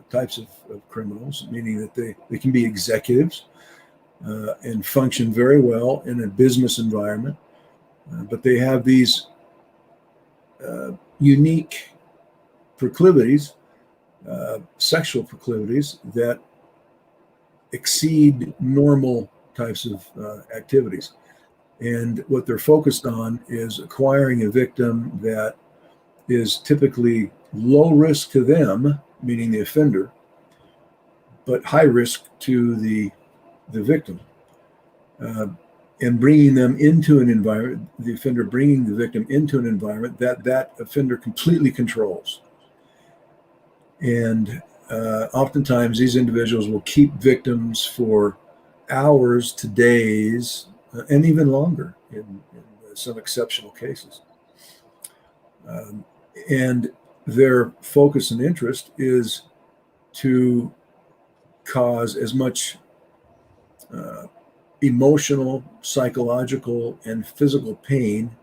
types of criminals, meaning that they can be executives and function very well in a business environment, but they have these unique proclivities, sexual proclivities that exceed normal types of activities. And what they're focused on is acquiring a victim that is typically low risk to them, meaning the offender, but high risk to the victim, and bringing them into an environment, the offender bringing the victim into an environment that offender completely controls. And oftentimes these individuals will keep victims for hours to days, and even longer in some exceptional cases. And their focus and interest is to cause as much emotional, psychological, and physical pain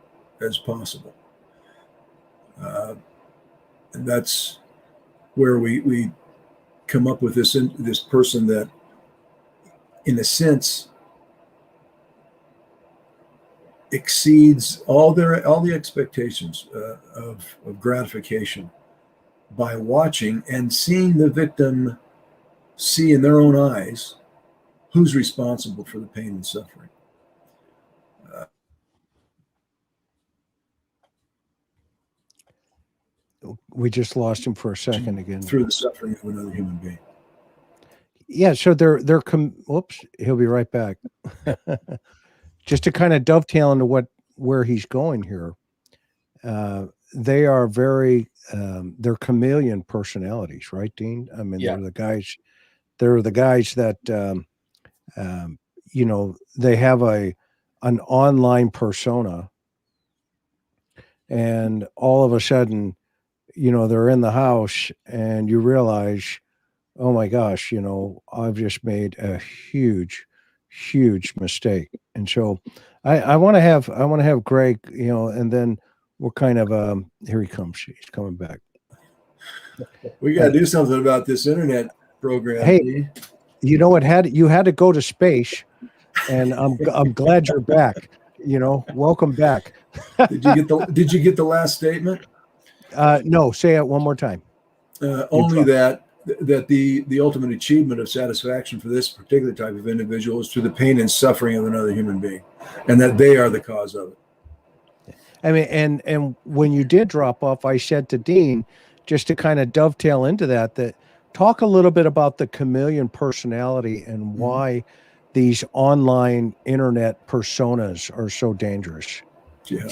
as possible. And that's where we come up with this person that, in a sense, exceeds all the expectations of gratification by watching and seeing the victim see in their own eyes who's responsible for the pain and suffering. We just lost him for a second again. Through the suffering of another human being. Yeah, so whoops, he'll be right back. Just to kind of dovetail into where he's going here. They are they're chameleon personalities, right, Dean? I mean, Yeah. they're the guys that they have an online persona, and all of a sudden, they're in the house and you realize, oh my gosh, I've just made a huge mistake. And so I want to have Greg, and then we're kind of, here he comes. He's coming back. We got to do something about this internet program. Hey, you had to go to space, and I'm glad you're back. Welcome back. Did you get the last statement? No, say it one more time. Only that the ultimate achievement of satisfaction for this particular type of individual is through the pain and suffering of another human being, and that they are the cause of it. I mean, and when you did drop off, I said to Dean, just to kind of dovetail into that talk a little bit about the chameleon personality and why these online internet personas are so dangerous. Yeah.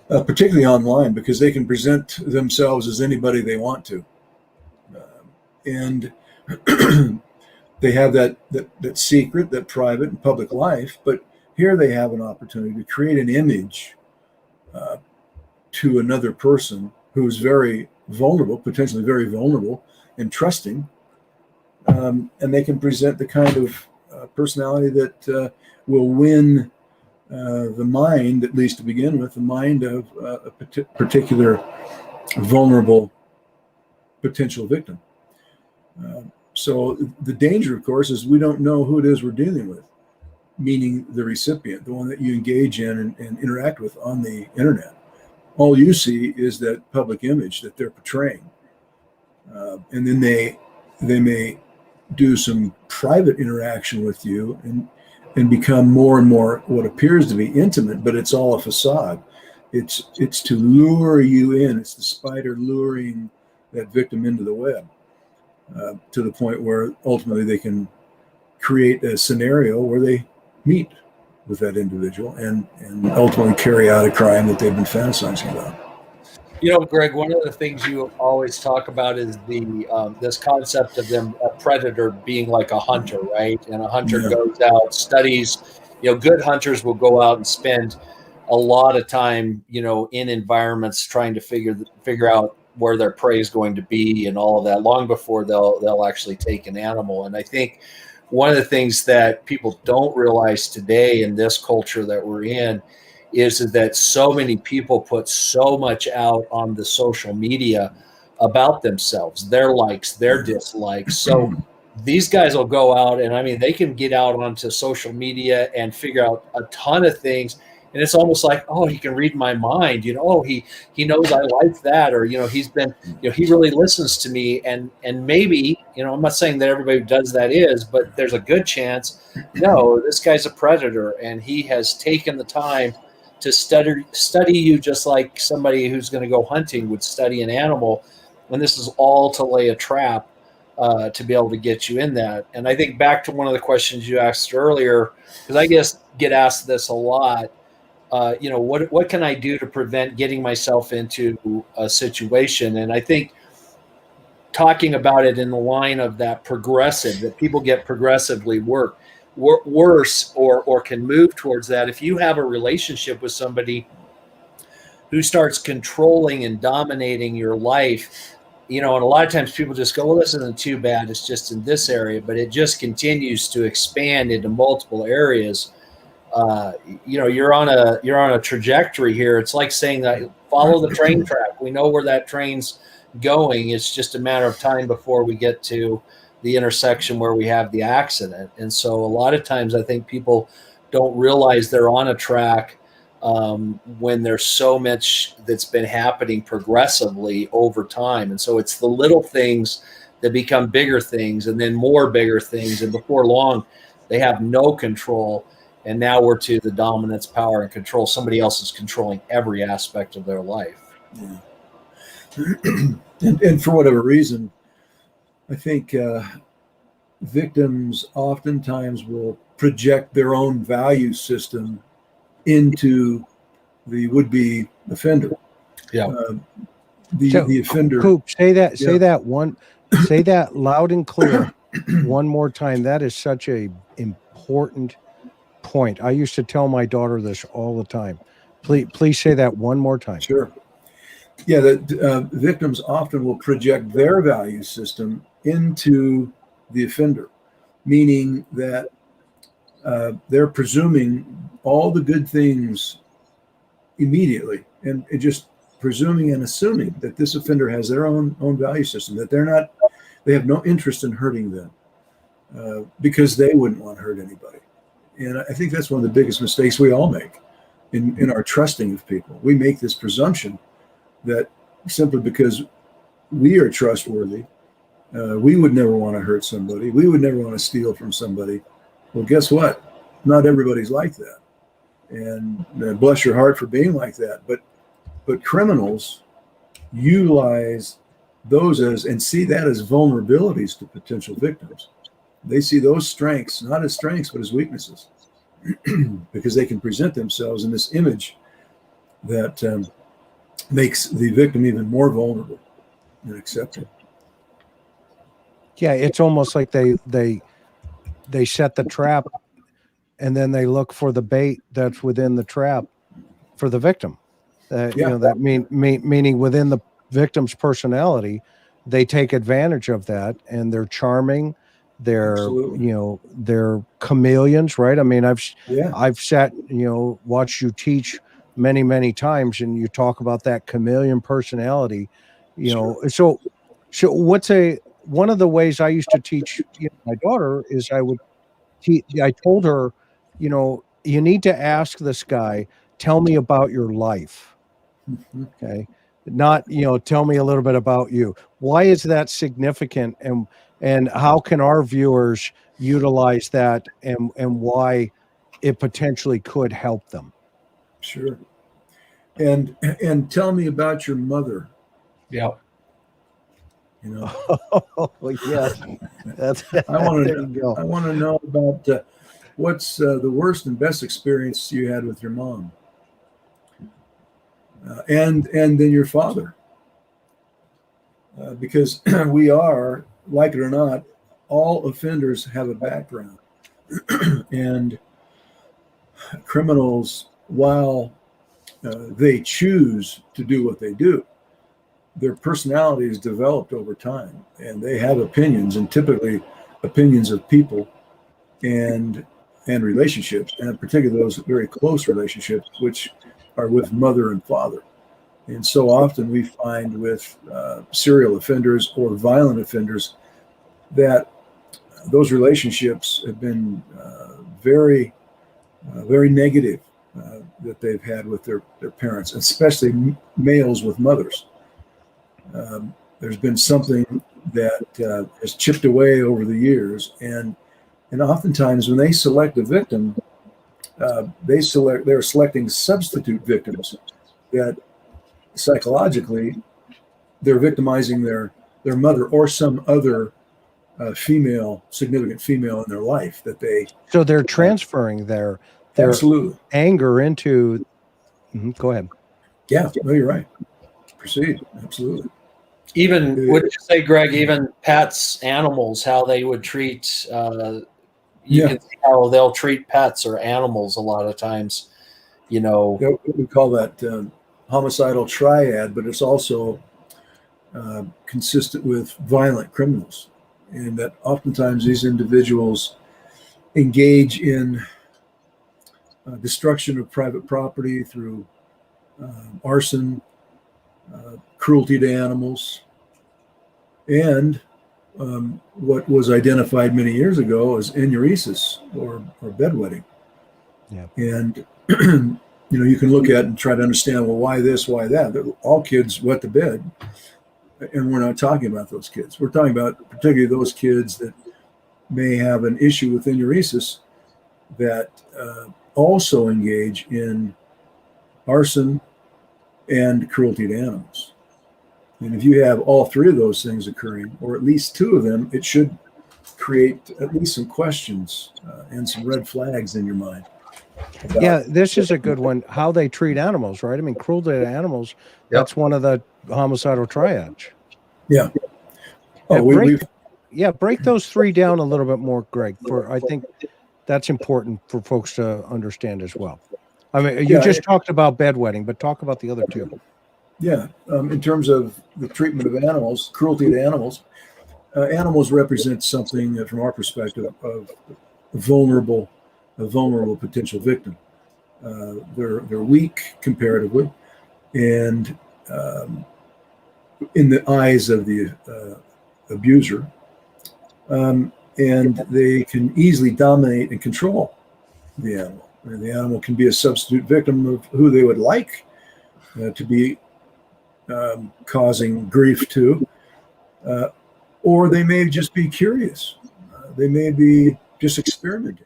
Particularly online, because they can present themselves as anybody they want to. And they have that secret, that private and public life, but here they have an opportunity to create an image to another person who's very vulnerable, potentially very vulnerable and trusting. And they can present the kind of personality that will win the mind, at least to begin with, the mind of a particular vulnerable potential victim. So the danger, of course, is we don't know who it is we're dealing with, meaning the recipient, the one that you engage in and interact with on the internet. All you see is that public image that they're portraying. and then they may do some private interaction with you and become more and more what appears to be intimate, but it's all a facade. It's to lure you in. It's the spider luring that victim into the web, to the point where ultimately they can create a scenario where they meet with that individual and ultimately carry out a crime that they've been fantasizing about. You know, Greg, one of the things you always talk about is the this concept of a predator being like a hunter, right? And a hunter goes out, studies. You know, good hunters will go out and spend a lot of time, you know, in environments trying to figure out where their prey is going to be and all of that long before they'll actually take an animal. And I think one of the things that people don't realize today in this culture that we're in is that so many people put so much out on the social media about themselves, their likes, their dislikes. So these guys will go out and, I mean, they can get out onto social media and figure out a ton of things. And it's almost like, oh, he can read my mind, you know, oh, he knows I like that, or, you know, he really listens to me. And maybe, you know, I'm not saying that everybody who does that is, but there's a good chance, no, this guy's a predator and he has taken the time to study you just like somebody who's going to go hunting would study an animal. And this is all to lay a trap to be able to get you in that. And I think back to one of the questions you asked earlier, because I get asked this a lot, you know, what can I do to prevent getting myself into a situation? And I think talking about it in the line of that progressive, that people get progressively worse or can move towards that. If you have a relationship with somebody who starts controlling and dominating your life, you know, and a lot of times people just go, well, this isn't too bad, it's just in this area, but it just continues to expand into multiple areas. You know, you're on a trajectory here. It's like saying that follow the train track. We know where that train's going. It's just a matter of time before we get to the intersection where we have the accident. And so a lot of times I think people don't realize they're on a track when there's so much that's been happening progressively over time. And so it's the little things that become bigger things and then more bigger things. And before long, they have no control. And now we're to the dominance, power, and control. Somebody else is controlling every aspect of their life. Yeah. and for whatever reason, I think victims oftentimes will project their own value system into the would-be offender. Yeah. The offender. Coop, say that loud and clear one more time. That is such a important point. I used to tell my daughter this all the time. Please say that one more time. Sure. Yeah, that victims often will project their value system into the offender, meaning that they're presuming all the good things immediately, and just presuming and assuming that this offender has their own value system, that they have no interest in hurting them because they wouldn't want to hurt anybody. And I think that's one of the biggest mistakes we all make in our trusting of people. We make this presumption that simply because we are trustworthy, we would never want to hurt somebody. We would never want to steal from somebody. Well, guess what? Not everybody's like that. And bless your heart for being like that. But criminals utilize those and see that as vulnerabilities to potential victims. They see those strengths, not as strengths, but as weaknesses, because they can present themselves in this image that makes the victim even more vulnerable and accepted. Yeah, it's almost like they set the trap and then they look for the bait that's within the trap for the victim. You know, that meaning within the victim's personality, they take advantage of that, and they're charming. They're Absolutely. You know, they're chameleons, right? I mean, I've sat, you know, watched you teach many times, and you talk about that chameleon personality. You know, so one of the ways I used to teach my daughter is I told her, you know, you need to ask this guy, tell me about your life. Okay. not, tell me a little bit about you. Why is that significant, and how can our viewers utilize that, and why it potentially could help them? Sure. And tell me about your mother. Yeah. Oh, yes. That's I want there you go. to know about what's the worst and best experience you had with your mom, and then your father, because we are, like it or not, all offenders have a background, and criminals, while they choose to do what they do, their personality is developed over time, and they have opinions, and typically opinions of people and relationships, and particularly those very close relationships, which are with mother and father. And so often we find with serial offenders or violent offenders that those relationships have been very negative that they've had with their parents, especially males with mothers. There's been something that has chipped away over the years, and oftentimes when they select a victim, they're selecting substitute victims that psychologically they're victimizing their mother or some other significant female in their life that they. So they're transferring their Absolutely. anger into. Go ahead. Yeah, no, you're right. Proceed. Absolutely. Even, would you say, Greg, even pets, animals, how they would treat, you can see how they'll treat pets or animals a lot of times, We call that homicidal triad, but it's also consistent with violent criminals. And that oftentimes these individuals engage in destruction of private property through arson, cruelty to animals, and what was identified many years ago as enuresis or bedwetting. Yeah. And you can look at and try to understand, well, why this, why that? All kids wet the bed, and we're not talking about those kids. We're talking about particularly those kids that may have an issue with enuresis that also engage in arson and cruelty to animals. And if you have all three of those things occurring, or at least two of them, it should create at least some questions and some red flags in your mind. Yeah, this is a good one. How they treat animals, right? I mean, cruelty to animals, that's one of the homicidal triads. Yeah. Break those three down a little bit more, Greg. I think that's important for folks to understand as well. I mean, you just talked about bedwetting, but talk about the other two. Yeah. In terms of the treatment of animals, cruelty to animals, animals represent something from our perspective of a vulnerable potential victim. They're weak comparatively, and in the eyes of the abuser, and they can easily dominate and control the animal. And the animal can be a substitute victim of who they would like to be causing grief to, or they may just be curious. They may be just experimenting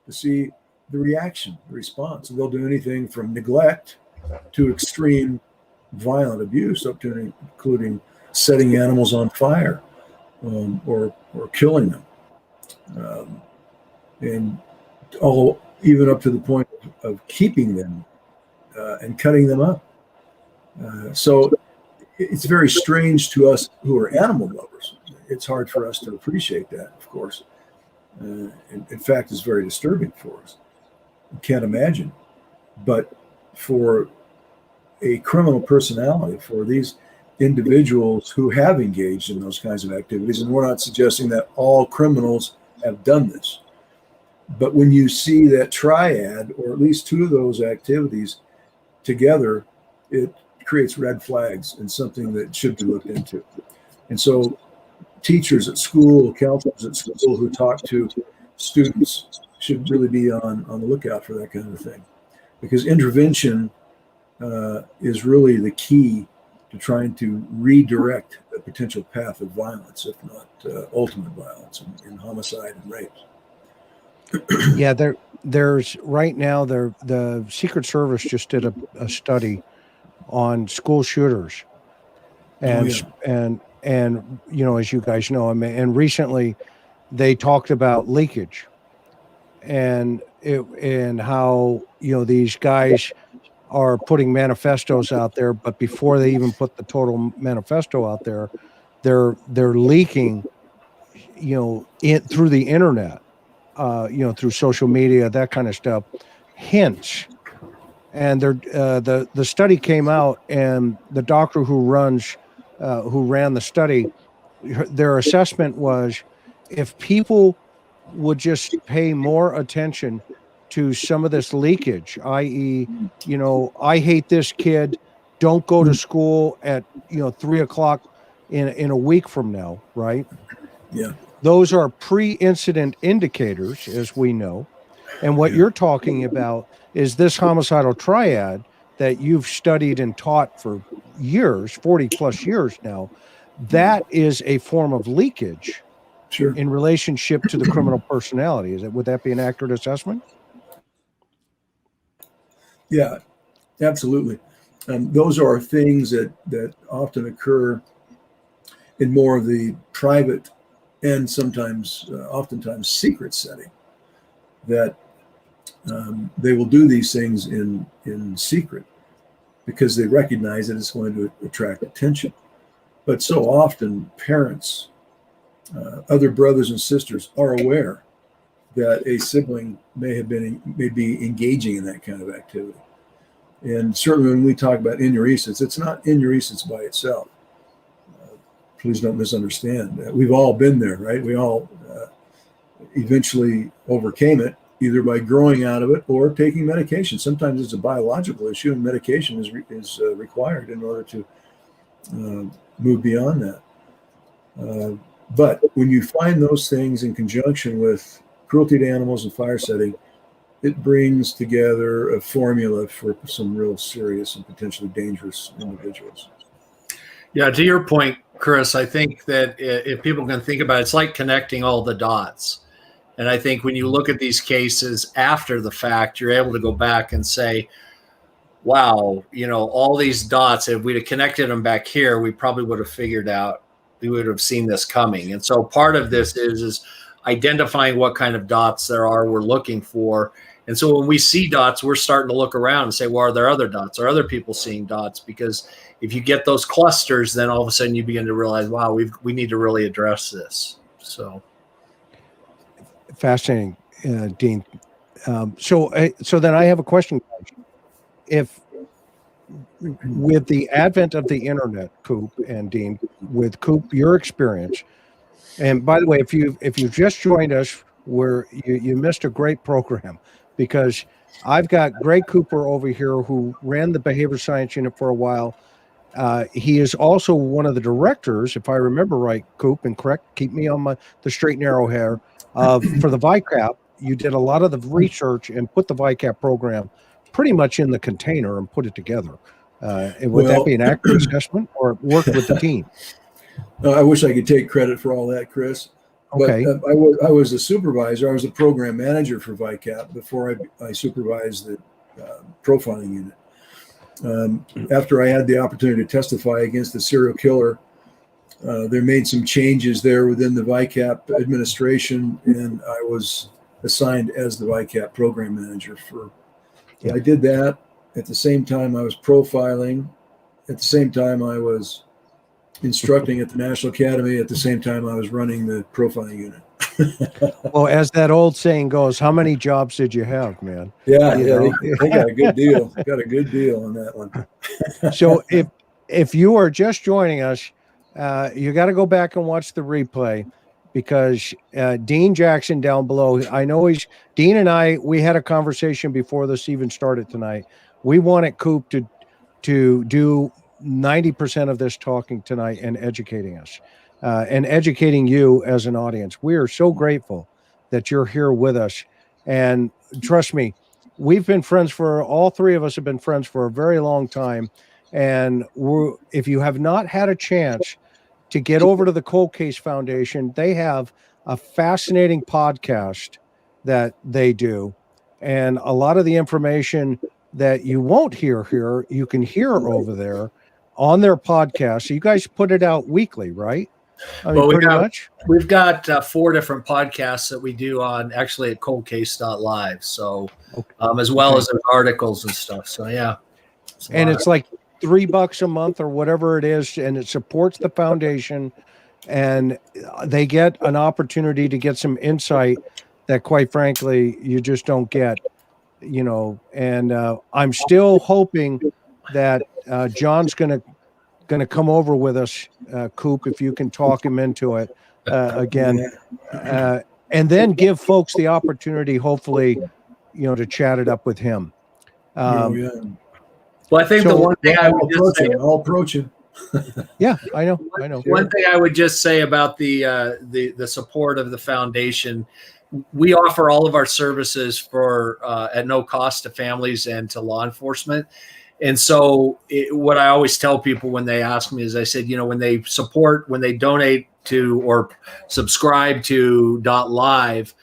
to see the reaction, the response. And they'll do anything from neglect to extreme violent abuse, up to including setting animals on fire or killing them, and all even up to the point of keeping them and cutting them up. So it's very strange to us who are animal lovers. It's hard for us to appreciate that, of course. In fact, it's very disturbing for us. We can't imagine. But for a criminal personality, for these individuals who have engaged in those kinds of activities, and we're not suggesting that all criminals have done this, but when you see that triad, or at least two of those activities together, it creates red flags and something that should be looked into. And so teachers at school, counselors at school who talk to students should really be on the lookout for that kind of thing, because intervention is really the key to trying to redirect a potential path of violence, if not ultimate violence in homicide and rape. Yeah, there's right now the Secret Service just did a study on school shooters, and and you know, as you guys know, I mean, and recently they talked about leakage and how, you know, these guys are putting manifestos out there, but before they even put the total manifesto out there, they're leaking, you know, through the internet, you know, through social media, that kind of stuff, hints. And the study came out, and the doctor who ran the study, their assessment was, if people would just pay more attention to some of this leakage, i.e., you know, I hate this kid, don't go to school at, you know, 3:00 in a week from now, right? Yeah. Those are pre-incident indicators, as we know. And what you're talking about is this homicidal triad that you've studied and taught for years, 40 plus years now. That is a form of leakage. Sure. In relationship to the criminal personality. Would that be an accurate assessment? Yeah, absolutely. Those are things that often occur in more of the private and sometimes, oftentimes, secret setting. That they will do these things in secret because they recognize that it's going to attract attention. But so often, parents, other brothers and sisters are aware that a sibling may be engaging in that kind of activity. And certainly when we talk about enuresis, it's not enuresis by itself. Please don't misunderstand. We've all been there, right? We all eventually overcame it, either by growing out of it or taking medication. Sometimes it's a biological issue, and medication is required in order to move beyond that. But when you find those things in conjunction with cruelty to animals and fire setting, it brings together a formula for some real serious and potentially dangerous individuals. Yeah, to your point, Chris, I think that if people can think about it, it's like connecting all the dots. And I think when you look at these cases after the fact, you're able to go back and say, wow, you know, all these dots, if we'd have connected them back here, we probably would have figured out, we would have seen this coming. And so part of this is identifying what kind of dots there are we're looking for. And so when we see dots, we're starting to look around and say, well, are there other dots? Are other people seeing dots? Because if you get those clusters, then all of a sudden you begin to realize, wow, we need to really address this. So fascinating, Dean. So then I have a question. If with the advent of the internet, Coop and Dean, with Coop, your experience, and by the way, if you've just joined us, you missed a great program, because I've got Greg Cooper over here who ran the behavior science unit for a while. He is also one of the directors, if I remember right, Coop, and correct, keep me on the straight and narrow here, for the VICAP. You did a lot of the research and put the VICAP program pretty much in the container and put it together. Would that be an accurate assessment, or work with the team? I wish I could take credit for all that, Chris. Okay. But I was a supervisor. I was a program manager for VICAP before I supervised the profiling unit. After I had the opportunity to testify against the serial killer, they made some changes there within the VICAP administration, and I was assigned as the VICAP program manager for. I did that. At the same time, I was profiling. At the same time, I was instructing at the National Academy. At the same time, I was running the profiling unit. Well, as that old saying goes, how many jobs did you have, man? Yeah, they got a good deal. Got a good deal on that one. So if you are just joining us, you got to go back and watch the replay, because Dean Jackson down below, I know Dean and we had a conversation before this even started tonight. We wanted Coop to do 90% of this talking tonight and educating us and educating you as an audience. We are so grateful that you're here with us. And trust me, we've been friends all three of us have been friends for a very long time. And if you have not had a chance to get over to the Cold Case Foundation, they have a fascinating podcast that they do. And a lot of the information that you won't hear here, you can hear over there on their podcast. So you guys put it out weekly, right? I mean, Well, pretty much. We've got 4 different podcasts that we do on actually at coldcase.live. So, as well as articles and stuff. So, yeah. And it's like $3 a month or whatever it is. And it supports the foundation, and they get an opportunity to get some insight that, quite frankly, you just don't get, and I'm still hoping that John's going to come over with us, Coop, if you can talk him into it again, and then give folks the opportunity, hopefully, to chat it up with him. Well, I think the one thing I would just say, I'll approach him. Yeah, I know. One thing I would just say about the support of the foundation, we offer all of our services for at no cost to families and to law enforcement. And so what I always tell people when they ask me is, I said, when they donate to or subscribe to .live,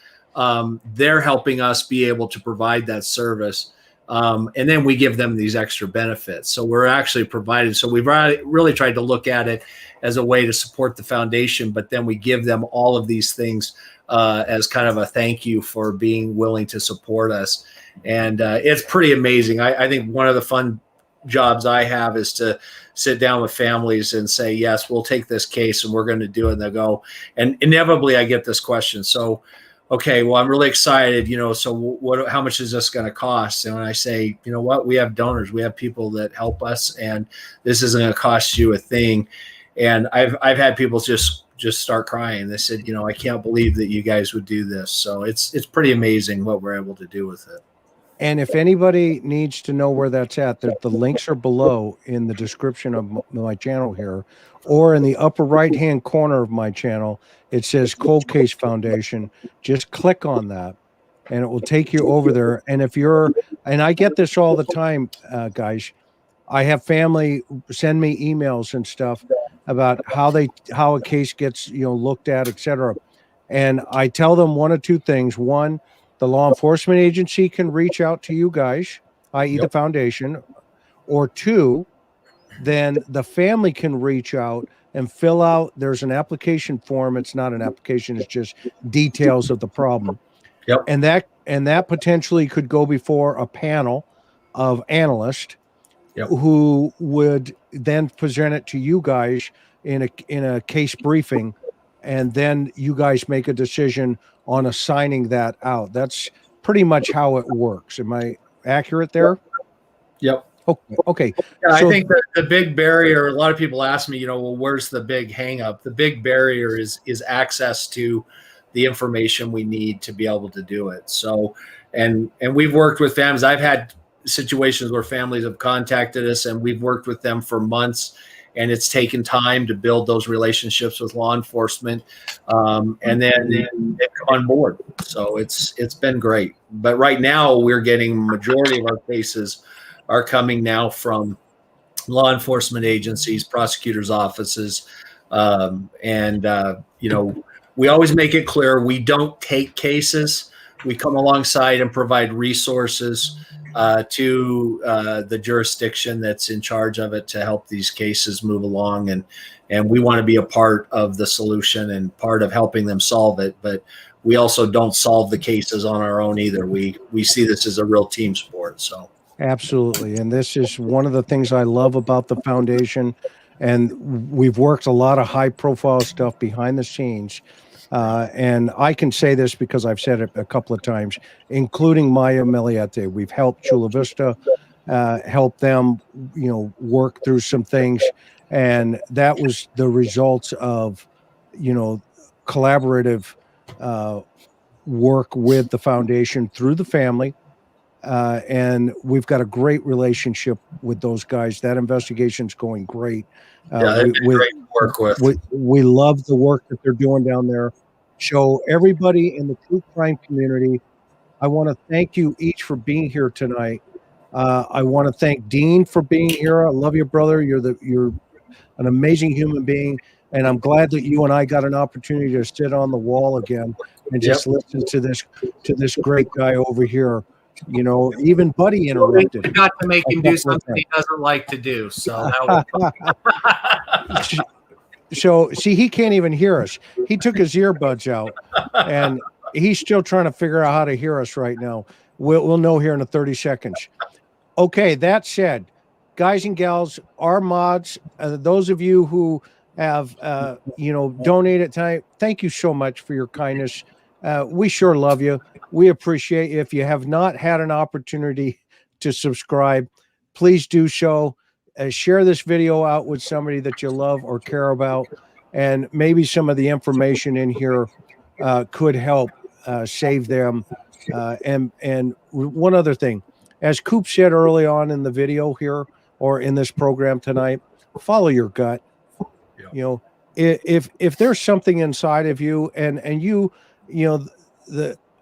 they're helping us be able to provide that service. And then we give them these extra benefits. So we're actually provided. So we've really tried to look at it as a way to support the foundation, but then we give them all of these things as kind of a thank you for being willing to support us. And it's pretty amazing. I think one of the fun jobs I have is to sit down with families and say, yes, we'll take this case and we're going to do it. And they'll go, and inevitably I get this question. So, okay, well, I'm really excited, so how much is this going to cost? And when I say, you know what, we have donors, we have people that help us, and this isn't going to cost you a thing. And I've had people just start crying. They said, I can't believe that you guys would do this. So it's pretty amazing what we're able to do with it. And if anybody needs to know where that's at, the links are below in the description of my channel here, or in the upper right-hand corner of my channel. It says Cold Case Foundation. Just click on that, and it will take you over there. And and I get this all the time, guys. I have family send me emails and stuff about how a case gets looked at, etc. And I tell them one of two things. One, the law enforcement agency can reach out to you guys, i.e. the foundation, or two, then the family can reach out and fill out. There's an application form. It's not an application. It's just details of the problem. Yep. And that potentially could go before a panel of analysts who would then present it to you guys in a case briefing. And then you guys make a decision on assigning that out. That's pretty much how it works. Am I accurate there? Yep. Okay. Yeah, I think that the big barrier, a lot of people ask me, well, where's the big hang up? The big barrier is access to the information we need to be able to do it. So, and we've worked with families. I've had situations where families have contacted us and we've worked with them for months, and it's taken time to build those relationships with law enforcement. And then they come on board. So it's been great. But right now we're getting majority of our cases are coming now from law enforcement agencies, prosecutors' offices. We always make it clear we don't take cases. We come alongside and provide resources to the jurisdiction that's in charge of it to help these cases move along. And we want to be a part of the solution and part of helping them solve it. But we also don't solve the cases on our own either. We see this as a real team sport. So. Absolutely. And this is one of the things I love about the foundation. And we've worked a lot of high profile stuff behind the scenes. And I can say this because I've said it a couple of times, including Maya Miliete. We've helped Chula Vista, help them, work through some things. And that was the results of, collaborative work with the foundation through the family. And we've got a great relationship with those guys. That investigation's going great. Great to work with. We love the work that they're doing down there. So everybody in the true crime community, I want to thank you each for being here tonight. I want to thank Dean for being here. I love you, brother. You're an amazing human being, and I'm glad that you and I got an opportunity to sit on the wall again and just listen to this great guy over here. You know, even Buddy interrupted. We got to make him do something he doesn't like to do. So that was So see, he can't even hear us. He took his earbuds out, and he's still trying to figure out how to hear us right now. We'll know here in 30 seconds. Okay, that said, guys and gals, our mods, those of you who have donated tonight, thank you so much for your kindness. We sure love you. We appreciate you. If you have not had an opportunity to subscribe, please do so. Share this video out with somebody that you love or care about, and maybe some of the information in here could help save them. And one other thing, as Coop said early on in the video here or in this program tonight, follow your gut. Yeah. You know, if there's something inside of you, and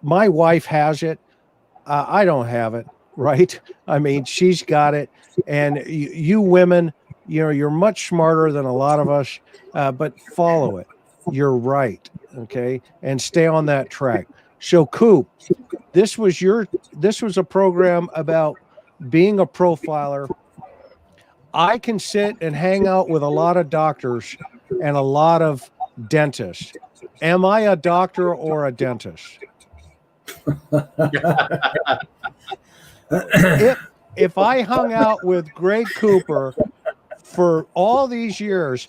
my wife has it, I don't have it, right? I mean, she's got it, and you women, you're much smarter than a lot of us, but follow it. You're right, okay, and stay on that track. So, Coop, this was a program about being a profiler. I can sit and hang out with a lot of doctors and a lot of dentists. Am I a doctor or a dentist? If I hung out with Greg Cooper for all these years,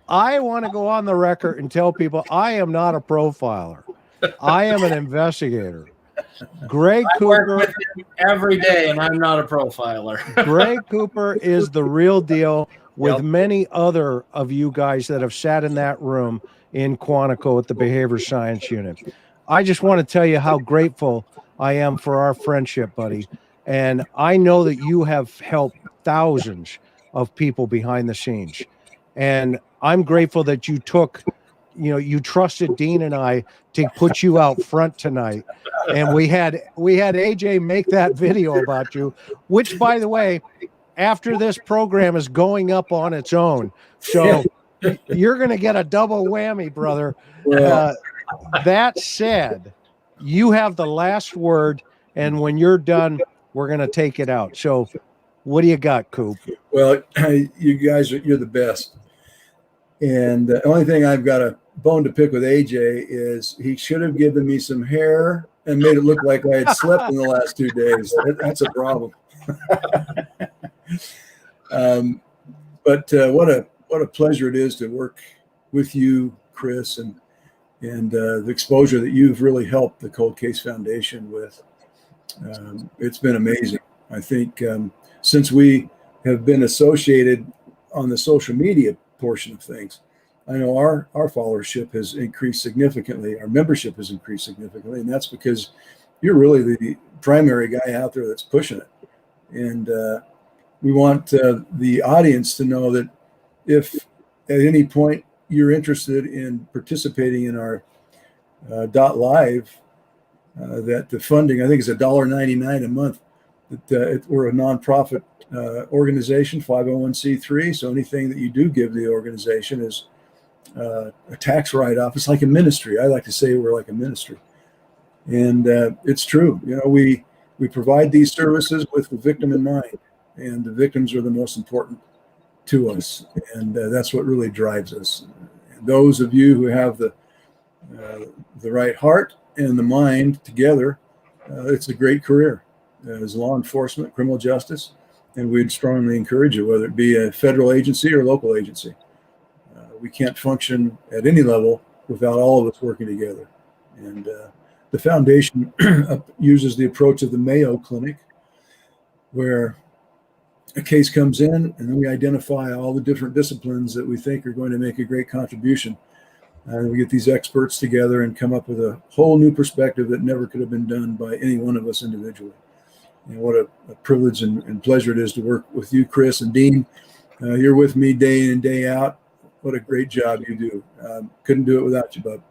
I want to go on the record and tell people I am not a profiler. I am an investigator. Greg Cooper work with him every day, and I'm not a profiler. Greg Cooper is the real deal, with many other of you guys that have sat in that room in Quantico at the Behavior Science Unit. I just want to tell you how grateful I am for our friendship, buddy. And I know that you have helped thousands of people behind the scenes. And I'm grateful that you you trusted Dean and I to put you out front tonight. And we had AJ make that video about you, which, by the way, after this program is going up on its own. So you're going to get a double whammy, brother. That said, you have the last word. And when you're done, we're going to take it out. So what do you got, Coop? Well, you guys, you're the best. And the only thing I've got a bone to pick with AJ is he should have given me some hair and made it look like I had slept in the last 2 days. That's a problem. But what a pleasure it is to work with you, Chris, and the exposure that you've really helped the Cold Case Foundation with. It's been amazing. I think since we have been associated on the social media portion of things, I know our followership has increased significantly. Our membership has increased significantly, and that's because you're really the primary guy out there that's pushing it. And we want the audience to know that if at any point you're interested in participating in our .live, that the funding, I think, is $1.99 a month. That we're a nonprofit organization, 501c3. So anything that you do give the organization is a tax write-off. It's like a ministry. I like to say we're like a ministry, and it's true. We provide these services with the victim in mind, and the victims are the most important to us, and that's what really drives us. And those of you who have the right heart and the mind together, it's a great career as law enforcement, criminal justice, and we'd strongly encourage you, whether it be a federal agency or local agency. We can't function at any level without all of us working together. And the foundation uses the approach of the Mayo Clinic, where a case comes in and then we identify all the different disciplines that we think are going to make a great contribution. And we get these experts together and come up with a whole new perspective that never could have been done by any one of us individually. And what a privilege and pleasure it is to work with you, Chris and Dean. You're with me day in and day out. What a great job you do. Couldn't do it without you, bub.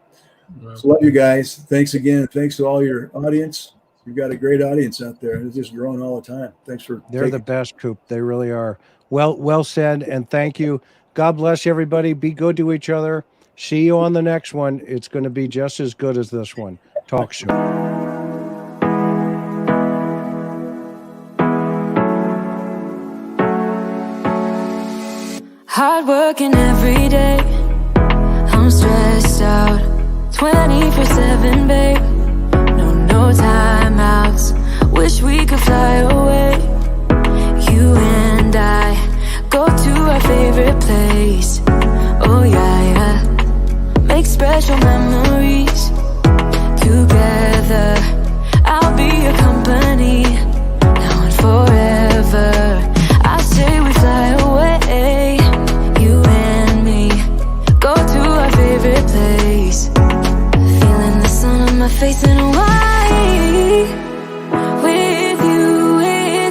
So love you guys. Thanks again. Thanks to all your audience. You've got a great audience out there, and it's just growing all the time. Thanks for. They're the best, Coop. They really are. Well said, and thank you. God bless everybody. Be good to each other. See you on the next one. It's going to be just as good as this one. Talk show. Hard working every day. I'm stressed out 24/7, babe. No timeouts. Wish we could fly away. You and I go to our favorite place. Oh yeah. Make special memories together. I'll be your company now and forever. I say we fly away. You and me go to our favorite place. Feeling the sun on my face in Hawaii. With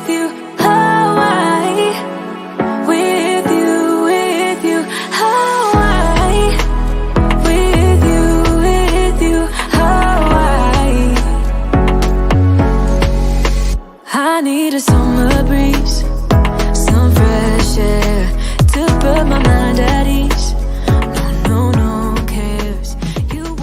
you, Hawaii. With you, Hawaii. With you, Hawaii. I need a summer breeze